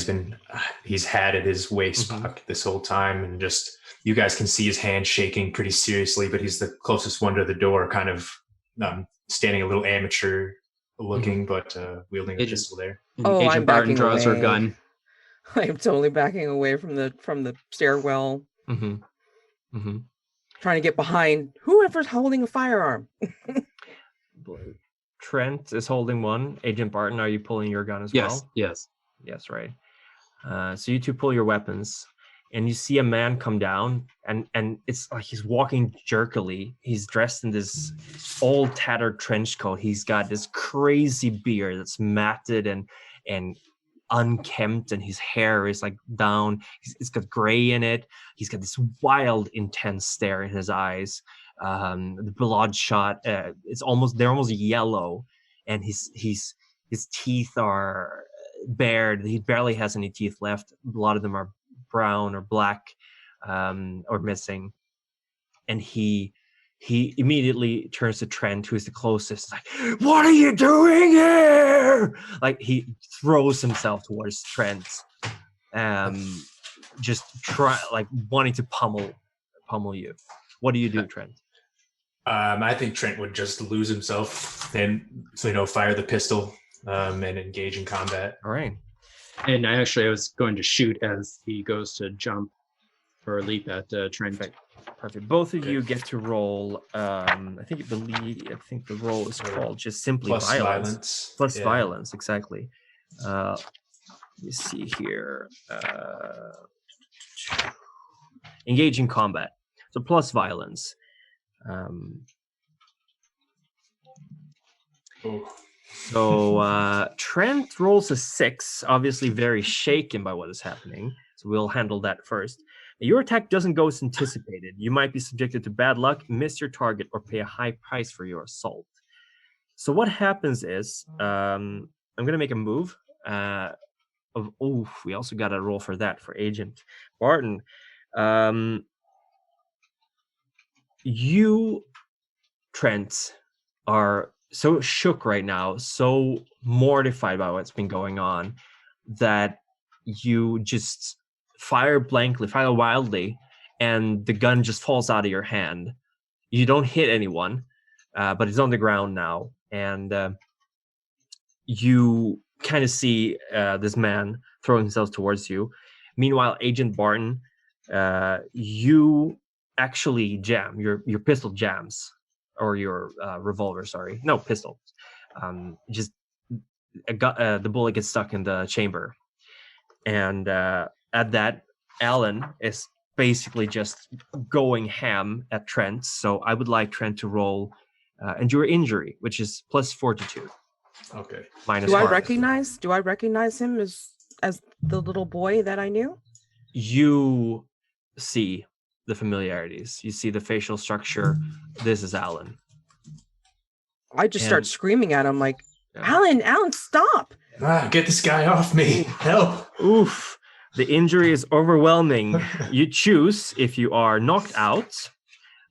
he's had at his waist pocket this whole time, and just, you guys can see his hand shaking pretty seriously, but he's the closest one to the door, kind of standing a little amateur looking, but wielding a Agent- pistol there. Oh, I'm Agent Barton backing draws her away. gun. I am totally backing away from the stairwell, Mm-hmm. Mm-hmm. trying to get behind whoever's holding a firearm. Trent is holding one. Agent Barton, are you pulling your gun as Yes, well? yes. Yes, right. So you two pull your weapons, and you see a man come down, and it's like he's walking jerkily. He's dressed in this old tattered trench coat. He's got this crazy beard that's matted and unkempt, and his hair is like down. It's got gray in it. He's got this wild, intense stare in his eyes. The bloodshot. They're almost yellow, and his teeth are bared. He barely has any teeth left. A lot of them are brown or black, or missing. And he immediately turns to Trent, who is the closest. Like, what are you doing here? Like, he throws himself towards Trent, just wanting to pummel you. What do you do, Trent? I think Trent would just lose himself and fire the pistol and engage in combat. All right. And I was going to shoot as he goes to jump or leap at Trent. Perfect. Both of you get to roll. I think the roll is called just simply Plus violence. Plus Yeah. violence, exactly. Let me see here. Engage in combat. So plus violence. So Trent rolls a 6, obviously very shaken by what is happening. So we'll handle that first. Your attack doesn't go as anticipated. You might be subjected to bad luck, miss your target, or pay a high price for your assault. So what happens is, I'm going to make a move. We also got a roll for that for Agent Barton. You, Trent, are so shook right now, so mortified by what's been going on, that you just fire wildly, and the gun just falls out of your hand. You don't hit anyone, but it's on the ground now, and you kind of see this man throw himself towards you. Meanwhile, Agent Barton, you actually jam. Your pistol jams, or your revolver. Sorry, no pistol. The bullet gets stuck in the chamber, and at that, Alan is basically just going ham at Trent. So I would like Trent to roll endure injury, which is plus fortitude. Okay. Minus Do I harm. recognize him as the little boy that I knew? You see the familiarities. You see the facial structure. This is Alan. I just start screaming at him like, Yeah. Alan, stop! Get this guy off me! Help! Oof. The injury is overwhelming. You choose if you are knocked out,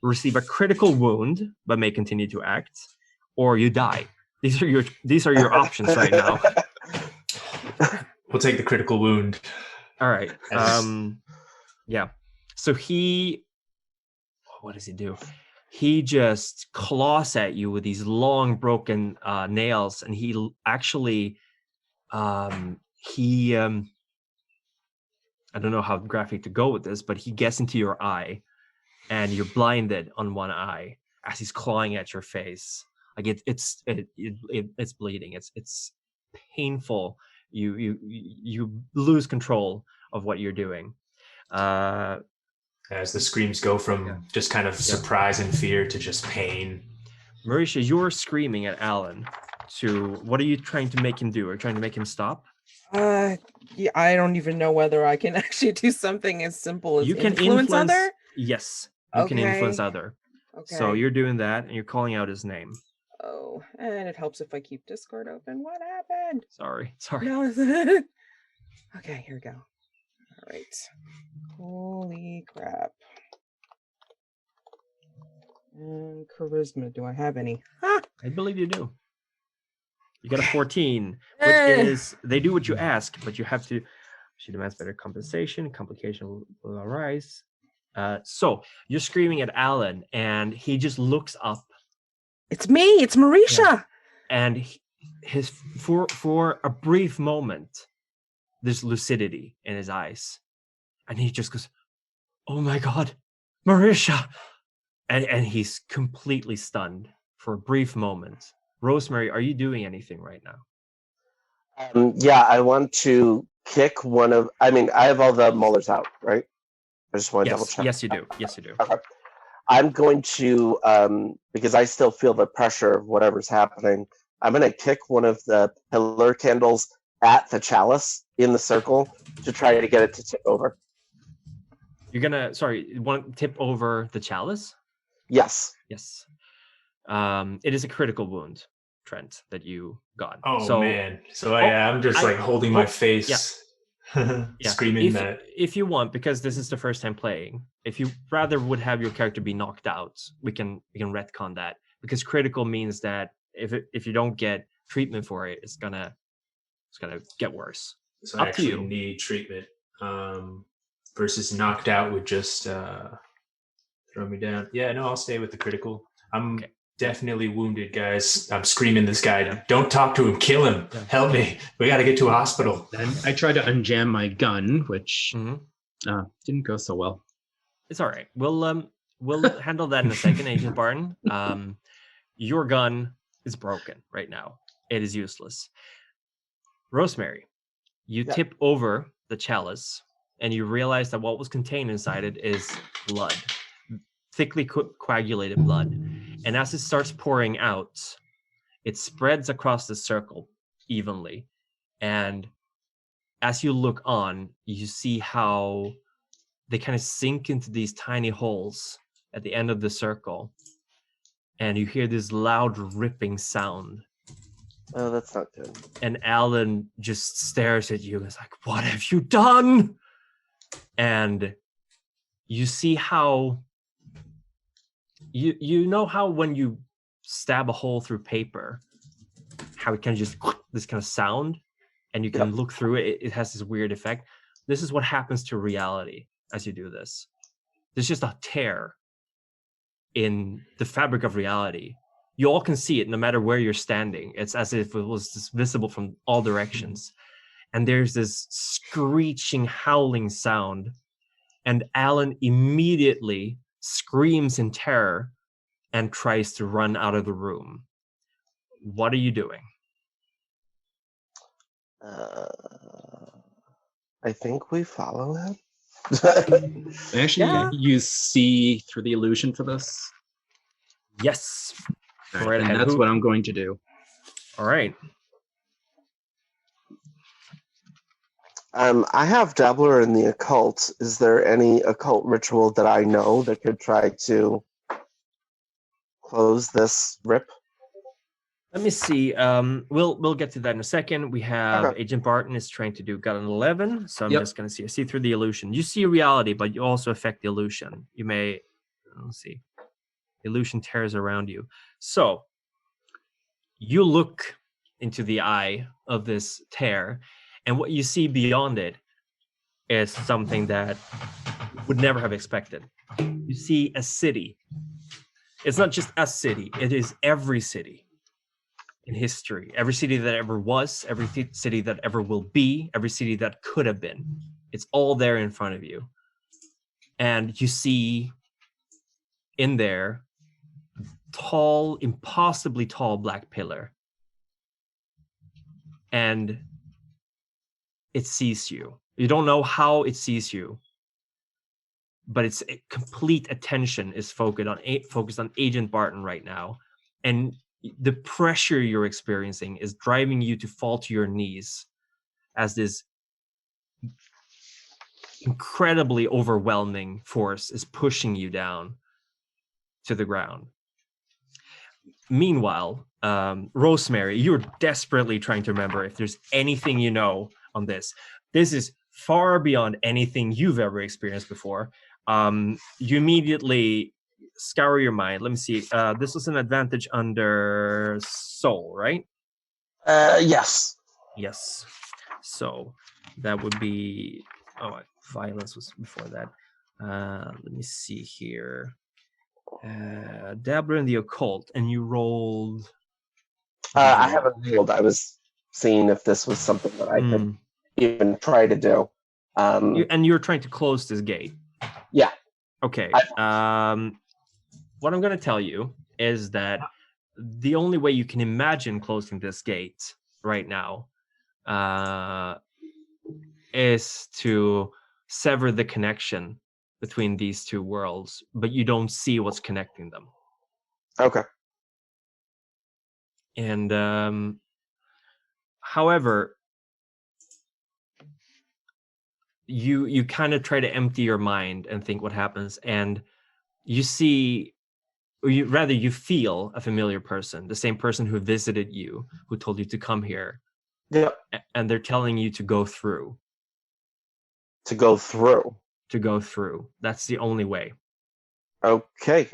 receive a critical wound, but may continue to act, or you die. These are your options right now. We'll take the critical wound. All right. Yeah. So what does he do? He just claws at you with these long broken nails, and he actually I don't know how graphic to go with this, but he gets into your eye, and you're blinded on one eye as he's clawing at your face. Like it's bleeding. It's painful. You lose control of what you're doing. As the screams go from just kind of surprise and fear to just pain. Marisha, you're screaming at Alan. What are you trying to make him do? Are you trying to make him stop? Yeah, I don't even know whether I can actually do something as simple as You can influence other. Yes, you can influence other. Okay. So you're doing that, and you're calling out his name. Oh, and it helps if I keep Discord open. What happened? Sorry. No. Okay, here we go. All right. Holy crap. And charisma. Do I have any? I believe you do. You got a 14, which is they do what you ask, but you have to. She demands better compensation. Complication will arise. So you're screaming at Alan, and he just looks up, It's me. It's Marisha. And his for a brief moment, there's lucidity in his eyes, and he just goes, "Oh my God, Marisha!" And he's completely stunned for a brief moment. Rosemary, are you doing anything right now? Yeah, I want to kick one of. I mean, I have all the molars out, right? I just want to double Yes, check. yes, you do. Yes, you do. Okay. I'm going to, because I still feel the pressure of whatever's happening, I'm going to kick one of the pillar candles at the chalice in the circle to try to get it to tip over. You're gonna, sorry, you want to tip over the chalice? Yes. Yes. It is a critical wound, Trent, that you got. Oh So, man! So I'm just like holding my face, screaming that. If you want, because this is the first time playing, if you rather would have your character be knocked out, we can retcon that, because critical means that if you don't get treatment for it, it's gonna get worse. So Up I to actually you. need treatment. Versus knocked out would just throw me down. Yeah, no, I'll stay with the critical. I'm definitely wounded, guys. I'm screaming this guy. Don't talk to him. Kill him. Help me. We got to get to a hospital. Then I tried to unjam my gun, which didn't go so well. It's all right. We'll handle that in a second, Agent Barton. Your gun is broken right now. It is useless. Rosemary, you tip over the chalice, and you realize that what was contained inside it is blood, thickly coagulated blood. And as it starts pouring out, it spreads across the circle evenly. And as you look on, you see how they kind of sink into these tiny holes at the end of the circle. And you hear this loud ripping sound. Oh, that's not good. And Alan just stares at you and is like, "What have you done?" And you see how you know how when you stab a hole through paper, how it can just this kind of sound, and you can look through it. It has this weird effect. This is what happens to reality as you do this. There's just a tear in the fabric of reality. You all can see it no matter where you're standing. It's as if it was just visible from all directions. And there's this screeching, howling sound. And Alan immediately screams in terror and tries to run out of the room. What are you doing? I think we follow him. I actually use see through the illusion for this. Yes. All right, and that's what I'm going to do. All right. I have Dabbler in the occult. Is there any occult ritual that I know that could try to close this rip? Let me see. We'll get to that in a second. We have Agent Barton is trying to got an 11, so I'm just going to see through the illusion. You see reality, but you also affect the illusion. You may, let's see, illusion tears around you. So you look into the eye of this tear, and what you see beyond it is something that you would never have expected. You see a city. It's not just a city; it is every city in history, every city that ever was, every city that ever will be, every city that could have been. It's all there in front of you. And you see in there, tall, impossibly tall black pillar. And it sees you. You don't know how it sees you, but its complete attention is focused on Agent Barton right now. And the pressure you're experiencing is driving you to fall to your knees as this incredibly overwhelming force is pushing you down to the ground. Meanwhile, Rosemary, you're desperately trying to remember if there's anything you know on this. This is far beyond anything you've ever experienced before. You immediately scour your mind. Let me see. This was an advantage under soul, right? Yes. Yes. So that would be violence was before that. Let me see here. Dabbler in the occult, and you rolled. I haven't rolled. I was seeing if this was something that I could even try to do. And you're trying to close this gate. Yeah. Okay. What I'm going to tell you is that the only way you can imagine closing this gate right now is to sever the connection between these two worlds, but you don't see what's connecting them. Okay. And however, you kind of try to empty your mind and think what happens, and you see, or you feel a familiar person, the same person who visited you, who told you to come here. Yep. And they're telling you to go through. To go through. To go through. That's the only way. Okay.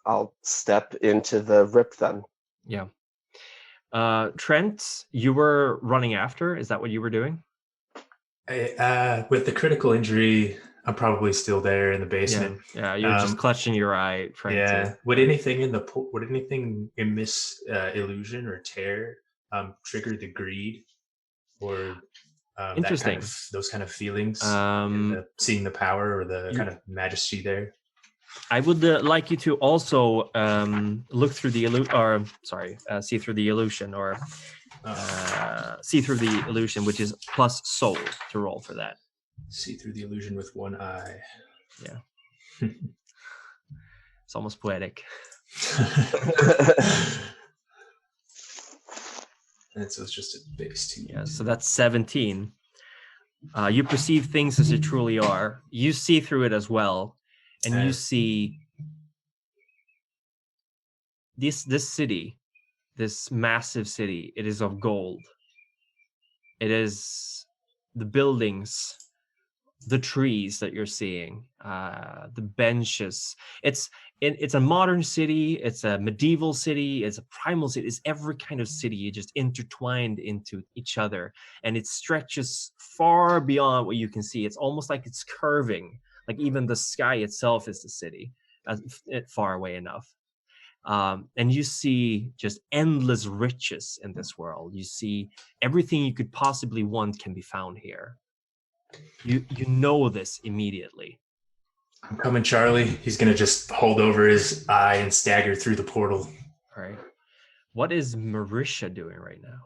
I'll step into the rip then. Yeah. Trent, you were running after. Is that what you were doing? With the critical injury, I'm probably still there in the basement. Yeah, you're just clutching your eye, trying to. Would anything in this illusion or tear trigger the greed or interesting those kind of feelings? Seeing the power or the kind of majesty there. I would like you to also look through the see through the illusion, or see through the illusion, which is plus soul to roll for that. See through the illusion with one eye. Yeah. It's almost poetic. And so it's just a base 2. Yeah, so that's 17. You perceive things as they truly are. You see through it as well. And you see this city, this massive city. It is of gold. It is the buildings, the trees that you're seeing, the benches. It's a modern city. It's a medieval city. It's a primal city. It's every kind of city just intertwined into each other, and it stretches far beyond what you can see. It's almost like it's curving. Like even the sky itself is the city, far away enough. And you see just endless riches in this world. You see everything you could possibly want can be found here. You know this immediately. I'm coming, Charlie. He's going to just hold over his eye and stagger through the portal. All right. What is Marisha doing right now?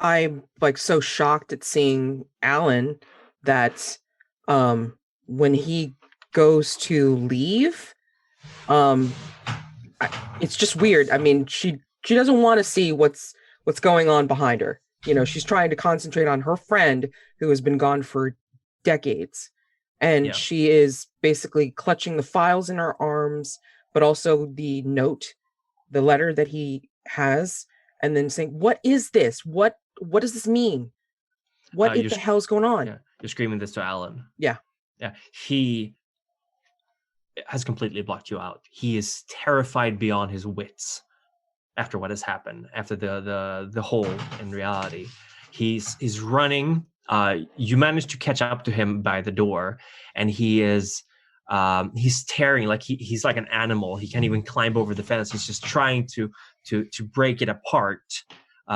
I'm so shocked at seeing Alan that when he goes to leave, it's just weird. I mean, she doesn't want to see what's going on behind her. She's trying to concentrate on her friend who has been gone for decades, and she is basically clutching the files in her arms, but also the letter that he has, and then saying, "What is this? What does this mean? What the hell's going on?" Yeah, you're screaming this to Alan. Yeah. He has completely blocked you out. He is terrified beyond his wits after what has happened, after the hole in reality. He's running. You managed to catch up to him by the door, and he's tearing like he's like an animal. He can't even climb over the fence. He's just trying to break it apart,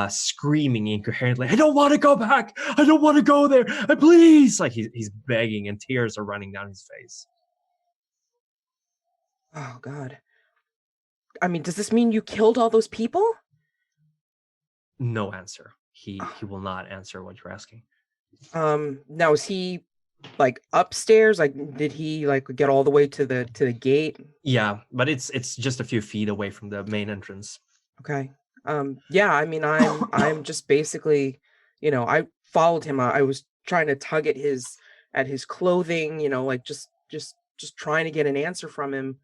screaming incoherently, "I don't want to go back! I don't want to go there! Please!" Like he's begging, and tears are running down his face. Oh God. I mean, does this mean you killed all those people? No answer. He will not answer what you're asking. Now is he upstairs? Did he get all the way to the gate? Yeah, but it's just a few feet away from the main entrance. Okay. Yeah, I mean, I'm just basically, I followed him. I was trying to tug at his clothing, just trying to get an answer from him.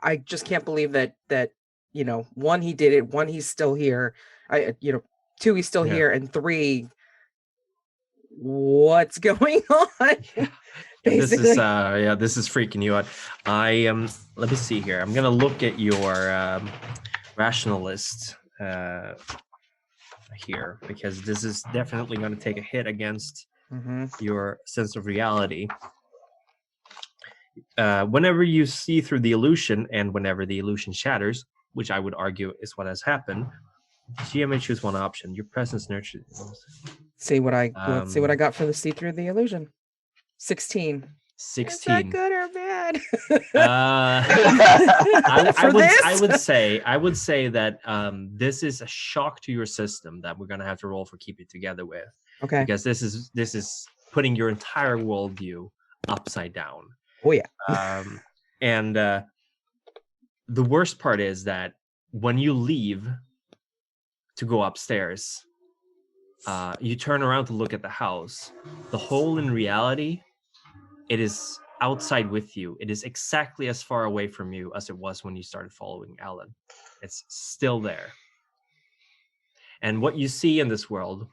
I just can't believe that one, he did it, one, he's still here. Two, he's still here, and three, what's going on? This is freaking you out. Let me see here. I'm gonna look at your rationalist here, because this is definitely going to take a hit against your sense of reality. Whenever you see through the illusion and whenever the illusion shatters, which I would argue is what has happened, GM may choose one option. Your presence nurtures. Let's see what I got for the see through the illusion. 16. 16. Is that good or bad? I would say that this is a shock to your system that we're gonna have to roll for keep it together with. Okay. Because this is putting your entire worldview upside down. Oh yeah. And the worst part is that when you leave to go upstairs, you turn around to look at the house. The hole in reality, it is outside with you. It is exactly as far away from you as it was when you started following Alan. It's still there. And what you see in this world,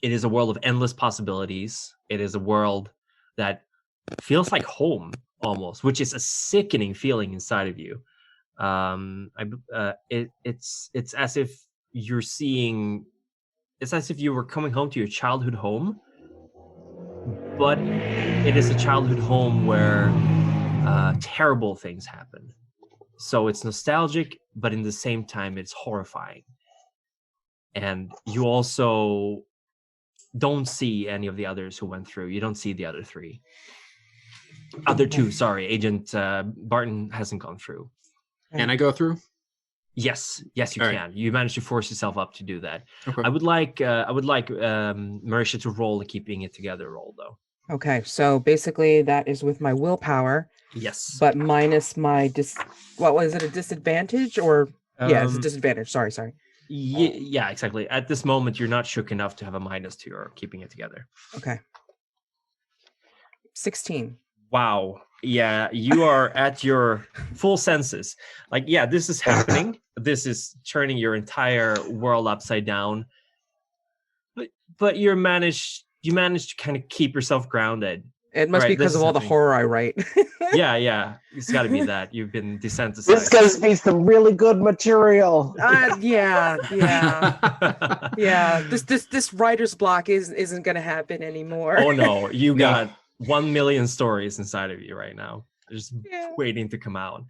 it is a world of endless possibilities. It is a world that feels like home almost, which is a sickening feeling inside of you. It's as if you're seeing. It's as if you were coming home to your childhood home, but it is a childhood home where terrible things happen. So it's nostalgic, but in the same time, it's horrifying. And you also don't see any of the others who went through. You don't see the other three. Other two, sorry. Agent Barton hasn't gone through. Can I go through? Yes, you All can. right. You managed to force yourself up to do that. Okay. I would like Marisha to roll the keeping it together roll, though. Okay, so basically that is with my willpower, Yes. but minus my what was it, a disadvantage or yeah, it's a Um, disadvantage. Sorry. Yeah, exactly. At this moment, you're not shook enough to have a minus to your keeping it together. Okay. 16. Wow. Yeah, you are at your full senses. Like, yeah, this is happening. This is turning your entire world upside down. But you managed to kind of keep yourself grounded. It must be Right, this because of is all the happening. horror I write. Yeah. It's got to be that. You've been desensitized. This gives me some really good material. Yeah. This writer's block isn't gonna happen anymore. Oh no, you No. got 1 million stories inside of you right now, just Yeah. waiting to come out.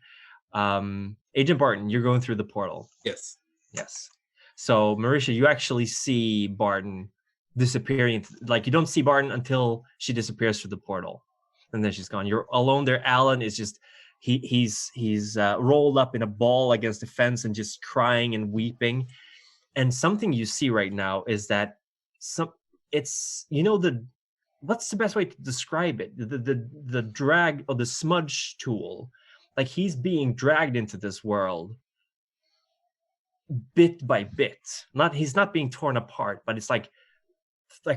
Agent Barton, you're going through the portal. Yes. Yes. So Marisha, you actually see Barton disappearing. Like, you don't see Barton until she disappears through the portal, and then she's gone. You're alone there. Alan is just he's rolled up in a ball against the fence and just crying and weeping. And something you see right now is that what's the best way to describe it? The drag or the smudge tool, like he's being dragged into this world bit by bit. He's not being torn apart, but it's like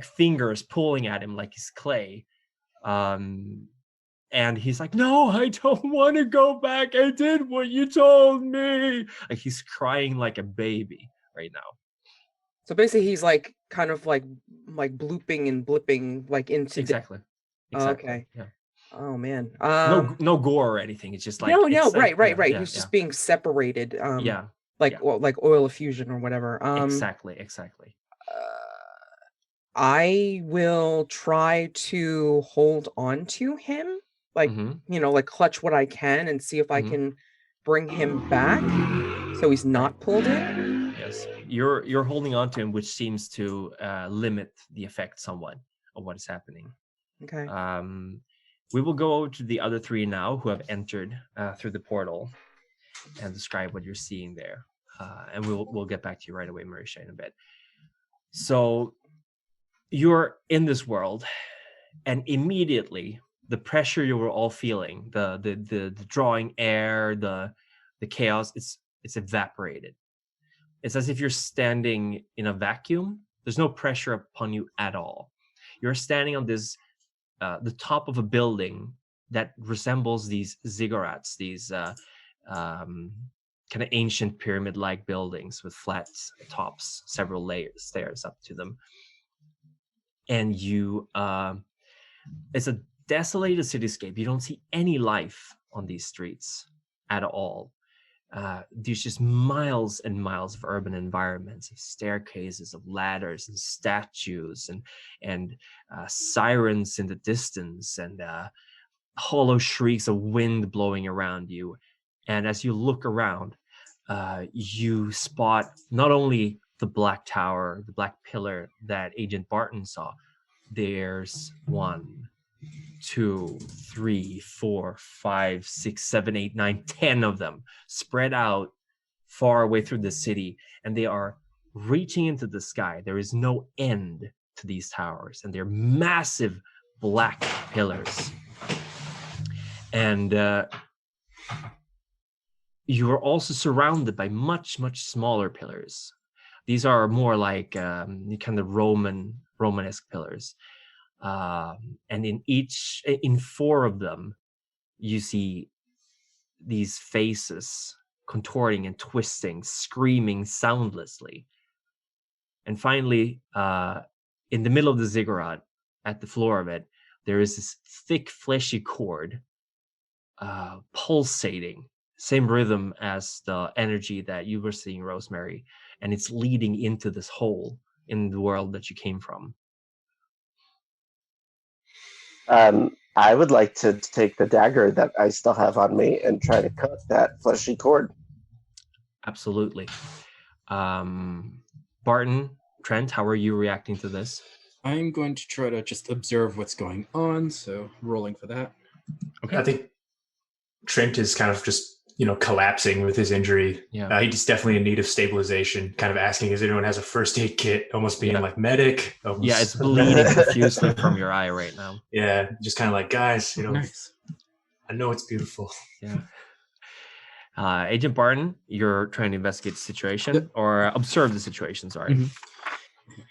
fingers pulling at him like he's clay. And he's like, no, I don't want to go back. I did what you told me. Like, he's crying like a baby right now. So basically he's like kind of like blooping and blipping like into Exactly. Okay. Yeah. Oh man. No gore or anything. It's just like no, it's like, right. yeah, He's just being separated. yeah. Like oil effusion or whatever. Exactly. I will try to hold on to him, like like clutch what I can and see if I can bring him back so he's not pulled in. Yes, you're holding on to him, which seems to limit the effect somewhat of what is happening. Okay. We will go to the other three now who have entered through the portal and describe what you're seeing there. And we'll get back to you right away, Marisha, in a bit. So you're in this world, and immediately the pressure you were all feeling, the drawing air, the chaos, it's evaporated. It's as if you're standing in a vacuum. There's no pressure upon you at all. You're standing on this the top of a building that resembles these ziggurats, these kind of ancient pyramid-like buildings with flat tops, several stairs up to them. And you, it's a desolated cityscape. You don't see any life on these streets at all. There's just miles and miles of urban environments, of staircases, of ladders, and statues, and sirens in the distance, and hollow shrieks of wind blowing around you. And as you look around, you spot not only the black tower, the black pillar that Agent Barton saw. There's 1, 2, 3, 4, 5, 6, 7, 8, 9, 10 of them spread out far away through the city, and they are reaching into the sky. There is no end to these towers, and they're massive black pillars. And you are also surrounded by much, much smaller pillars. These are more like kind of Romanesque pillars. And in 4 of them, you see these faces contorting and twisting, screaming soundlessly. And finally, in the middle of the ziggurat, at the floor of it, there is this thick, fleshy cord pulsating, same rhythm as the energy that you were seeing, Rosemary, and it's leading into this hole in the world that you came from. I would like to take the dagger that I still have on me and try to cut that fleshy cord. Absolutely. Barton, Trent, how are you reacting to this? I'm going to try to just observe what's going on, so rolling for that. Okay. I think Trent is kind of just, collapsing with his injury. Yeah. He's definitely in need of stabilization, kind of asking if anyone has a first aid kit, almost being like medic. Almost. Yeah, it's bleeding profusely from your eye right now. Yeah, just kind of like, guys, Nice. I know it's beautiful. Yeah. Agent Barton, you're trying to investigate the situation or observe the situation, sorry. Mm-hmm.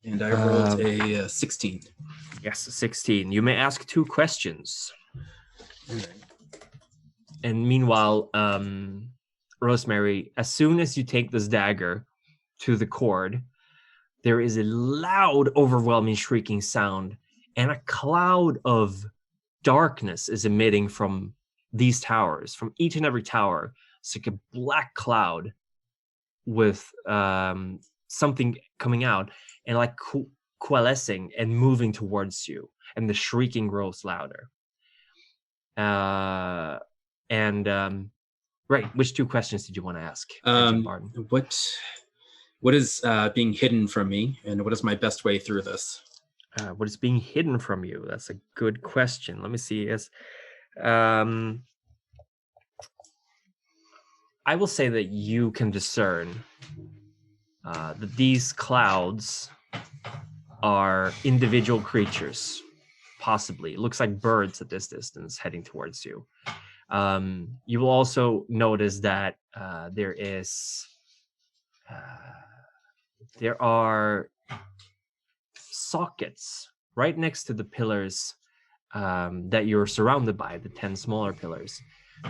And I rolled a 16. Yes, 16. You may ask 2 questions. Right. And meanwhile, Rosemary, as soon as you take this dagger to the cord, there is a loud, overwhelming shrieking sound, and a cloud of darkness is emitting from these towers. From each and every tower, it's like a black cloud with something coming out and like coalescing and moving towards you, and the shrieking grows louder. Right, which 2 questions did you want to ask, Agent Barton? What is being hidden from me, and what is my best way through this? What is being hidden from you? That's a good question. Let me see. I will say that you can discern that these clouds are individual creatures, possibly. It looks like birds at this distance heading towards you. You will also notice that there are sockets right next to the pillars that you're surrounded by, the 10 smaller pillars,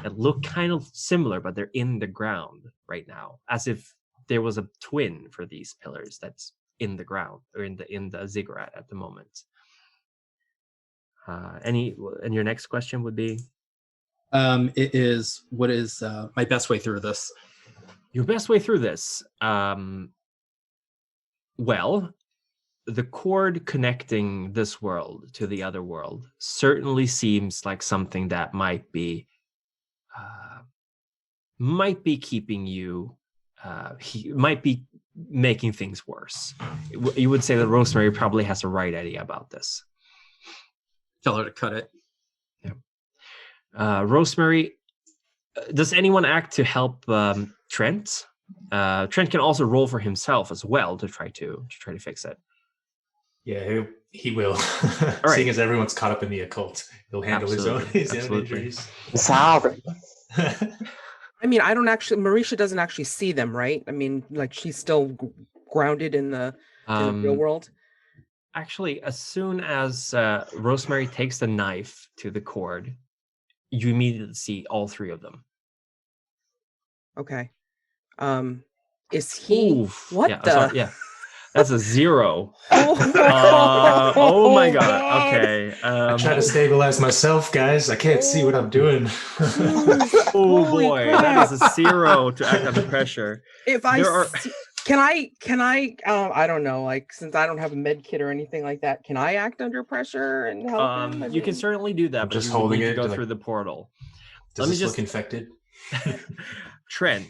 that look kind of similar, but they're in the ground right now, as if there was a twin for these pillars that's in the ground or in the ziggurat at the moment. And your next question would be? It is, what is my best way through this? Your best way through this? Well, the cord connecting this world to the other world certainly seems like something that might be keeping you, might be making things worse. You would say that Rosemary probably has the right idea about this. Tell her to cut it. Yeah. Rosemary, does anyone act to help Trent? Trent can also roll for himself as well to try to fix it. Yeah, he will. Right. Seeing as everyone's caught up in the occult, he'll handle his own injuries. Sorry. I mean, Marisha doesn't actually see them, right? I mean, like, she's still grounded in the real world. Actually, as soon as Rosemary takes the knife to the cord, you immediately see all 3 of them. Okay. Is he? Oof. What yeah, the? Sorry, yeah. That's a 0. Oh my god. Okay. I try to stabilize myself, guys. I can't see what I'm doing. Oh boy, that is a 0 to act under pressure. If I Can I? I don't know. Like, since I don't have a med kit or anything like that, can I act under pressure and help him? You can certainly do that, I'm but just you would holding need to it go to, through like- the portal. Does Let me this just look infected? Trent,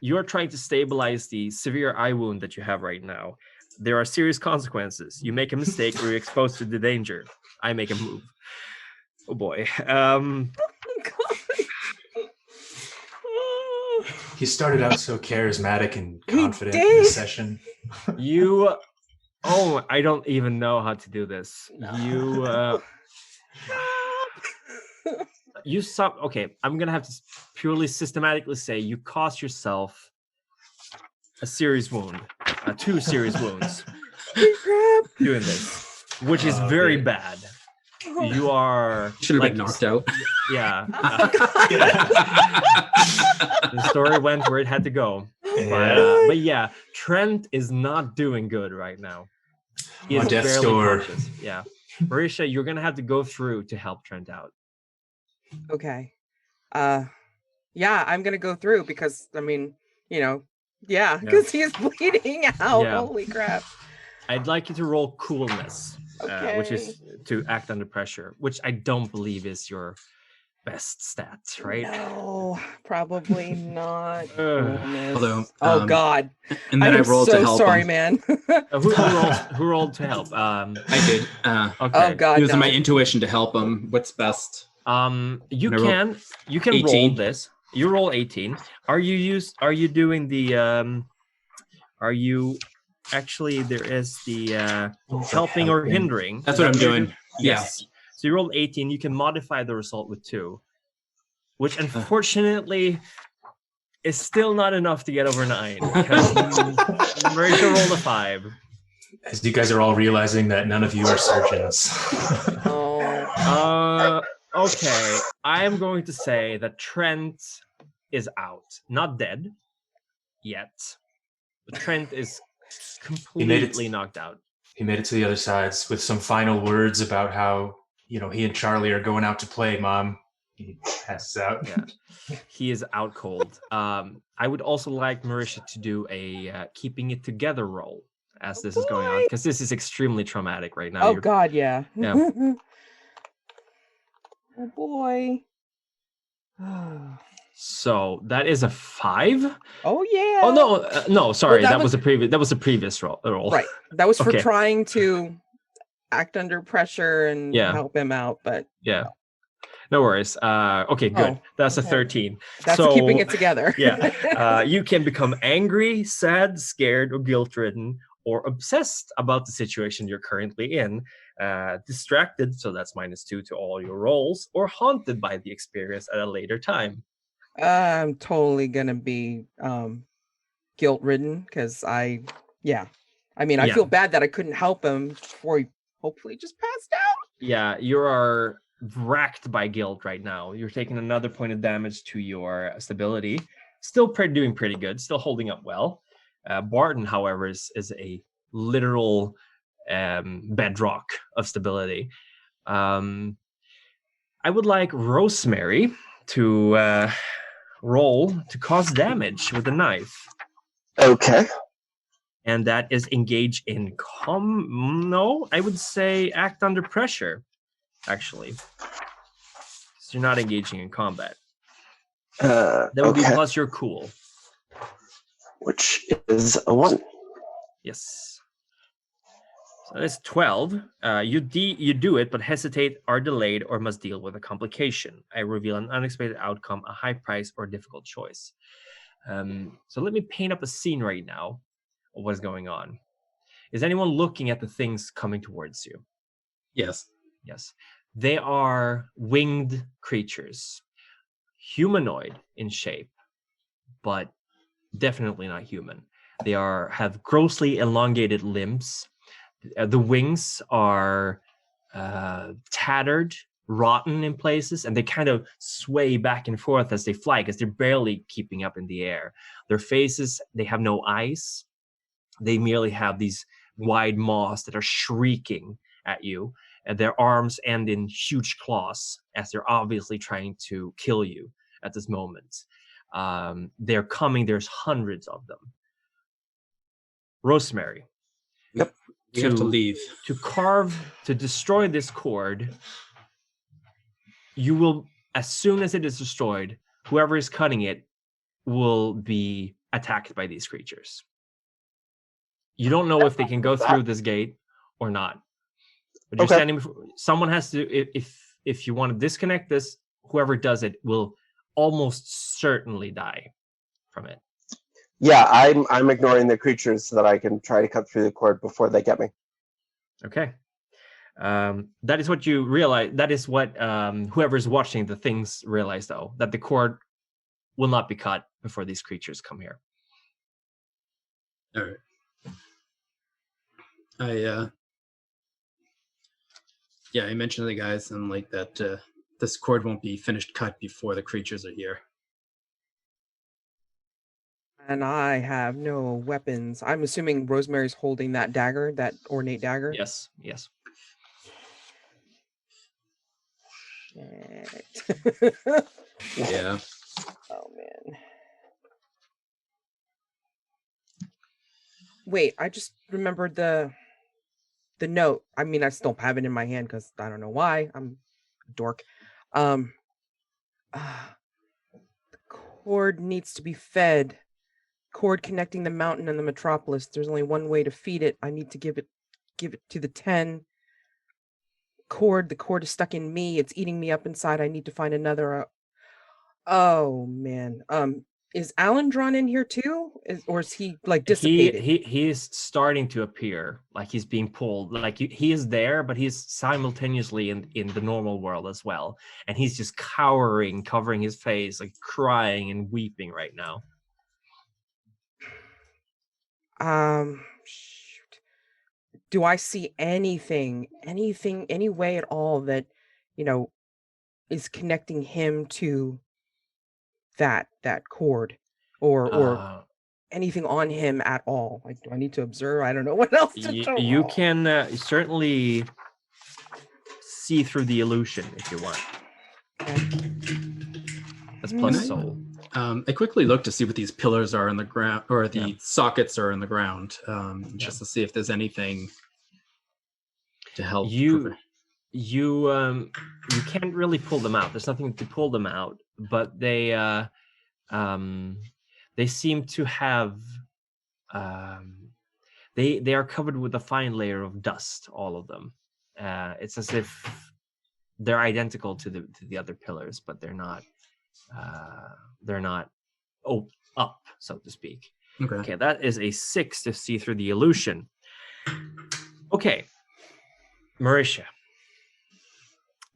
you're trying to stabilize the severe eye wound that you have right now. There are serious consequences. You make a mistake or you're exposed to the danger. I make a move. Oh boy. He started out so charismatic and He confident in did. this session. You. Oh, I don't even know how to do this. No. You okay, I'm gonna have to purely systematically say you caused yourself a serious wound, 2 serious wounds Crap. doing this, which is Oh, very good. bad. You are Should have like, been knocked out. Yeah. Yeah. The story went where it had to go. But yeah, Trent is not doing good right now. He On is death's barely door. conscious. Yeah. Marisha, you're gonna have to go through to help Trent out. Okay. Yeah, I'm gonna go through because I mean, Yeah. because he's bleeding out. Yeah. Holy crap. I'd like you to roll coolness, which Okay. is to act under pressure, which I don't believe is your best stats, right? No, probably not. Ugh. Coolness. Although, Oh God. and then I I'm rolled so to help sorry, him. man. Who rolled to help? I did. Okay. Oh God. Using No. my intuition to help him. What's best? You And I rolled can roll 18. this. You roll 18. Are you doing the are you actually there is the helping or hindering? That's Is what that I'm doing. Yes. So you rolled 18, you can modify the result with 2, which unfortunately is still not enough to get over 9. Because Marisha rolled a 5. As you guys are all realizing that none of you are surgeons. Oh. Okay. I am going to say that Trent is out. Not dead yet. But Trent is completely knocked out. He made it to the other sides with some final words about how, he and Charlie are going out to play, Mom. He passes out. Yeah. He is out cold. I would also like Marisha to do a keeping it together roll as this is going on, because this is extremely traumatic right now. Oh God, yeah. Yeah. Oh boy. So that is a 5. Oh yeah. Oh no, sorry, Well, that was a previous roll. Right. That was for Okay. trying to act under pressure and Yeah. help him out, but Yeah. No worries. Okay, good. Oh, That's okay. a 13. that's So, keeping it together. Yeah. You can become angry, sad, scared, or guilt-ridden, or obsessed about the situation you're currently in, distracted, so that's -2 to all your rolls, or haunted by the experience at a later time. I'm totally gonna be guilt ridden because I mean I Yeah. feel bad that I couldn't help him before he hopefully just passed out. Yeah, you are racked by guilt right now. You're taking another point of damage to your stability. Still doing pretty good, still holding up well. Barton, however, is a literal bedrock of stability. I would like Rosemary to roll to cause damage with a knife. Okay. And that is engage in no, I would say act under pressure, actually. So you're not engaging in combat. That would be Okay. plus your cool. Which is a 1. Yes. So that's 12. You do it, but hesitate, are delayed, or must deal with a complication. I reveal an unexpected outcome, a high price, or difficult choice. So let me paint up a scene right now of what's going on. Is anyone looking at the things coming towards you? Yes. Yes. They are winged creatures, humanoid in shape, but definitely not human. They have grossly elongated limbs. The wings are tattered, rotten in places, and they kind of sway back and forth as they fly because they're barely keeping up in the air. Their faces, they have no eyes. They merely have these wide maws that are shrieking at you. And their arms end in huge claws as they're obviously trying to kill you at this moment. They're coming. There's hundreds of them. Rosemary. Yep. We have to leave. To destroy this cord, you will, as soon as it is destroyed, whoever is cutting it will be attacked by these creatures. You don't know if they can go through this gate or not. But you're standing before, someone has to, if you want to disconnect this, whoever does it will almost certainly die from it. Yeah, I'm ignoring the creatures so that I can try to cut through the cord before they get me. Okay. That is what you realize. That is what whoever's watching the things realize, though, that the cord will not be cut before these creatures come here. All right. I mentioned to the guys, I'm like that this cord won't be finished cut before the creatures are here. And I have no weapons. I'm assuming Rosemary's holding that dagger, that ornate dagger. Yes. Shit. Yeah. Oh man. Wait, I just remembered the note. I mean, I still have it in my hand because I don't know why. I'm a dork. The cord needs to be fed. Cord connecting the mountain and the metropolis. There's only one way to feed it. I need to give it to the 10. The cord is stuck in me. It's eating me up inside. I need to find another. Oh man. Is Alan drawn in here too? Or is he like dissipated? He is starting to appear, like he's being pulled. Like he is there, but he's simultaneously in the normal world as well. And he's just cowering, covering his face, like crying and weeping right now. Shoot. Do I see anything, any way at all that, is connecting him to that cord or anything on him at all? Like, do I need to observe? I don't know what else to do. You can certainly see through the illusion if you want. That's plus soul. I quickly look to see what these pillars are in the ground, or the sockets are in the ground, just to see if there's anything to help. You can't really pull them out. There's nothing to pull them out, but they seem to have they are covered with a fine layer of dust. All of them. It's as if they're identical to the other pillars, but they're not. They're not up, so to speak. Okay, that is a 6 to see through the illusion. Okay, Marisha,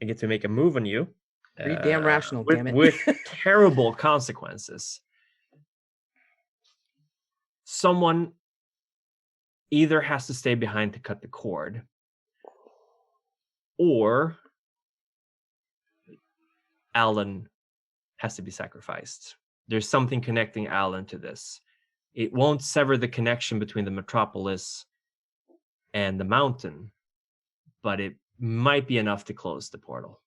I get to make a move on you. Pretty damn rational, damn it. With terrible consequences. Someone either has to stay behind to cut the cord, or Alan has to be sacrificed. There's something connecting Alan to this. It won't sever the connection between the metropolis and the mountain, but it might be enough to close the portal.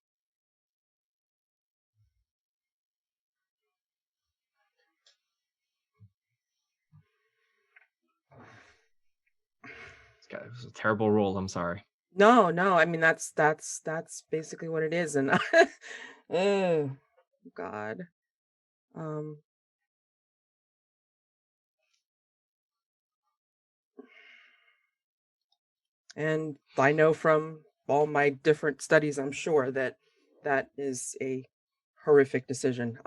It was a terrible roll. I'm sorry. No. I mean, that's basically what it is. And oh God. And I know from all my different studies, I'm sure that is a horrific decision.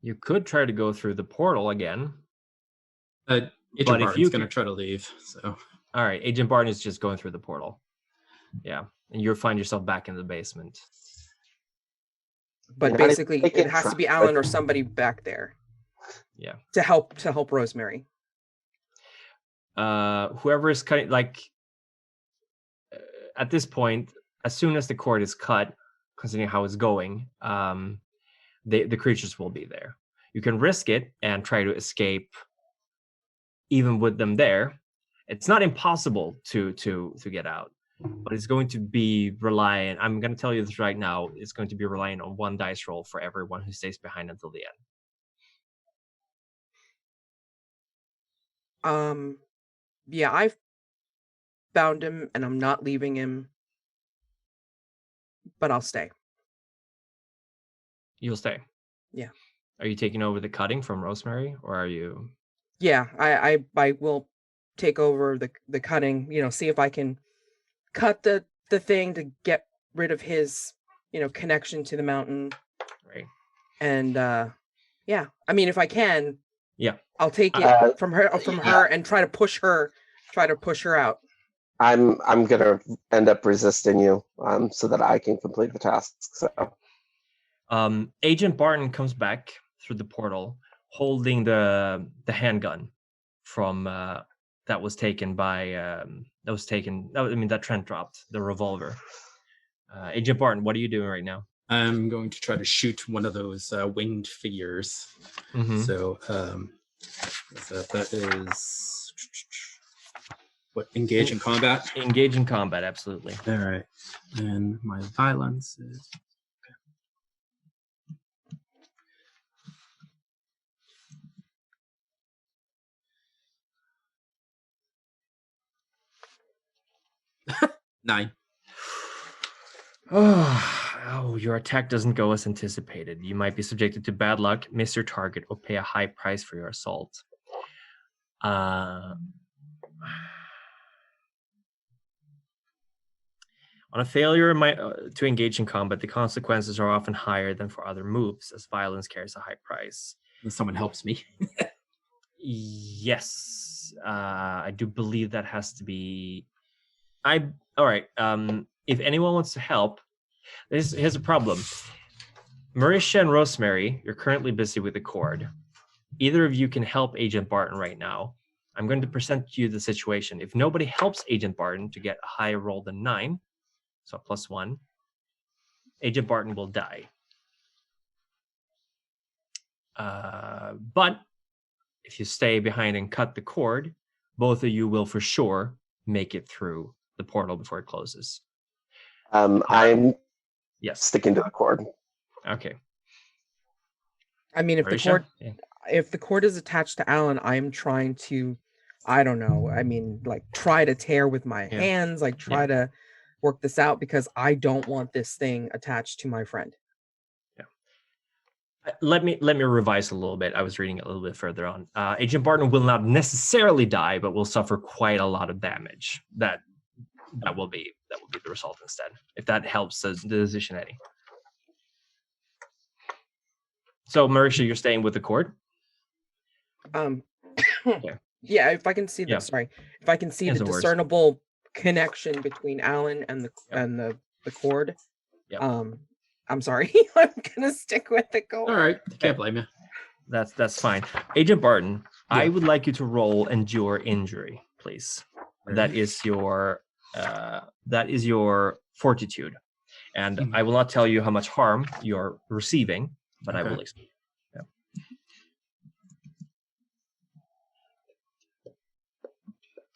You could try to go through the portal again. Agent Barton's going to try to leave. So, all right, Agent Barton is just going through the portal. Yeah, and you'll find yourself back in the basement. But basically, it has to be Alan or somebody back there. Yeah. To help Rosemary. Whoever is cutting, at this point, as soon as the cord is cut, considering how it's going, the creatures will be there. You can risk it and try to escape, even with them there. It's not impossible to get out, but it's going to be reliant. I'm going to tell you this right now. It's going to be reliant on one dice roll for everyone who stays behind until the end. Yeah, I've found him and I'm not leaving him, but I'll stay. You'll stay. Yeah. Are you taking over the cutting from Rosemary, or are you? Yeah, I will take over the cutting, see if I can cut the thing to get rid of his, connection to the mountain. Right. And yeah, I mean if I can, Yeah. I'll take it from her and try to push her out. I'm gonna end up resisting you, so that I can complete the task. So Agent Barton comes back through the portal, holding the handgun from that was taken by that Trent dropped the revolver. Agent Barton, what are you doing right now? I'm going to try to shoot one of those winged figures. Mhm. So that is what, engage in combat? Engage in combat, absolutely. All right. And my violence is okay. 9. Oh, your attack doesn't go as anticipated. You might be subjected to bad luck, miss your target, or pay a high price for your assault. On a failure to engage in combat, the consequences are often higher than for other moves, as violence carries a high price. Someone helps me. Yes, I do believe that has to be. All right. If anyone wants to help, here's a problem. Marisha and Rosemary, you're currently busy with the cord. Either of you can help Agent Barton right now. I'm going to present to you the situation. If nobody helps Agent Barton to get a higher roll than 9, so +1, Agent Barton will die. But if you stay behind and cut the cord, both of you will for sure make it through the portal before it closes. I'm Yes. sticking to the cord. Okay. I mean, Marisha? if the cord is attached to Alan, I'm trying to, I don't know. I mean, like try to tear with my hands, like try to work this out because I don't want this thing attached to my friend. Yeah. Let me revise a little bit. I was reading it a little bit further on. Agent Barton will not necessarily die, but will suffer quite a lot of damage. That will be the result instead. If that helps the decision, Eddie. So Marisha, you're staying with the cord? Yeah, if I can see the if I can see the discernible connection between Alan and the cord. I'm sorry. I'm gonna stick with the cord. All right, can't blame you. That's fine. Agent Barton, I would like you to roll endure injury, please. That is your fortitude, and I will not tell you how much harm you're receiving, but I will explain.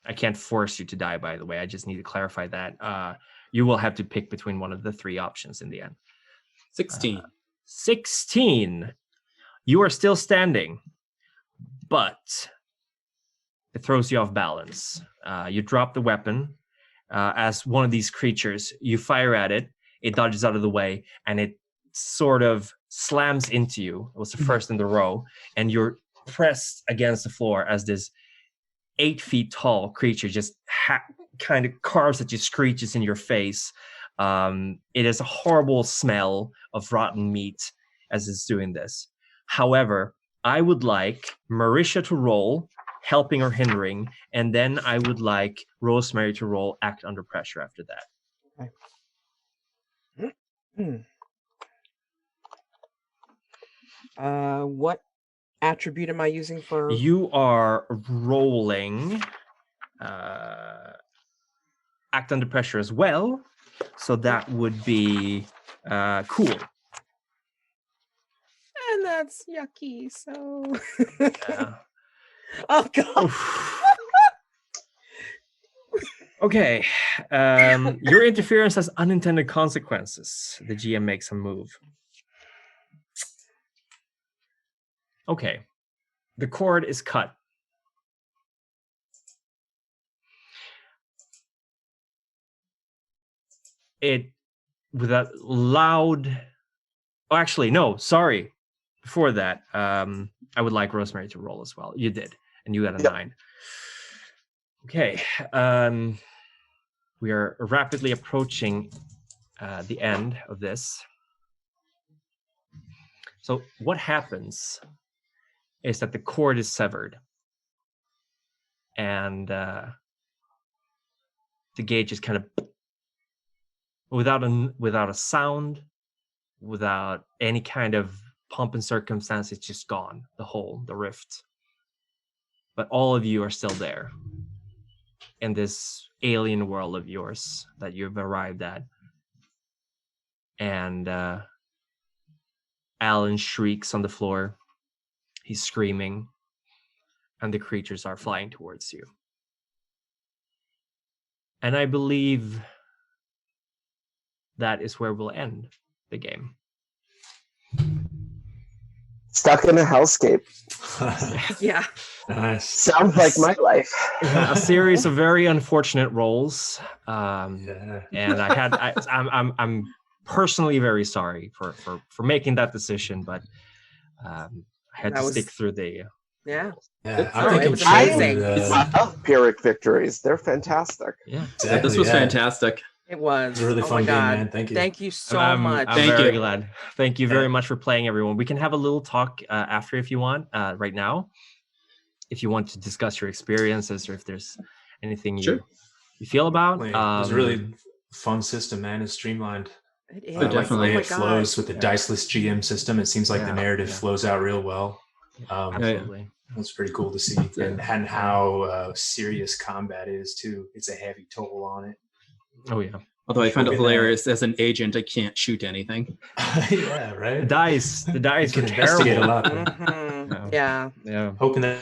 I can't force you to die, by the way. I just need to clarify that. You will have to pick between one of the 3 options in the end. 16. 16. You are still standing, but it throws you off balance. You drop the weapon. As one of these creatures, you fire at it. It dodges out of the way, and it sort of slams into you. It was the first in the row, and you're pressed against the floor as this 8 feet tall creature just kind of carves at you, screeches in your face. It is a horrible smell of rotten meat as it's doing this. However, I would like Marisha to roll helping or hindering, and then I would like Rosemary to roll act under pressure after that. Okay. What attribute am I using for? You are rolling act under pressure as well, so that would be cool. And that's yucky, so oh god. Okay. Your interference has unintended consequences. The GM makes a move. Okay. The cord is cut. it with a loud. Oh, actually, no. Sorry. Before that, I would like Rosemary to roll as well. You did, and you got a 9. Okay. We are rapidly approaching the end of this. So what happens is that the cord is severed, and the gauge is kind of without a sound, without any kind of pomp and circumstance. It's just gone. The hole, the rift. But all of you are still there in this alien world of yours that you've arrived at. And Alan shrieks on the floor. He's screaming. And the creatures are flying towards you. And I believe that is where we'll end the game. Stuck in a hellscape. Yeah. Nice. Sounds like my life. Yeah, a series of very unfortunate rolls, Yeah. and I'm personally very sorry for making that decision, but I had That to was- stick through the. Yeah, It's- I'm it thinking was Trent amazing. would, I love Pyrrhic victories. They're fantastic. Yeah, Yeah, this was fantastic. It was. It was a really Oh fun my game, God. man. Thank you. Thank you so I'm much. Thank very you. glad. Thank you very Yeah. much for playing, everyone. We can have a little talk after if you want. Right now, if you want to discuss your experiences or if there's anything Sure. you feel about. It was a really fun system, man. It's streamlined. It is. I like the definitely. way Oh my it flows God. with the diceless GM system. It seems like Yeah. the narrative Yeah. flows out real well. Absolutely. That's pretty cool to see, and how serious combat is too. It's a heavy toll on it. Oh yeah. Although I find it Look at that. hilarious, as an agent, I can't shoot anything. Yeah, right. The dice You are can investigate a terrible. lot. There. Mhm. Yeah. Yeah. Hoping that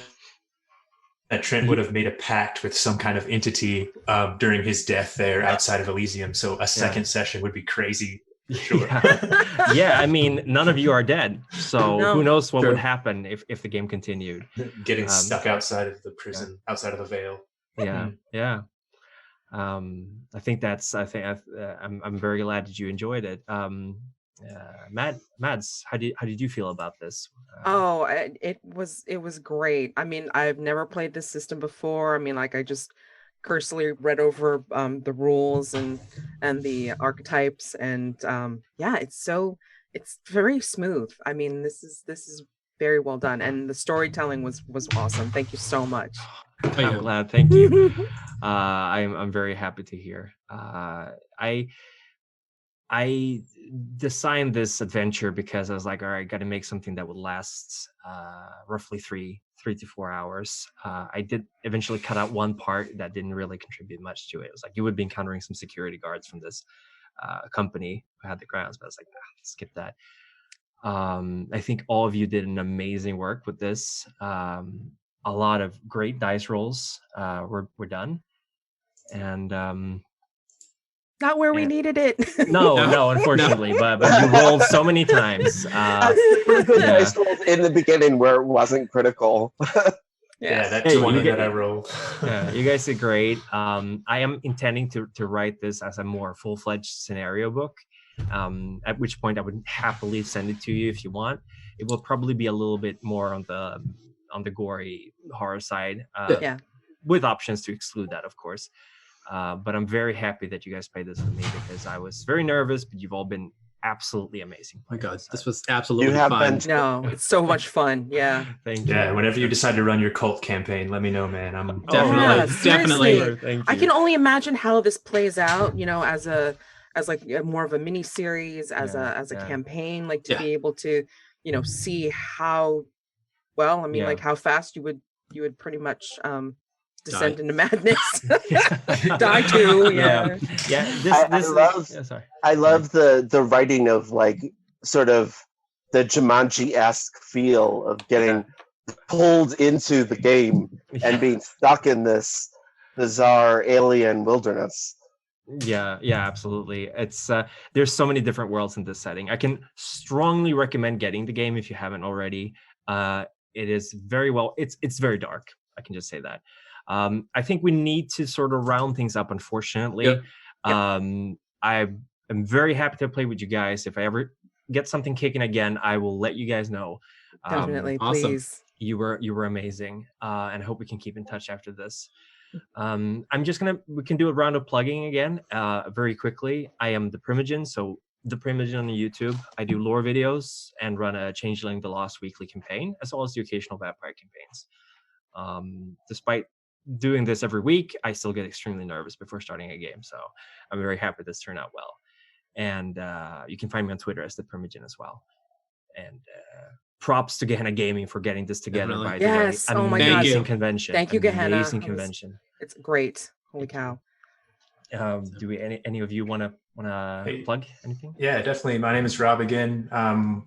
Trent would have made a pact with some kind of entity during his death there outside of Elysium, so a second session would be crazy. For sure. Yeah. Yeah, I mean, none of you are dead, so No. who knows what True. would happen if the game continued. Getting stuck outside of the prison, outside of the veil. Yeah, yeah. I think I'm very glad that you enjoyed it. Mads, how did you feel about this? It was great. I mean, I've never played this system before. I mean, like I just cursorily read over the rules and the archetypes, and yeah, it's very smooth. I mean, this is very well done, and the storytelling was awesome. Thank you so much. yeah. I'm glad. Thank you. I'm very happy to hear. I designed this adventure because I was like, all right, got to make something that would last roughly 3 to 4 hours. I did eventually cut out one part that didn't really contribute much to it. It was like you would be encountering some security guards from this company who had the grounds, but I was like, skip that. I think all of you did an amazing work with this. A lot of great dice rolls were done, and Not where we Yeah. needed it. no, unfortunately, but you rolled so many times. Really good yeah. dice rolls in the beginning where it wasn't critical. Yeah, that Hey, 20 you get- that I rolled. Yeah, you guys did great. I am intending to write this as a more full-fledged scenario book. At which point I would happily send it to you if you want. It will probably be a little bit more on the gory horror side. Yeah. With options to exclude that, of course. But I'm very happy that you guys played this with me because I was very nervous, but you've all been absolutely amazing. Oh my God, players. this was absolutely You have fun. been- No, it's so much fun. Yeah. Thank you. Yeah, whenever you decide to run your cult campaign, let me know, man. I'm Definitely, Yeah, definitely. seriously. Thank I you. can only imagine how this plays out, you know, as more of a mini series, as a Yeah. campaign, like to Yeah. be able to, you know, see how well, I mean, Yeah. like how fast you would pretty much descend into madness. Yeah. Die too, Yeah. yeah. Sorry. I love the writing of like sort of the Jumanji-esque feel of getting pulled into the game and being stuck in this bizarre alien wilderness. Yeah, absolutely. It's there's so many different worlds in this setting. I can strongly recommend getting the game if you haven't already. It is very well. It's very dark. I can just say that. I think we need to sort of round things up. Unfortunately, Yep. I I'm very happy to play with you guys. If I ever get something kicking again, I will let you guys know. Definitely, awesome. please. You were amazing, and I hope we can keep in touch after this. We can do a round of plugging again very quickly. I am the Primogen, so the Primogen on YouTube. I do lore videos and run a Changeling the Lost weekly campaign, as well as the occasional vampire campaigns. Despite doing this every week, I still get extremely nervous before starting a game, so I'm very happy this turned out well. And you can find me on Twitter as the Primogen as well. And props to Gehenna Gaming for getting this together, Definitely. by the Yes. way. Oh my God. Thank Amazing you. convention. Thank you, Gehenna. Amazing It was- convention. It's great. Holy Thank you. cow. Do we any of you want to Hey. plug anything? Yeah, definitely. My name is Rob again,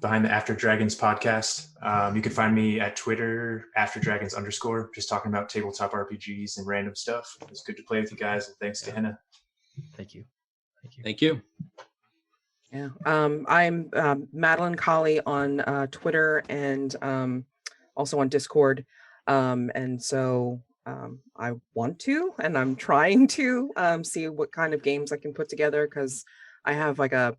behind the After Dragons podcast. You can find me at Twitter, _, just talking about tabletop RPGs and random stuff. It's good to play with you guys, and thanks, Gehenna. Thank you. Thank you. Yeah. I'm Madeline Colley on Twitter and also on Discord. And so I want to, and I'm trying to see what kind of games I can put together, because I have like a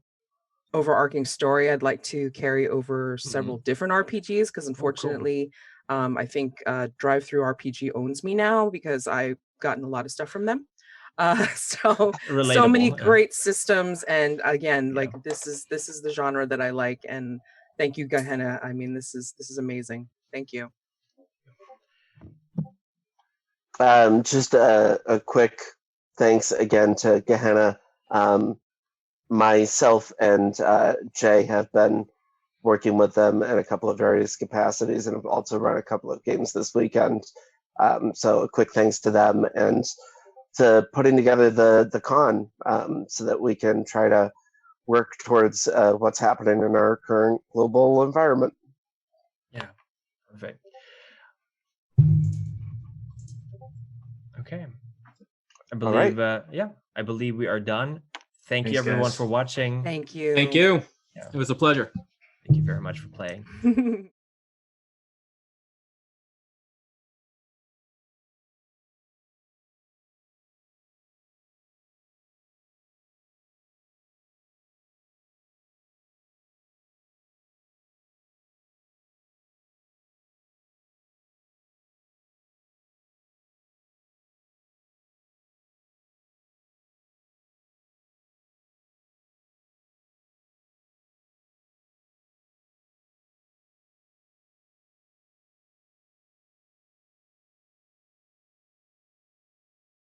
overarching story I'd like to carry over several different RPGs, because unfortunately I think Drive Through RPG owns me now, because I've gotten a lot of stuff from them. So many Relatable, yeah. great systems, and again, Yeah. like this is the genre that I like, and thank you, Gehenna. I mean, this is amazing. Thank you. Just a quick thanks again to Gehenna. Myself and Jay have been working with them in a couple of various capacities, and have also run a couple of games this weekend. So a quick thanks to them, and to putting together the con, so that we can try to work towards what's happening in our current global environment. Yeah. Perfect. Okay. I believe I believe we are done. Thank you Thanks, everyone guys. for watching. Thank you. Thank you. Yeah. It was a pleasure. Thank you very much for playing.